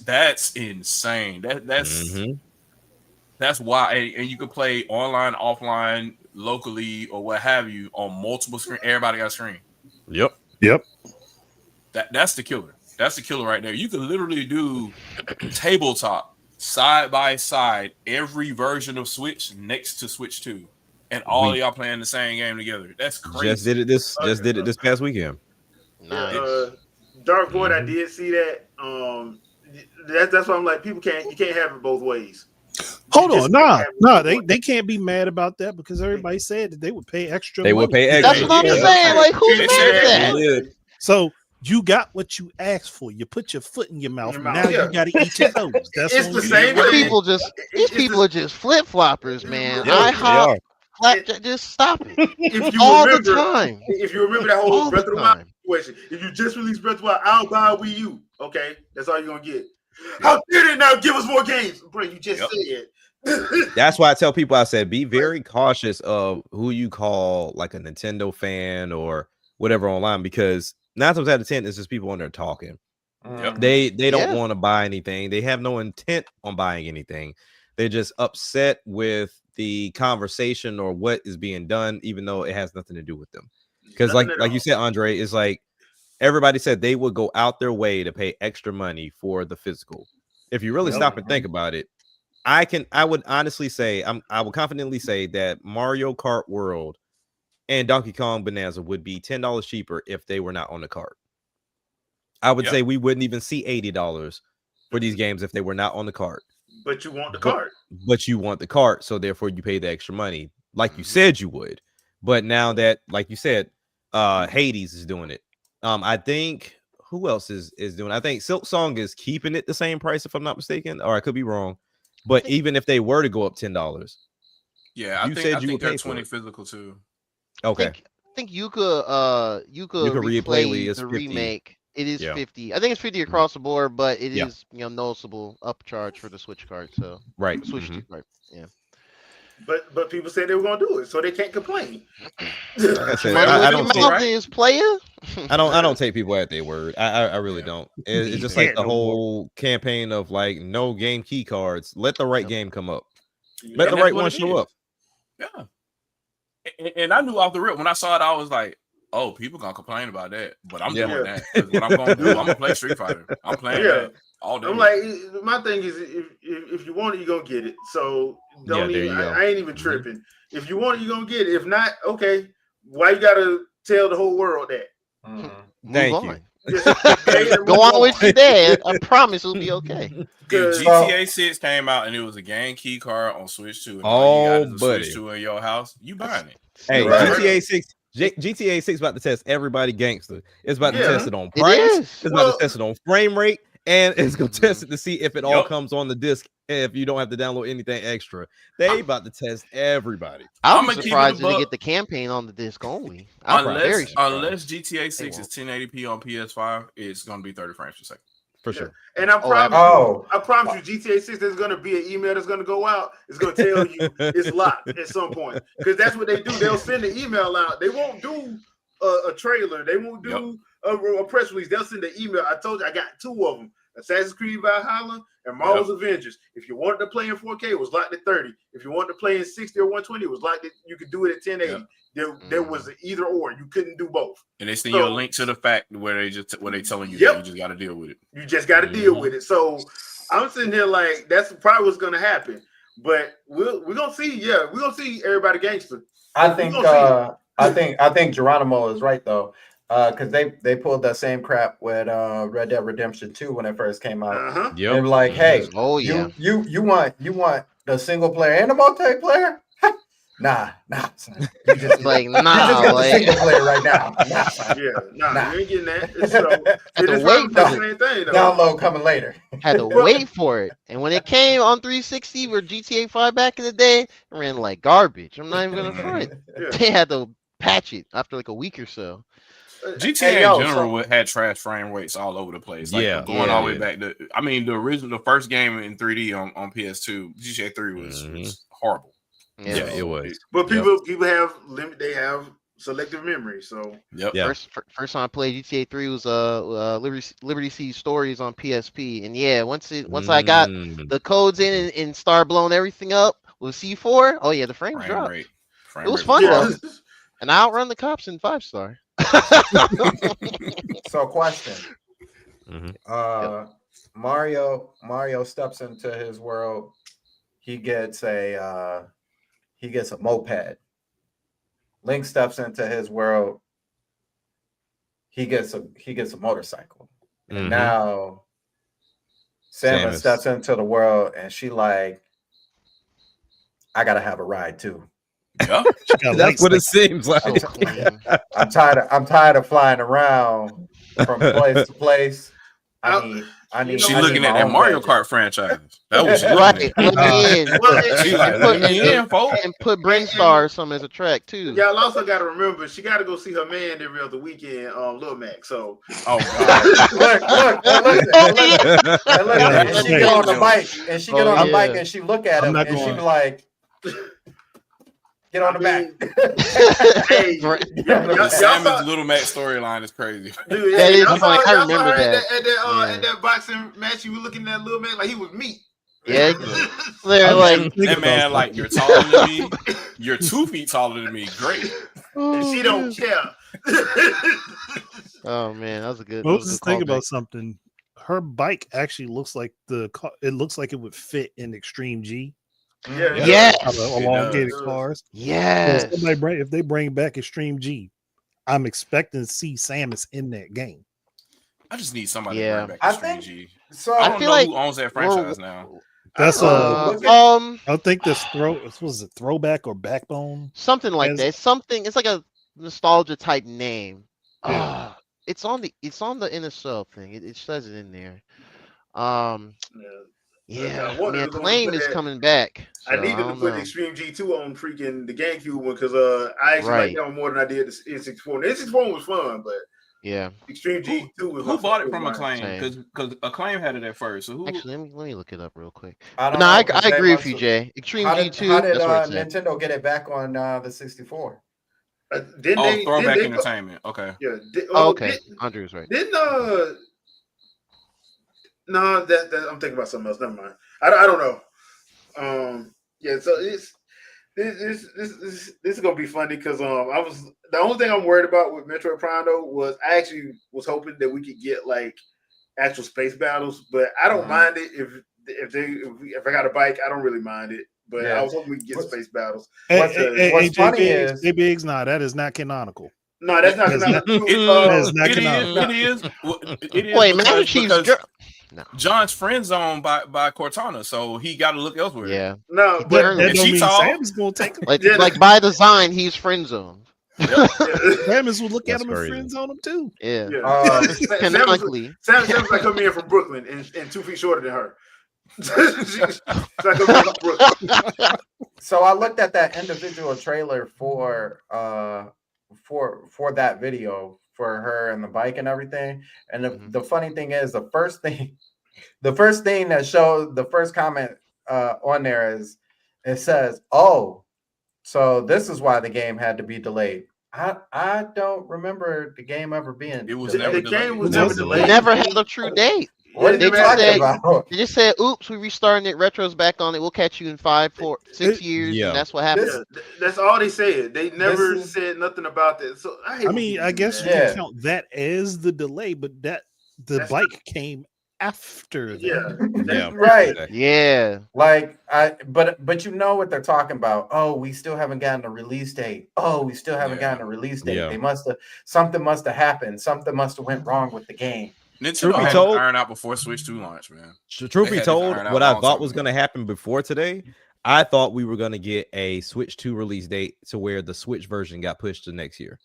I: That's insane. That's why. And you could play online, offline, locally, or what have you on multiple screens. Everybody got a screen.
N: Yep.
I: That's the killer. That's the killer right there. You could literally do tabletop. Side by side, every version of Switch next to Switch 2, and all of y'all playing the same game together. That's crazy.
C: Just did it this past weekend.
F: Nice.
A: Dark Void, I did see that. That's why I'm like, you can't have it both ways.
N: Hold on, no, they can't be mad about that because everybody said that they would pay extra.
C: They would pay extra.
F: That's what I'm saying. Like, who's mad at that?
N: So you got what you asked for. You put your foot in your mouth. Now you got to eat your toes. That's
A: it's the same thing.
F: These people are just flip floppers, man. Just stop it.
A: If you
F: all
A: remember,
F: the time.
A: If you remember that whole Breath of the Wild situation, if you just release Breath of the Wild, I'll buy a Wii U. Okay, that's all you're gonna get. How dare they now give us more games, bro? You just said.
C: That's why I tell people, I said, be very cautious of who you call like a Nintendo fan or whatever online, because 9 times out of 10 it's just people on there talking. They don't want to buy anything. They have no intent on buying anything. They're just upset with the conversation or what is being done, even though it has nothing to do with them. Because like you said, Andre, it's like everybody said they would go out their way to pay extra money for the physical. If you really stop and think about it, I would honestly say, I would confidently say that Mario Kart World and Donkey Kong Bonanza would be $10 cheaper if they were not on the cart. I would say we wouldn't even see $80 for these games if they were not on the cart.
A: But you want the cart.
C: But you want the cart, so therefore you pay the extra money, like you said you would. But now that, like you said, Hades is doing it. I think who else is doing it? I think Silk Song is keeping it the same price, if I'm not mistaken, or I could be wrong. But even if they were to go up $10,
I: I think they're 20 physical too.
C: Okay.
F: I think you could replay the remake. It is 50. I think it's 50 across the board, but it is noticeable upcharge for the Switch card. So Switch 2 card. Yeah.
A: But people said they were gonna do it, so they can't complain.
C: Like I said, I don't take people at their word. I really don't. It's just like the whole campaign of like no game key cards. Let the right game come up. Let the right one show up.
I: Yeah. And I knew off the rip when I saw it, I was like, "Oh, people gonna complain about that," but I'm doing that. What I'm gonna do, I'm gonna play Street Fighter. I'm playing that all day.
A: I'm like, my thing is, if you want it, you're gonna get it. So don't even. I ain't even tripping. If you want it, you're gonna get it. If not, okay. Why you gotta tell the whole world that?
C: Thank you.
F: Go on with your dad. I promise it'll be okay.
I: If GTA 6 came out and it was a game key card on Switch 2, and all you got is a Switch 2 in your house, you buying it.
C: Hey, GTA GTA 6 about to test everybody gangster. It's about to test it on price. It's about to test it on frame rate, and it's gonna test it to see if it all comes on the disc. If you don't have to download anything extra, they about to test everybody.
F: I'm surprised they get the campaign on the disc only.
I: Unless GTA 6 is 1080p on PS5, it's gonna be 30 frames per second.
C: For sure.
A: And I promise you, GTA 6, there's going to be an email that's going to go out. It's going to tell you it's locked at some point. Because that's what they do. They'll send an email out. They won't do a trailer. They won't do a press release. They'll send an email. I told you, I got 2 of them. Assassin's Creed Valhalla and Marvel's Avengers. If you wanted to play in 4K, it was locked at 30. If you wanted to play in 60 or 120, it was locked at, you could do it at 1080. There was an either or. You couldn't do both.
I: And they send you a link to the fact where they telling you that you just got to deal with it.
A: You just got to deal with it. So I'm sitting here like that's probably what's going to happen. But we're gonna see. Yeah, we're gonna see everybody gangster.
B: I think Geronimo is right though. Because they pulled that same crap with Red Dead Redemption 2 when it first came out. They were like, "Hey, you want the single player and the multiplayer? Nah, son. You just
F: like
B: you just got the single player right now. Nah, son.
A: You ain't getting that. So it is the same thing. Though.
B: Download coming later.
F: Had to wait for it, and when it came on 360 or GTA 5 back in the day, it ran like garbage. I'm not even gonna front. They had to patch it after like a week or so.
I: GTA in general had trash frame rates all over the place. Like going all the way back to, I mean, the first game in 3D on PS2, GTA 3 was horrible.
C: Yeah, it was.
A: But people have they have selective memory. So
F: first time I played GTA 3 was Liberty Siege Stories on PSP, and once I got the codes in and started blowing everything up with C4, the frames dropped. It was fun though, and I outrun the cops in 5-star.
B: So question. Mario steps into his world. He gets a moped. Link steps into his world. He gets a motorcycle. And now Samus steps into the world and she like, I gotta have a ride too.
I: Yeah,
C: that's what it seems like.
B: I'm tired of flying around from place to place. I need.
I: She looking at that Mario Kart franchise. That was
F: right. And put Brinstar or something as a track too.
A: Y'all also got to remember she got to go see her man every other weekend, Lil Mac. So,
B: look, and she get on the bike and she look at him and she be like. Get on the back.
I: Samus Little Mac storyline is crazy.
A: Dude,
F: that is funny. I remember that.
A: At that boxing match, you were looking at Little Mac like he was meat.
F: Yeah, they're like
I: that man. Like you're taller than me. You're 2 feet taller than me. Great.
A: And she don't care.
F: Oh man, that was a good.
N: Well, let's think about something. Her bike actually looks like it looks like it would fit in Extreme G. Elongated cars.
F: Yes.
N: So if they bring back Extreme G, I'm expecting to see Samus in that game.
I: I just need somebody to bring back Extreme G.
A: So
I: I don't know who owns that franchise now.
N: That's I think this was a throwback or backbone,
F: something like that. It's like a nostalgia type name. It's on the NSL thing. It says it in there. Claim is coming back.
A: So I need them to put Extreme G2 on freaking the GameCube one because I actually like that one more than I did the N64. The N64 was fun, but Extreme G2 was
I: who bought it from Acclaim? Because Acclaim had it at first. So who?
F: Actually, let me look it up real quick. I agree with you, Jay. Extreme G2.
B: How did Nintendo get it back on the 64?
I: Throwback Entertainment. Okay.
A: Yeah.
F: Okay. Andrew's right.
A: No, that I'm thinking about something else. Never mind. I don't know. So this is gonna be funny because the only thing I'm worried about with Metroid Prime though was I actually was hoping that we could get like actual space battles, but I don't mind it if I got a bike, I don't really mind it. But I was hoping we could get space battles.
N: What's funny is that is not canonical.
A: No, that's not canonical.
I: It is.
F: Wait, man,
I: John's friend zoned by Cortana, so he got to look elsewhere.
F: Yeah,
A: no, but
N: Sam's gonna take him.
F: Like by design, he's friend zoned.
N: Samus would look at
C: That's
N: him and
C: crazy.
N: friend zone him too.
F: Yeah.
B: Canonically.
A: Sam's like coming in from Brooklyn and 2 feet shorter than her. She's like coming in from Brooklyn.
B: So I looked at that individual trailer for that video for her and the bike and everything. And the funny thing is, the first thing that showed, the first comment on there is, it says, "Oh, so this is why the game had to be delayed." I don't remember the game ever being.
I: It was
B: delayed.
I: never
A: The game
I: delayed.
A: was never delayed.
F: It never had a true date.
B: What are
F: They
B: you
F: just
B: talking
F: said,
B: about?
F: they just said, "Oops, we restarting it. Retro's back on it. We'll catch you in 5, 4, 6 years,"
C: Yeah.
F: and that's what happened.
A: That's all they said. They never
B: This is-
A: said nothing about that. So
N: I mean, I guess you can count that as the delay, but the bike came after that.
A: Yeah.
B: Right.
F: Yeah.
B: Like but you know what they're talking about. Oh, we still haven't gotten a release date. Oh, we still haven't gotten a release date.
C: Yeah.
B: They something must have happened. Something must have went wrong with the game.
I: Nintendo had to iron out before Switch 2 launch, man.
C: Truth
I: They
C: be
I: had to
C: told,
I: iron out
C: what
I: a
C: I
I: long
C: thought
I: time
C: was
I: ago.
C: going to happen before today, I thought we were going to get a Switch 2 release date to where the Switch version got pushed to next year.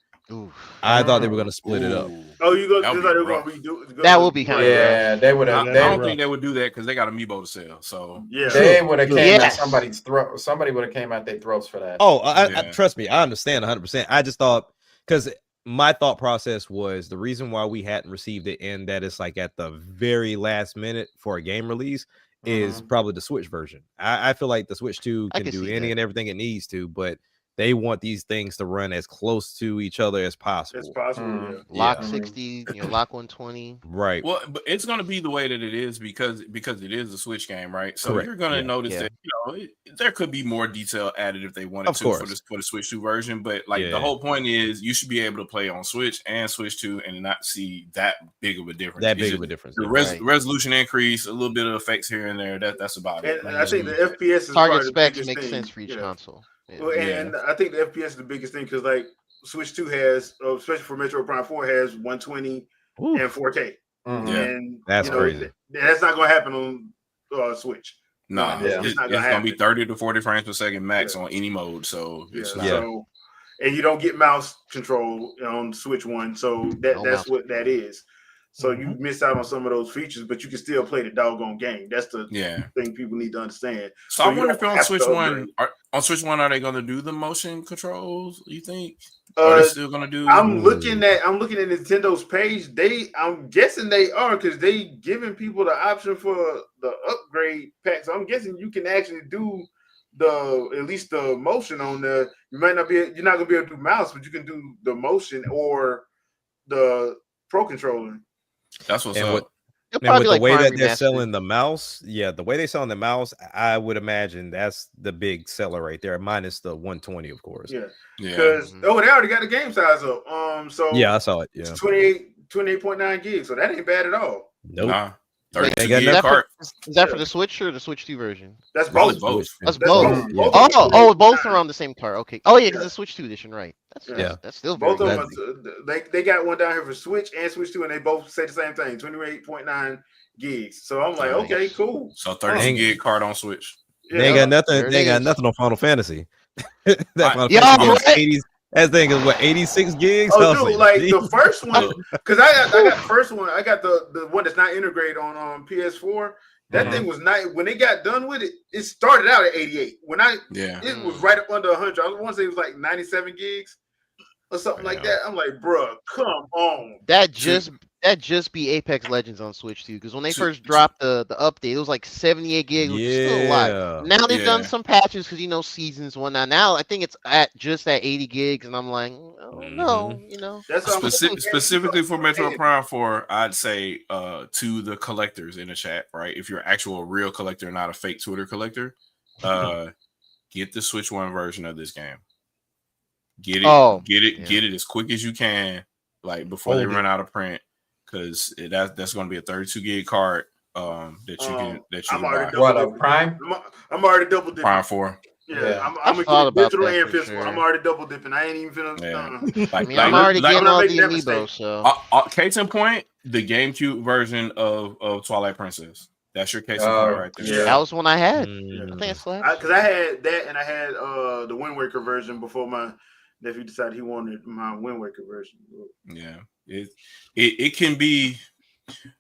C: I thought they were going to split it up.
A: Oh, you go?
I: That would
A: Just like
I: be
A: they're
I: rough.
A: going to redo.
F: That would be kind of
B: Yeah, they would have.
I: I don't think they would do that because they got Amiibo to sell. So
A: Yeah,
B: They would have came at
F: Yes.
B: somebody's throat. Somebody would have came at their throats for that.
C: Oh, I
I: Yeah.
C: trust me, I understand 100%. I just thought, because my thought process was the reason why we hadn't received it and that it's like at the very last minute for a game release is probably the Switch version. I feel like the Switch 2
F: I
C: can
F: can
C: do
F: see
C: any
F: that.
C: and everything it needs to, but they want these things to run as close to each other as possible.
A: it's possible. Yeah.
F: Lock
C: Yeah.
F: 60, lock 120.
C: Right.
I: Well, but it's going to be the way that it is because it is a Switch game, right? So
C: Correct.
I: you're going to
C: Yeah.
I: notice
F: Yeah.
I: that there could be more detail added if they wanted
C: Of
I: to
C: course.
I: for the Switch 2 version. But like
C: Yeah.
I: the whole point is, you should be able to play on Switch and Switch 2 and not see that big of a difference.
C: That
I: It's
C: big
I: just
C: of a difference.
I: The
C: yeah.
F: Right.
I: resolution increase, a little bit of effects here and there. That's about it.
A: And I think the FPS is
F: Target
A: probably the
F: specs
A: biggest
F: make
A: thing.
F: sense for each
A: Yeah.
F: console. Yeah.
A: Well, and I think the FPS is the biggest thing because like Switch 2 has, especially for Metro Prime 4, has 120
C: Oof.
A: and 4K.
B: Mhm.
I: Yeah.
A: And
C: That's crazy.
A: That's not going to happen on Switch.
I: Nah,
B: Yeah.
I: it's
A: not
I: going
A: gonna
I: to be
A: happen.
I: 30 to 40 frames per second max on any mode. So it's
A: Yeah.
I: not.
A: So, and you don't get mouse control on Switch 1, so
F: No
A: that's
F: mouse
A: what that is. So you miss out on some of those features, but you can still play the doggone game. That's the
I: Yeah.
A: thing people need to understand.
I: So I
A: you
I: wonder
A: don't
I: if on
A: have
I: Switch
A: to
I: 1,
A: upgrade.
I: are they going to do the motion controls? You think? Are they still going to do?
A: I'm looking at Nintendo's page. I'm guessing they are because they giving people the option for the upgrade pack. So I'm guessing you can actually do at least the motion on the. You're not gonna be able to do mouse, but you can do the motion or the Pro controller.
I: That's what's
C: And
I: up.
C: what-
F: It'll
C: And
F: probably
C: with
F: be
C: the
F: like
C: way
F: Prime
C: that they're
F: Remastered.
C: selling the mouse, the way they're selling the mouse, I would imagine that's the big seller right there, minus the 120, of course.
A: Yeah,
I: Yeah.
A: because they already got the game size up. So
C: Yeah, I saw it. Yeah.
A: it's 28.9 gigs, so that ain't bad at all.
C: Nope.
I: Nah.
F: Wait,
I: 32
C: They got
F: is
I: gig
F: that, for,
I: cart.
F: is that for the Switch or the Switch 2 version?
A: That's
I: Probably
A: both.
I: both.
F: That's
A: That's
F: both.
A: both.
F: Oh, both are on the same card. Okay. Oh yeah, because the Switch 2 edition, right? That's still very
A: Both of
F: good.
A: them. They got one down here for Switch and Switch 2, and they both say the same thing: 28.9 gigs. So I'm like,
F: Nice.
A: okay, cool.
I: So 32 gig card on Switch.
C: They ain't got nothing.
F: There it
C: They ain't got
F: is.
C: nothing on Final Fantasy. That Final
F: Yeah,
C: Fantasy is
F: right.
C: 80. That thing is what 86 gigs. I
A: Oh,
C: was
A: dude, like
C: "Geez."
A: the first one, because I got the first one. I got the one that's not integrated on PS4. That thing was not. When they got done with it, it started out at 88. It was right up under 100. I want to say it was like 97 gigs or something like that. I'm like, bruh, come on.
F: That just be Apex Legends on Switch too, because when they first dropped the update, it was like 78 gigs, which is still a lot. Now they've done some patches because seasons whatnot. Now I think it's at 80 gigs, and I'm like, oh no,
A: That's
I: specifically for Metro Prime 4, I'd say to the collectors in the chat, right? If you're an actual real collector, not a fake Twitter collector, get the Switch 1 version of this game. Get it, get it as quick as you can, like before they run out of print, because that's going to be a 32 gig card that you can buy.
B: What, a Prime?
A: I'm already double dipping.
I: Prime 4.
A: Yeah, I'm
F: I've
A: gonna
F: thought
A: get
F: about
A: digital
F: that
A: and
F: for
A: physical.
F: sure.
A: I'm already double dipping. I ain't even finna.
F: I mean, I'm already getting all the amiibo, so.
I: Case in point, the GameCube version of Twilight Princess. That's your case in point right there.
A: Yeah.
F: That was one I had. I think I still have.
A: Because I had that and I had the Wind Waker version before my nephew decided he wanted my Wind Waker version.
I: Yeah, it can be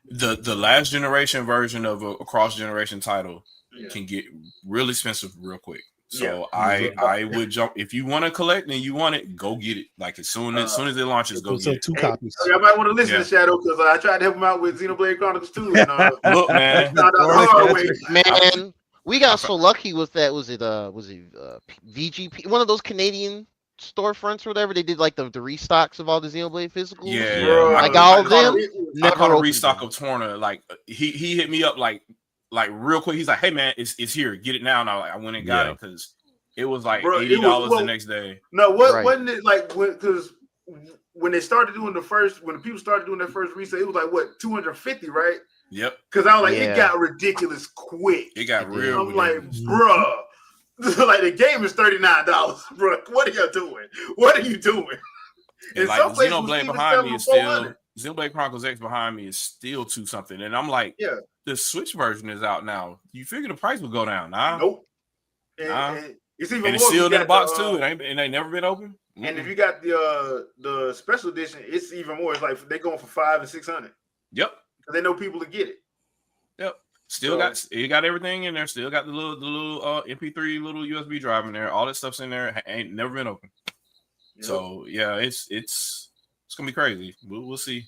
I: the last generation version of a cross generation title can get real expensive real quick. So I would jump if you want to collect and you want it, go get it. Like as soon as it launches, go get it.
N: 2 copies.
A: I might want to listen to Shadow because I tried to help him out with Xenoblade Chronicles 2. And,
I: look, man,
F: man, we got so lucky with that. Was it VGP? One of those Canadian storefronts or whatever. They did like the restocks of all the Xenoblade physicals.
I: Yeah.
F: I got all of them.
I: I caught a restock of Torna. Like he hit me up like real quick. He's like, "Hey man, it's here. Get it now." And I went and got it because it was like $80 the next day.
A: No, wasn't it like because when they started doing when the people started doing their first resale, it was like what 250, right?
I: Yep.
A: Because I was like, it got ridiculous quick.
I: It got real.
A: I'm like, bruh. Like the game is $39, bro. What are you doing? What are you doing?
I: And like Xenoblade behind me is still Xenoblade Chronicles X behind me is still 2 something, and I'm like, the Switch version is out now. You figure the price would go down? Nah,
A: nope. And it's even
I: and it's sealed in the box too, and they never been open.
A: And if you got the special edition, it's even more. It's like they're going for $500 and $600.
I: Yep,
A: because they know people to get it.
I: Yep. Still got everything in there. Still got the little MP3 little USB drive in there. All that stuff's in there. Ain't never been open. Yep. So yeah, it's gonna be crazy. We'll see.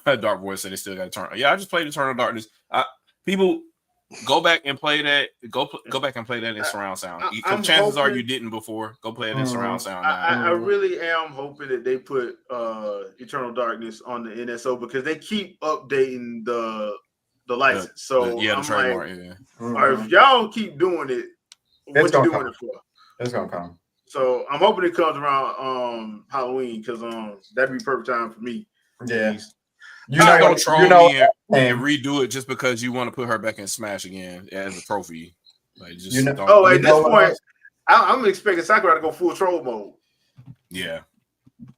I: Dark Voice said they still got to turn. Yeah, I just played Eternal Darkness. People go back and play that. Go back and play that in surround sound. Because chances are you didn't before. Go play it in surround sound.
A: I really am hoping that they put Eternal Darkness on the NSO because they keep updating the license. So
I: the trademark.
A: Or if y'all keep doing it, what you doing it for?
B: It's gonna come.
A: So I'm hoping it comes around Halloween because that'd be perfect time for me.
B: Yeah.
I: You're not gonna troll me and redo it just because you want to put her back in Smash again as a trophy. Like just
A: at this point, I'm expecting Sakurai to go full troll mode.
I: Yeah.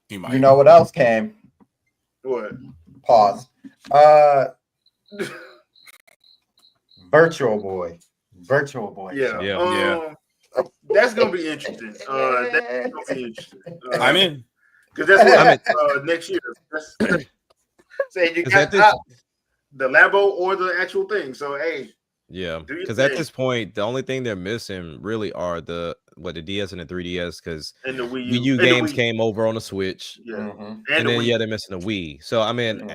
I: He might.
B: You know what else came?
A: What?
B: Pause. Virtual Boy.
A: Yeah. That's gonna be interesting. That's gonna be interesting.
I: I'm in
A: because that's what next year. Say you got the Labo or the actual thing. So hey,
C: yeah, because at this point, the only thing they're missing really are the DS and the 3DS because the Wii U games came over on the Switch.
A: Yeah,
C: and then they're missing the Wii. So I mean,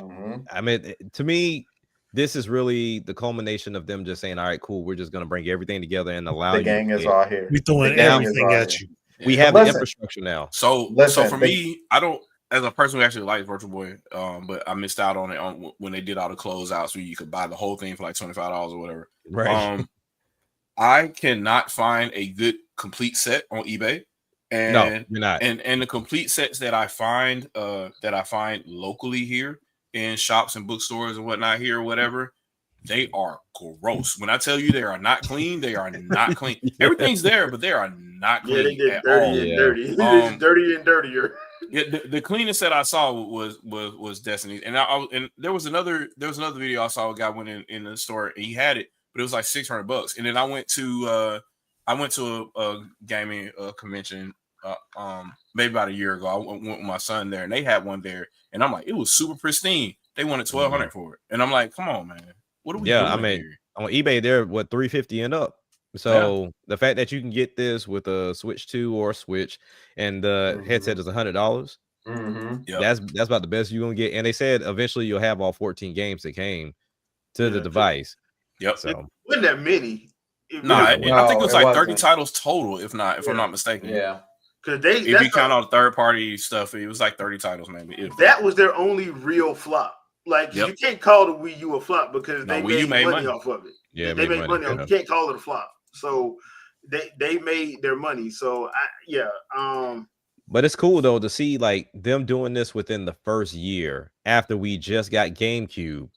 C: to me. This is really the culmination of them just saying, all right, cool. We're just going to bring everything together and allow
B: the gang is all here.
N: We're throwing everything at you.
C: We have the infrastructure now.
I: So for me, I don't, as a person who actually likes Virtual Boy, but I missed out on it when they did all the closeouts where you could buy the whole thing for like $25 or whatever.
C: Right.
I: I cannot find a good complete set on eBay. And,
C: no, you're not.
I: And the complete sets that I find locally here, in shops and bookstores and whatnot here or whatever, they are gross. When I tell you they are not clean, they are not clean. Everything's there, but they are not clean.
A: Yeah, they get dirty and dirty. It's dirty and dirtier.
I: Yeah, the cleanest set I saw was Destiny, and and there was another video I saw. A guy went in the store and he had it, but it was like $600. And then I went to a gaming convention. Maybe about a year ago, I went with my son there, and they had one there, and I'm like, it was super pristine. They wanted $1,200 for it, and I'm like, come on, man, what are we doing?
C: I mean,
I: here?
C: On eBay, they're $350 and up. So the fact that you can get this with a Switch 2 or a Switch, and the headset is $100, that's about the best you're gonna get. And they said eventually you'll have all 14 games that came to the device.
I: Yep.
A: So it wasn't that many.
I: I think it was like 30 titles total, if I'm not mistaken.
B: Yeah.
A: Because
I: if you count all the third party stuff, it was like 30 titles, maybe.
A: That was their only real flop. Like you can't call the Wii U a flop because they made money off of it.
C: Yeah,
A: they made money off it. You can't call it a flop. So they made their money. So
C: but it's cool though to see like them doing this within the first year after we just got GameCube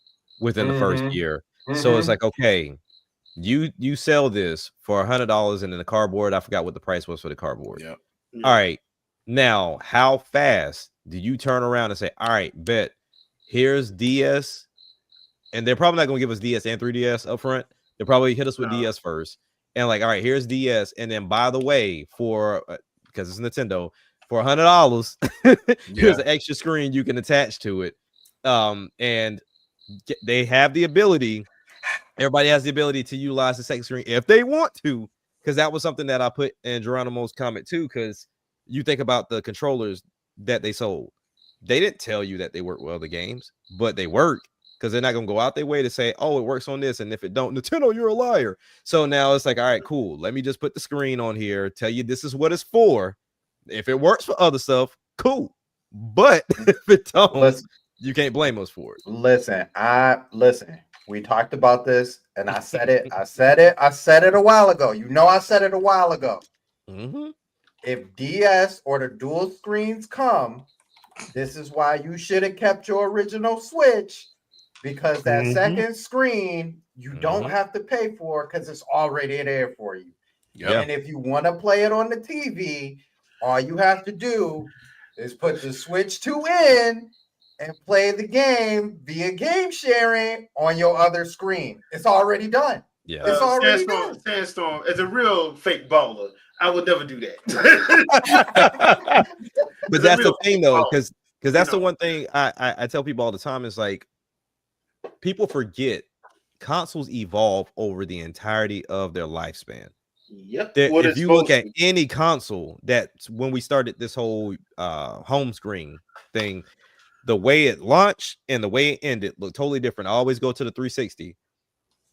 C: within the first year. So it's like, okay, you sell this for $100 and then the cardboard. I forgot what the price was for the cardboard.
I: Yeah.
C: All right. Now, how fast do you turn around and say, all right, bet here's DS, and they're probably not going to give us DS and 3DS up front. They'll probably hit us with DS first. And like, all right, here's DS. And then by the way, for because it's Nintendo, for $100. Here's an extra screen you can attach to it. And they have the ability. Everybody has the ability to utilize the second screen if they want to, because that was something that I put in Geronimo's comment too. Because you think about the controllers that they sold, they didn't tell you that they work well the games, but they work, because they're not gonna go out their way to say, oh, it works on this, and if it don't, Nintendo, you're a liar. So now it's like, all right, cool, let me just put the screen on here, tell you this is what it's for. If it works for other stuff, cool, but if it don't, you can't blame us for it.
B: Listen, we talked about this, and I said it a while ago. You know, I said it a while ago. If DS or the dual screens come, this is why you should have kept your original Switch, because that second screen you don't have to pay for, because it's already there for you. And if you want to play it on the TV, all you have to do is put the Switch 2 in and play the game via game sharing on your other screen. It's already done. It's already done.
A: Sandstorm, as a real fake baller, I would never do that.
C: But that's the thing, though, because that's the one thing I tell people all the time is like, people forget consoles evolve over the entirety of their lifespan. If you look at any console, that's when we started this whole home screen thing, the way it launched and the way it ended looked totally different. I always go to the 360.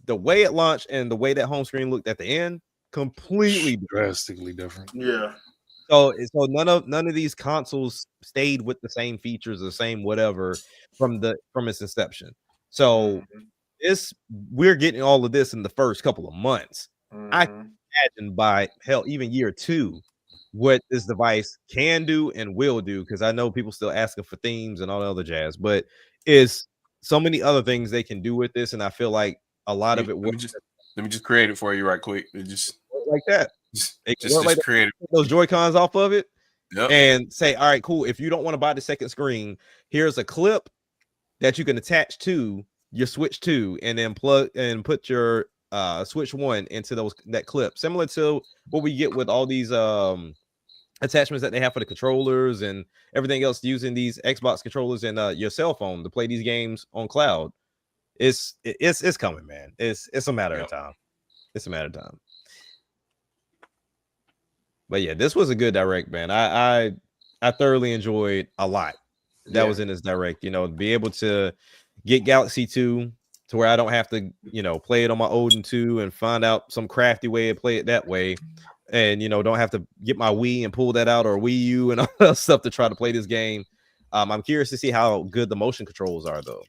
C: The way it launched and the way that home screen looked at the end, completely
N: drastically different.
C: So none of these consoles stayed with the same features, the same whatever from its inception. So we're getting all of this in the first couple of months. I can imagine by hell, even year 2, what this device can do and will do, because I know people still asking for themes and all the other jazz, but it's so many other things they can do with this, and I feel like a lot of it
I: let me just create it for you right quick. It just
C: like that.
I: Just create it.
C: Those Joy-Cons off of it and say, all right, cool. If you don't want to buy the second screen, here's a clip that you can attach to your Switch 2 and then plug and put your Switch 1 into that clip, similar to what we get with all these attachments that they have for the controllers and everything else, using these Xbox controllers and your cell phone to play these games on cloud. It's coming, man. It's a matter of time. It's a matter of time. But yeah, this was a good direct, man. I thoroughly enjoyed a lot that was in this direct. You know, be able to get Galaxy 2 to where I don't have to, play it on my Odin 2 and find out some crafty way to play it that way. And, don't have to get my Wii and pull that out, or Wii U and all that stuff to try to play this game. I'm curious to see how good the motion controls are, though,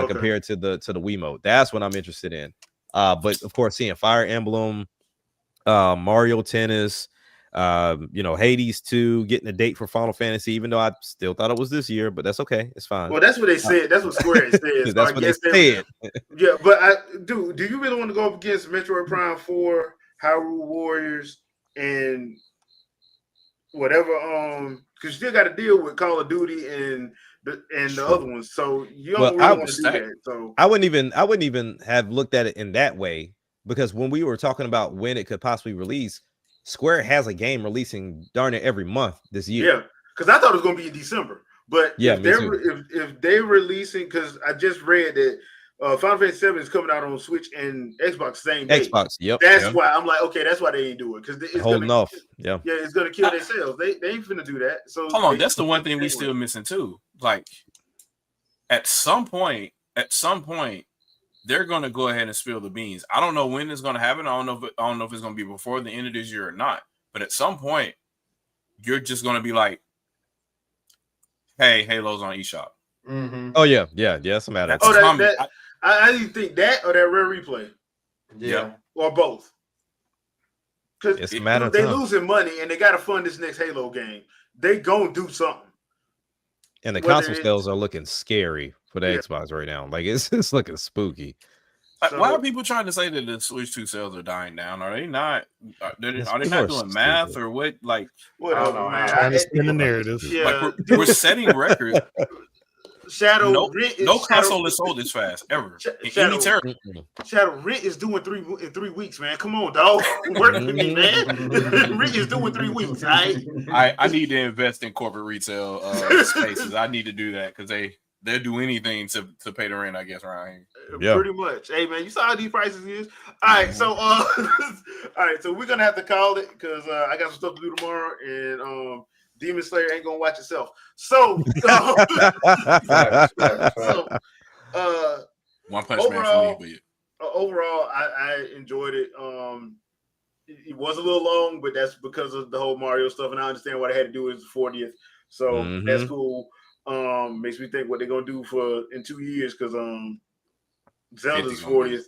C: compared to the Wiimote. That's what I'm interested in. But of course, seeing Fire Emblem, Mario Tennis, Hades 2, getting a date for Final Fantasy, even though I still thought it was this year, but that's okay. It's fine.
A: Well, that's what they said. That's what Square said.
C: That's what they said.
A: Yeah, but do you really want to go up against Metroid Prime 4, Hyrule Warriors, and whatever? Because you still got to deal with Call of Duty and the other ones. So you don't really want to do that. So
C: I wouldn't even have looked at it in that way, because when we were talking about when it could possibly release, Square has a game releasing darn it every month this year.
A: Yeah, because I thought it was going to be in December. But
C: yeah,
A: if they're releasing, because I just read that Final Fantasy 7 is coming out on Switch and Xbox same day.
C: Xbox, yep.
A: That's why I'm like, okay, that's why they ain't do it, because it's
C: holding off. Yeah,
A: it's going to kill their sales. They ain't finna do that. So
I: hold on, that's the one thing we still missing too. Like at some point, they're going to go ahead and spill the beans. I don't know when it's going to happen. I don't know if it's going to be before the end of this year or not. But at some point, you're just going to be like, "Hey, Halo's on eShop."
B: Mm-hmm.
C: Oh yeah, it's a matter.
A: I didn't think that or that Rare Replay.
B: Yeah,
A: or both. Because
C: it's a matter of
A: they
C: time.
A: losing money and they got to fund this next Halo game. They gonna do something.
C: And the console sales are looking scary for the Xbox right now. Like it's looking spooky.
I: Why are people trying to say that the Switch 2 sales are dying down? Are they not? Are they not doing math or what? Like,
A: I don't know, man.
N: Trying to spin the narrative.
I: Like we're setting records.
A: Shadow
I: no,
A: Rent
I: no
A: Shadow,
I: console is sold this fast ever.
A: Shadow,
I: Any territory.
A: Shadow Rent is doing 3 weeks, man. Come on, dog. Work with me, man. Rent is doing 3 weeks.
I: I need to invest in corporate retail spaces. I need to do that because they'll do anything to pay the rent, I guess, around here.
C: Yeah.
A: Pretty much. Hey man, you saw how these prices is. All right, so all right, so we're gonna have to call it because I got some stuff to do tomorrow, and Demon Slayer ain't gonna watch itself. So,
I: One Punch Man for me, but
A: overall, I enjoyed it. It was a little long, but that's because of the whole Mario stuff, and I understand why they had to do it as the 40th. So that's cool. Makes me think what they're gonna do in 2 years because Zelda's 40th.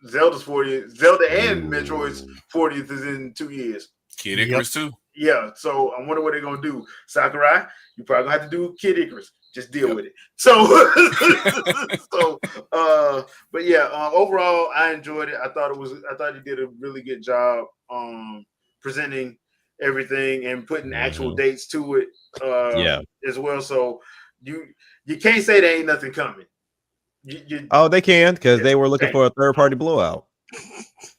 A: Zelda and Metroid's 40th is in 2 years.
I: Kid Icarus too.
A: Yeah, so I wonder what they're gonna do. Sakurai, you probably gonna have to do Kid Icarus. Just deal with it. So, but yeah, overall, I enjoyed it. I thought he did a really good job presenting everything and putting actual dates to it. As well. So you can't say there ain't nothing coming.
C: They can because they were looking for a third-party blowout.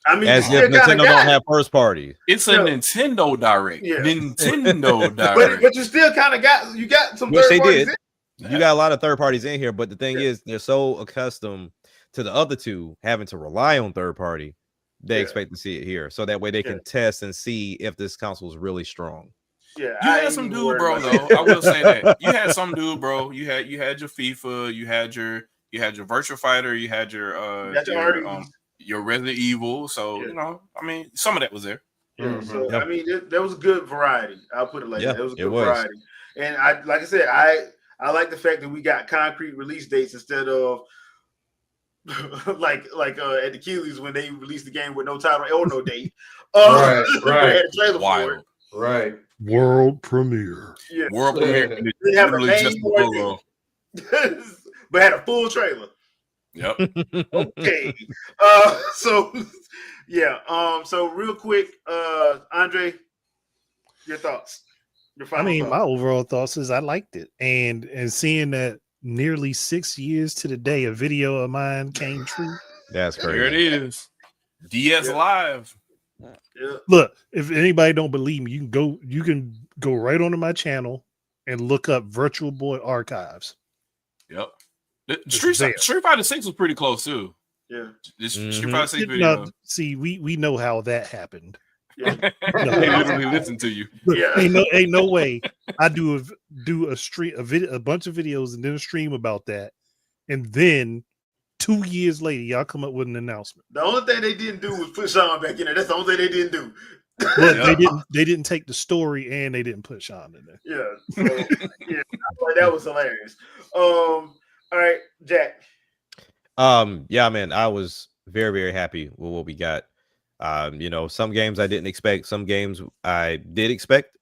A: I mean,
C: as if Nintendo don't have first party.
I: It's a Nintendo Direct. Yeah. Nintendo Direct.
A: But you still kind of got some
C: which
A: third
C: they
A: parties
C: did. You got a lot of third parties in here, but the thing is, they're so accustomed to the other two having to rely on third party, they expect to see it here, so that way they can test and see if this console is really strong.
A: Yeah,
I: you had some dude, bro. Though I will say that you had some dude, bro. You had your FIFA, you had your Virtua Fighter, you had your Resident Evil. So you know, I mean, some of that was there.
A: Yeah, so I mean, there was a good variety. I'll put it like that. It was a good variety, and like I said, I like the fact that we got concrete release dates instead of like at the Keelys when they released the game with no title or no date.
B: Right.
A: Had a trailer for it.
B: Right.
N: World premiere.
A: Yeah.
I: World premiere.
A: They have a name but had a full trailer.
I: Yep.
A: Okay. So yeah. So real quick, Andre, your thoughts.
N: My overall thoughts is I liked it, and seeing that nearly 6 years to the day a video of mine came true.
C: That's crazy.
I: Here it is. DS Live.
A: Yeah.
N: Look, if anybody don't believe me, you can go right onto my channel and look up Virtual Boy Archives.
I: Yep. Street Fighter 6 was pretty close too.
A: Yeah.
I: This Street Fighter 6 video.
N: See, we know how that happened.
A: Yeah.
I: They literally listen to you.
A: Yeah.
N: Ain't no way I do a bunch of videos and then a stream about that, and then 2 years later y'all come up with an announcement.
A: The only thing they didn't do was put Sean back in there. That's the only thing they didn't do.
N: Well, they didn't take the story and they didn't put Sean in there.
A: Yeah. So, yeah, I thought that was hilarious. All right, Jack.
C: Yeah, man, I was very, very happy with what we got. Some games I didn't expect, some games I did expect.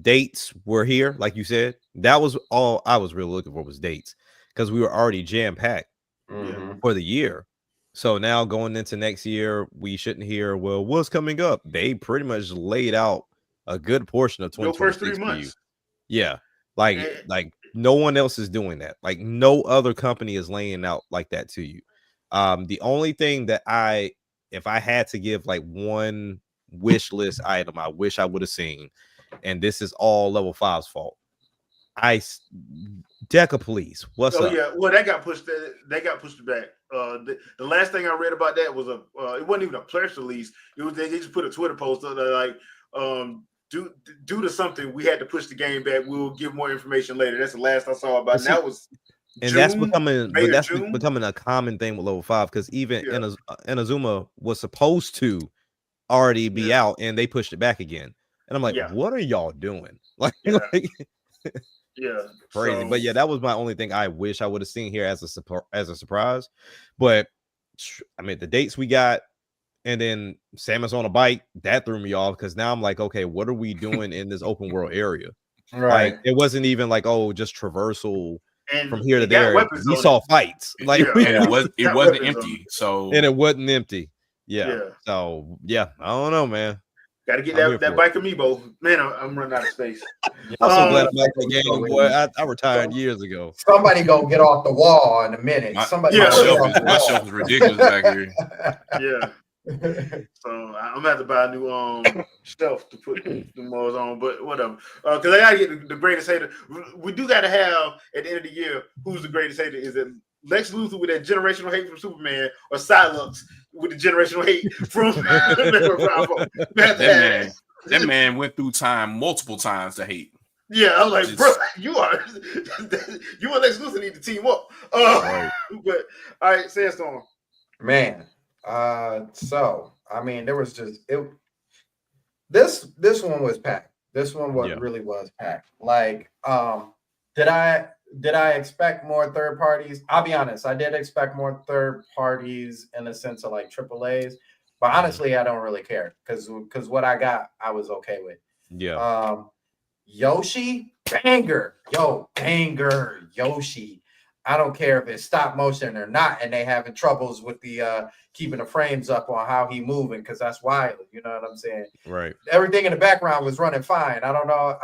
C: Dates were here, like you said. That was all I was really looking for was dates because we were already jam-packed for the year. So now going into next year, we shouldn't hear, well, what's coming up? They pretty much laid out a good portion of 2026
A: first 3 months.
C: for you. Yeah. Like no one else is doing that. Like no other company is laying out like that to you. The only thing that if I had to give like one wish list item, I wish I would have seen, and this is all level 5's fault. Deca Police. What's up?
A: Oh yeah, well that got pushed. They got pushed back. The last thing I read about that was it wasn't even a press release. It was they just put a Twitter post that like due to something we had to push the game back. We'll give more information later. That's the last I saw about it. And that was
C: and that's becoming a common thing with level 5 because even Inazuma was supposed to already be out and they pushed it back again. And I'm like, what are y'all doing?
A: Yeah,
C: crazy. But yeah, that was my only thing I wish I would have seen here as a surprise. But I mean, the dates we got, and then Samus on a bike, that threw me off because now I'm like, okay, what are we doing in this open world area?
B: Right.
C: Like, it wasn't even like, oh, just traversal from here to there. We saw fights. Like
I: it wasn't empty. So
C: and it wasn't empty. Yeah. So yeah, I don't know, man.
A: Got to get that bike amiibo. Man, I'm running out of space.
C: I'm so glad I'm back in the game, boy. I retired years ago.
B: Somebody gonna get off the wall in a minute.
I: My
B: shelf
I: is ridiculous back here.
A: Yeah. So I'm gonna have to buy a new shelf to put the modes on, but whatever. Because I gotta get the greatest hater. We do gotta have at the end of the year who's the greatest hater. Is it Lex Luthor with that generational hate from Superman, or Psylux with the generational hate from
I: that man went through time multiple times to hate.
A: Yeah, I was like, bro, you and Lex Luthor need to team up.
C: Right.
A: But all right, Sandstorm.
B: Man, so I mean, there was just this one was packed. This one really was packed. Like, did I expect more third parties? I'll be honest, I did expect more third parties in the sense of like AAAs, but honestly, I don't really care because what I got, I was okay with.
C: Yeah.
B: Yoshi, banger, banger, Yoshi. I don't care if it's stop motion or not, and they having troubles with the keeping the frames up on how he moving because that's wild. You know what I'm saying?
C: Right.
B: Everything in the background was running fine. I don't know.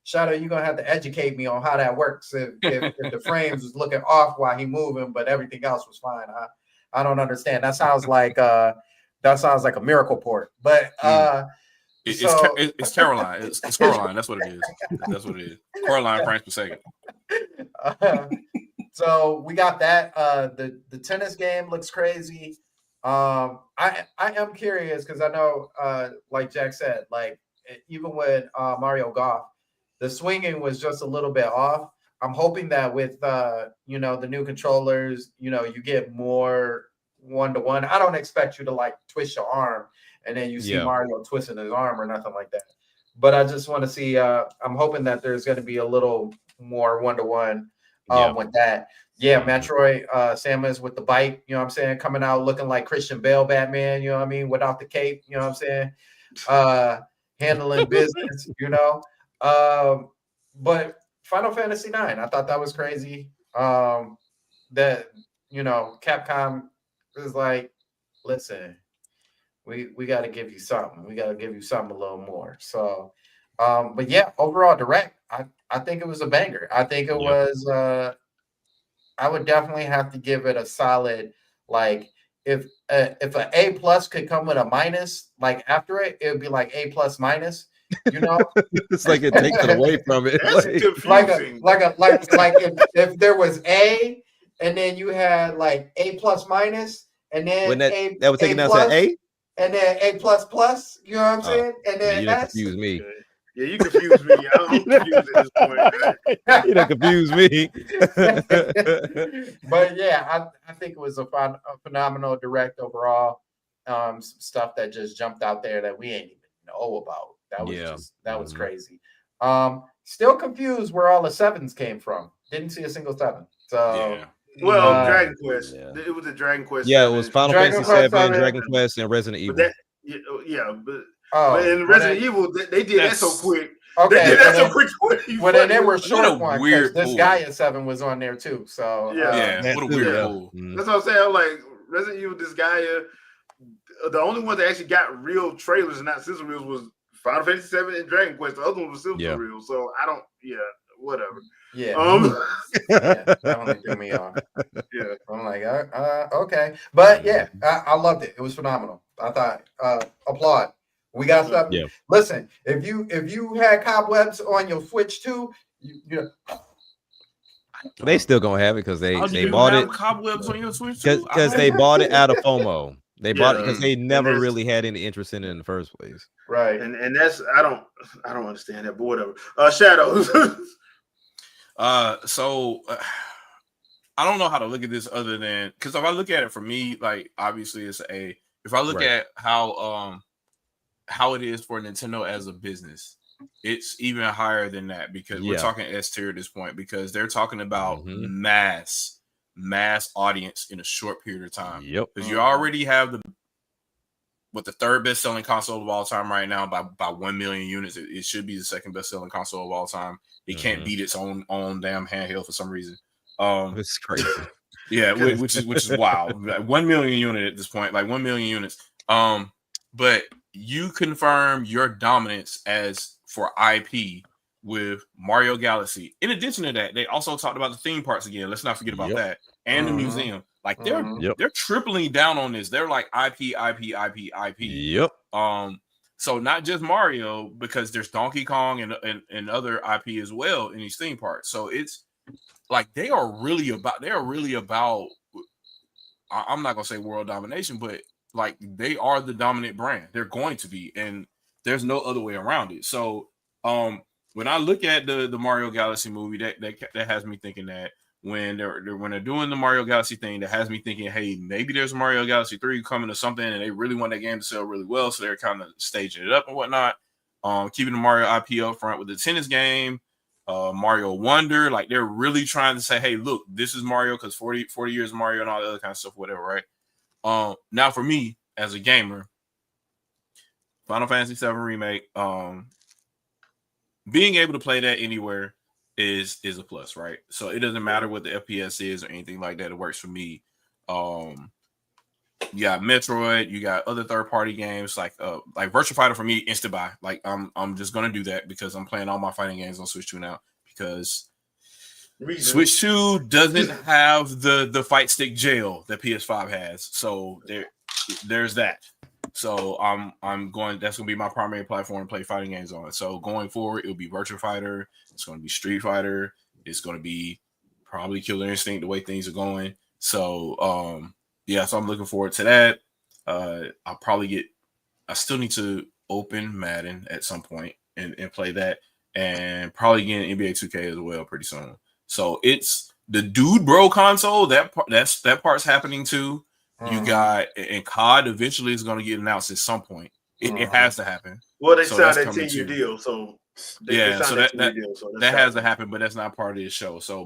B: Shadow, you're gonna have to educate me on how that works. If the frames was looking off while he moving, but everything else was fine. I don't understand. That sounds like a miracle port. But
I: it's Caroline. It's Caroline. That's what it is. That's what it is. Caroline frames per second.
B: So we got that. The tennis game looks crazy. I am curious because I know, like Jack said, like even with Mario Golf, the swinging was just a little bit off. I'm hoping that with the new controllers, you get more one-to-one. I don't expect you to like twist your arm and then you see Mario twisting his arm or nothing like that. But I just want to see. I'm hoping that there's going to be a little more one-to-one with that. Yeah, Metroid, Samus with the bike, you know what I'm saying, coming out looking like Christian Bale Batman, you know what I mean, without the cape, you know what I'm saying, handling business, but Final Fantasy 9, I thought that was crazy. That Capcom is like, listen, we got to give you something. We got to give you something a little more. So, but yeah, overall direct, I think it was a banger. I think it was. I would definitely have to give it a solid. Like, if an A plus could come with a minus, like after it would be like A plus minus.
C: It's like it takes it away from it.
B: Like if there was A, and then you had like A plus minus, and then
C: that was taken down to A,
B: and then A plus plus. You know what I'm saying? And then
C: you confuse me.
A: Yeah, you confuse me. I'm confused at this point.
C: You don't confuse me.
B: But yeah, I think it was a phenomenal direct overall. Some stuff that just jumped out there that we ain't even know about. That was that was crazy. Still confused where all the sevens came from. Didn't see a single 7. So
A: Dragon Quest. It was a Dragon Quest.
C: Yeah, it was Final Fantasy 7, Dragon Quest, and Resident Evil.
A: But in Resident Evil, they did that so quick.
B: Okay,
A: they did that so quick.
B: Well, then they were short one because this guy at 7 was on there too. So
I: what a weird pull.
A: That's what I'm saying. I'm like Resident Evil, this guy. The only one that actually got real trailers and not sizzle reels was Final Fantasy 7 and Dragon Quest. The other one was sizzle reels. So I don't. Yeah, whatever.
B: Yeah, that only threw me off.
A: Yeah,
B: I'm like, okay, but yeah, I loved it. It was phenomenal. I thought, applaud. We got something.
C: Yeah.
B: Listen, if you had cobwebs on your Switch too,
C: they still gonna have it because they bought it.
I: Cobwebs on your Switch too?
C: Because they bought it out of FOMO. They bought it because they never really had any interest in it in the first place.
B: Right.
A: And that's I don't understand that, but whatever. Shadows.
I: So I don't know how to look at this other than because if I look at it for me, like obviously it's A. If I look at how it is for Nintendo as a business, it's even higher than that because we're talking S tier at this point because they're talking about mass audience in a short period of time.
C: Yep.
I: Because you already have the third best selling console of all time right now by 1 million units. It should be the second best selling console of all time. It can't beat its own damn handheld for some reason.
C: It's crazy.
I: Yeah, which is wild. 1 million unit at this point, like 1 million units. But you confirm your dominance as for IP with Mario Galaxy. In addition to that, they also talked about the theme parks again. Let's not forget about that. And the museum. Like they're tripling down on this. They're like IP.
C: Yep.
I: So not just Mario, because there's Donkey Kong and other IP as well in these theme parks. So it's like they are really about I'm not gonna say world domination, but like they are the dominant brand. They're going to be, and there's no other way around it. So when I look at the Mario Galaxy movie, that has me thinking that when they're doing the Mario Galaxy thing, that has me thinking, hey, maybe there's Mario Galaxy 3 coming or something, and they really want that game to sell really well, so they're kind of staging it up and whatnot. Keeping the Mario IP up front with the tennis game, Mario Wonder, like they're really trying to say, hey, look, this is Mario because 40 years of Mario and all the other kind of stuff, whatever, right? Now for me as a gamer, Final Fantasy VII Remake, being able to play that anywhere is a plus, right? So it doesn't matter what the FPS is or anything like that. It works for me. You got Metroid, you got other third-party games like Virtua Fighter for me, instant buy. Like I'm just gonna do that because I'm playing all my fighting games on Switch 2 now because Switch 2 doesn't have the fight stick jail that PS5 has. So there's that. So I'm going. That's gonna be my primary platform to play fighting games on. So going forward, it'll be Virtua Fighter. It's gonna be Street Fighter. It's gonna be probably Killer Instinct the way things are going. So yeah. So I'm looking forward to that. I'll probably get. I still need to open Madden at some point and play that, and probably get NBA 2K as well pretty soon. So it's the Dude Bro console. That part's happening too. You got, and COD eventually is going to get announced at some point. It has to happen.
A: Well, they signed that 10-year deal, so
I: that has to happen, but that's not part of this show. So,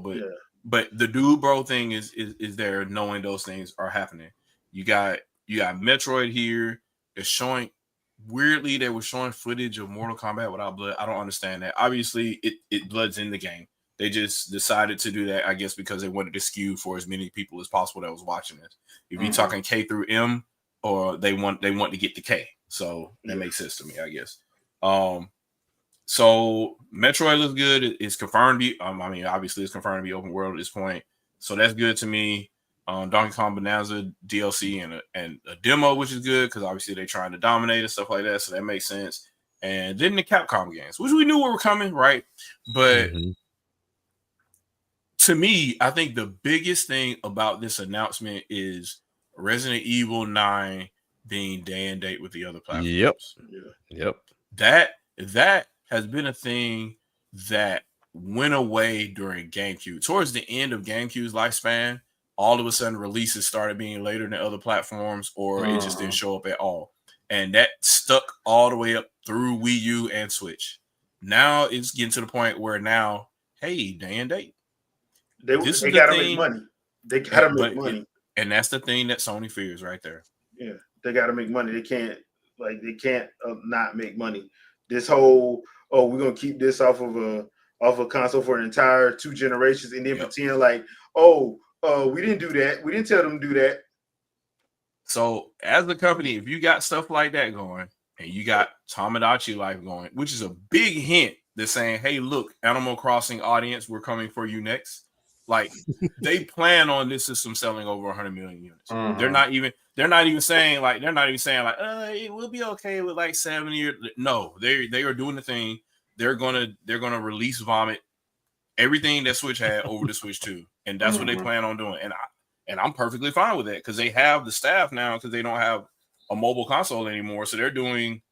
I: but the Dude Bro thing is there, knowing those things are happening. You got Metroid here. It's showing weirdly they were showing footage of Mortal Kombat without blood. I don't understand that. Obviously, it blood's in the game. They just decided to do that, I guess, because they wanted to skew for as many people as possible that was watching this. If you're talking K through M, or they want to get the K, so that makes sense to me, I guess. So Metroid looks good. It's confirmed to be. Obviously, it's confirmed to be open world at this point, so that's good to me. Donkey Kong Bonanza DLC and a demo, which is good because obviously they're trying to dominate and stuff like that, so that makes sense. And then the Capcom games, which we knew were coming, right? But to me, I think the biggest thing about this announcement is Resident Evil 9 being day and date with the other platforms.
C: Yep.
I: That has been a thing that went away during GameCube. Towards the end of GameCube's lifespan, all of a sudden releases started being later than other platforms, or it just didn't show up at all. And that stuck all the way up through Wii U and Switch. Now it's getting to the point where now, hey, day and date.
A: They gotta make money. They gotta make money,
I: and that's the thing that Sony fears right there.
A: Yeah, they gotta make money. They can't not make money. This whole we're gonna keep this off of a console for an entire 2 generations, and then pretend like we didn't do that. We didn't tell them to do that.
I: So as a company, if you got stuff like that going, and you got Tomodachi Life going, which is a big hint that's saying, hey, look, Animal Crossing audience, we're coming for you next. Like they plan on this system selling over 100 million units. They're not even saying like it will be okay with like 70 or no. They are doing the thing. They're gonna release vomit everything that Switch had over to Switch 2, and that's what they plan on doing. And I'm perfectly fine with that because they have the staff now because they don't have a mobile console anymore. So they're doing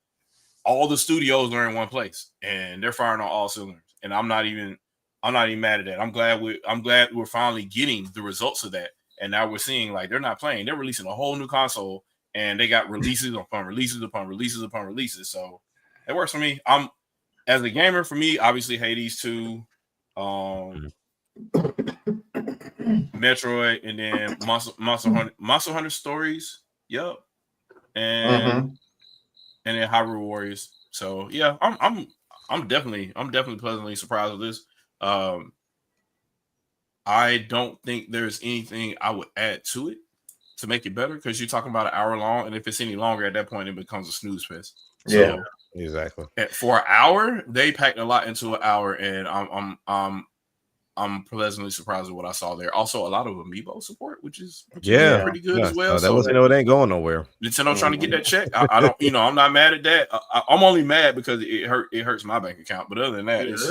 I: all the studios are in one place and they're firing on all cylinders. And I'm not even mad at that. I'm glad we're finally getting the results of that. And now we're seeing like they're not playing, they're releasing a whole new console and they got releases upon releases upon releases upon releases. So it works for me. I'm as a gamer, for me, obviously Hades 2, Metroid, and then Monster Hunter Stories. Yep. And then Hyrule Warriors. So yeah, I'm definitely pleasantly surprised with this. I don't think there's anything I would add to it to make it better because you're talking about an hour long, and if it's any longer at that point, it becomes a snooze fest.
C: Yeah, exactly.
I: For an hour, they packed a lot into an hour, and I'm pleasantly surprised with what I saw there. Also, a lot of amiibo support, which is pretty good as well.
C: That lets me know it ain't going nowhere.
I: Nintendo trying to get that check. I don't, I'm not mad at that. I'm only mad because it hurts my bank account. But other than that, it's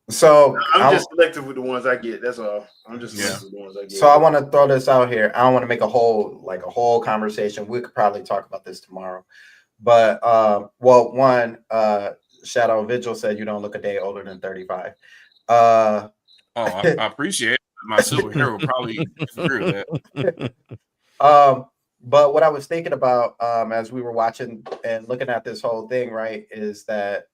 B: So
A: I'm just selective with the ones I get. That's all. I'm just selective with the ones I get.
B: So I want to throw this out here. I don't want to make a whole conversation. We could probably talk about this tomorrow. But Shadow Vigil said you don't look a day older than 35.
I: I appreciate it. My superhero would probably disagree with
B: that. But what I was thinking about as we were watching and looking at this whole thing, right, is that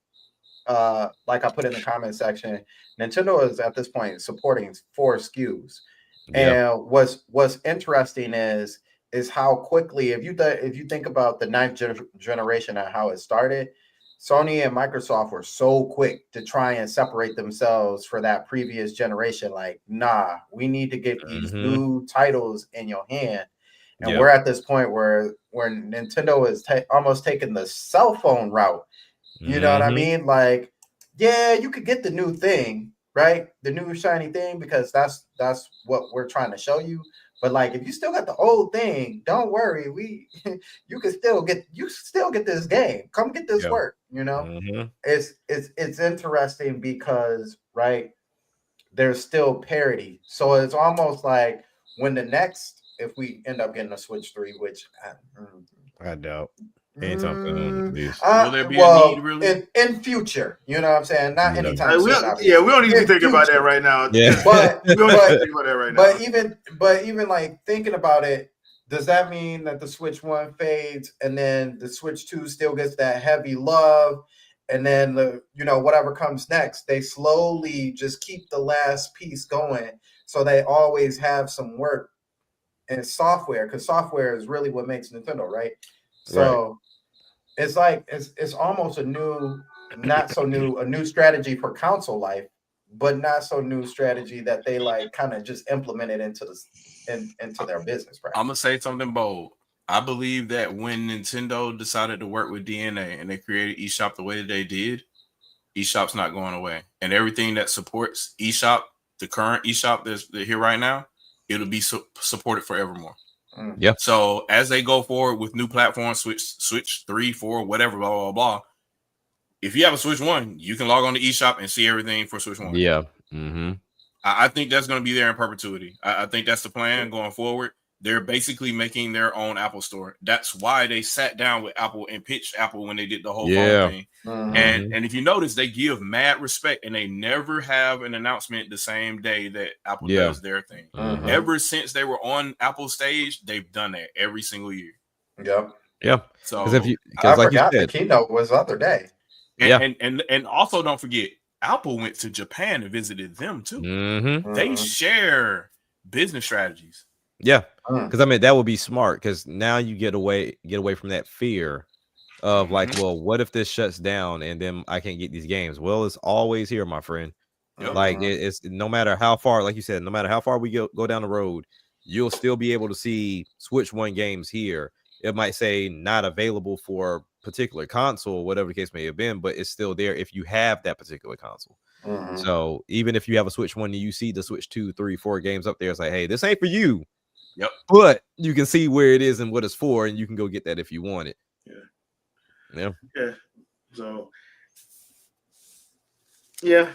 B: like I put in the comment section, Nintendo is at this point supporting 4 SKUs. Yeah. And what's interesting is how quickly, if you think about the 9th generation and how it started, Sony and Microsoft were so quick to try and separate themselves for that previous generation. Like, nah, we need to get these new titles in your hand. And we're at this point where Nintendo is almost taking the cell phone route. You know what I mean? Like, yeah, you could get the new thing, right? The new shiny thing, because that's what we're trying to show you. But like, if you still got the old thing, don't worry. You still get this game. Come get this work. You know, it's interesting because, right, there's still parity. So it's almost like when if we end up getting a Switch 3, which
C: I doubt. Anytime soon.
I: Will there be a need, really?
B: In future, you know what I'm saying? Not anytime soon.
A: We don't even think about that right now.
C: Yeah.
A: But we don't even think about that right now.
B: But even like thinking about it, does that mean that the Switch 1 fades and then the Switch 2 still gets that heavy love? And then whatever comes next, they slowly just keep the last piece going, so they always have some work in software, because software is really what makes Nintendo, right? So it's like it's almost a new strategy for console life, but not so new strategy that they like kind of just implemented into their business. Right?
I: I'm gonna say something bold. I believe that when Nintendo decided to work with DNA and they created eShop the way that they did, eShop's not going away, and everything that supports eShop, the current eShop that's here right now, it'll be supported forevermore.
C: Yeah.
I: So as they go forward with new platforms, Switch 3, 4, whatever, blah, blah, blah. If you have a Switch 1, you can log on to eShop and see everything for Switch 1.
C: Yeah.
I: I think that's going to be there in perpetuity. I think that's the plan going forward. They're basically making their own Apple store. That's why they sat down with Apple and pitched Apple when they did the whole phone thing. And if you notice, they give mad respect, and they never have an announcement the same day that Apple does their thing. Ever since they were on Apple's stage, they've done that every single year.
B: Yep.
C: Yeah.
I: So
B: I forgot the keynote was the other day.
I: And also don't forget, Apple went to Japan and visited them too. They share business strategies.
C: Yeah, because I mean that would be smart, because now you get away from that fear of like, well, what if this shuts down and then I can't get these games? Well, it's always here, my friend. Like it's no matter how far, like you said, no matter how far we go down the road, you'll still be able to see Switch 1 games here. It might say not available for particular console, whatever the case may have been, but it's still there if you have that particular console. So even if you have a Switch 1 and you see the Switch 2, 3, 4 games up there, it's like, hey, this ain't for you.
I: Yep.
C: But you can see where it is and what it's for, and you can go get that if you want it. Yeah.
A: So yeah,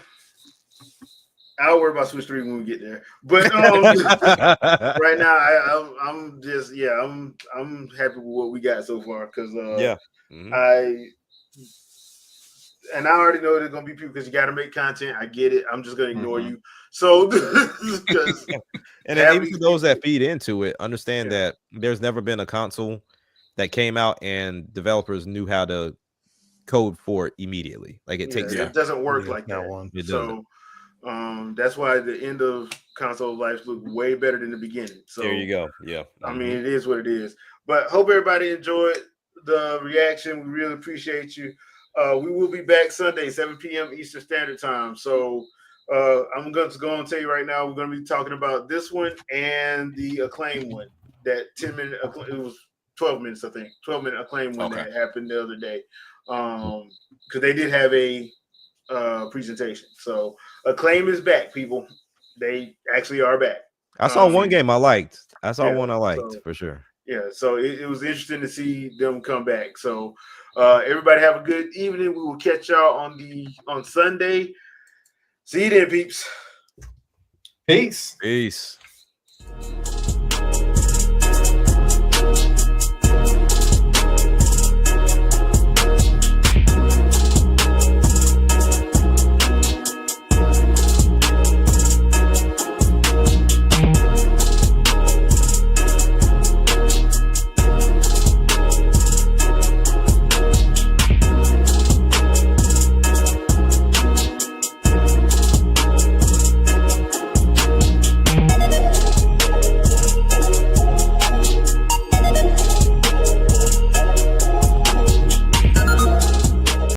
A: I'll worry about Switch 3 when we get there. But right now, I'm just I'm happy with what we got so far, because I already know there's gonna be people, because you got to make content. I get it. I'm just gonna ignore you. So,
C: and then even for those that feed into it, understand that there's never been a console that came out and developers knew how to code for it immediately. Like it takes.
A: It doesn't work like that. So, that's why the end of console life look way better than the beginning. So
C: there you go. Yeah.
A: I mean, it is what it is. But hope everybody enjoyed the reaction. We really appreciate you. We will be back Sunday, 7 p.m. Eastern Standard Time. So I'm going to go and tell you right now, we're going to be talking about this one and the Acclaim one. That 10-minute, it was 12 minutes, I think. 12-minute Acclaim one that happened the other day. Because they did have a presentation. So Acclaim is back, people. They actually are back.
C: I saw one game I liked. I saw one I liked
A: so,
C: for sure.
A: Yeah, so it was interesting to see them come back. So everybody have a good evening. We will catch y'all on Sunday. See you then, peeps.
B: Peace.
C: Peace.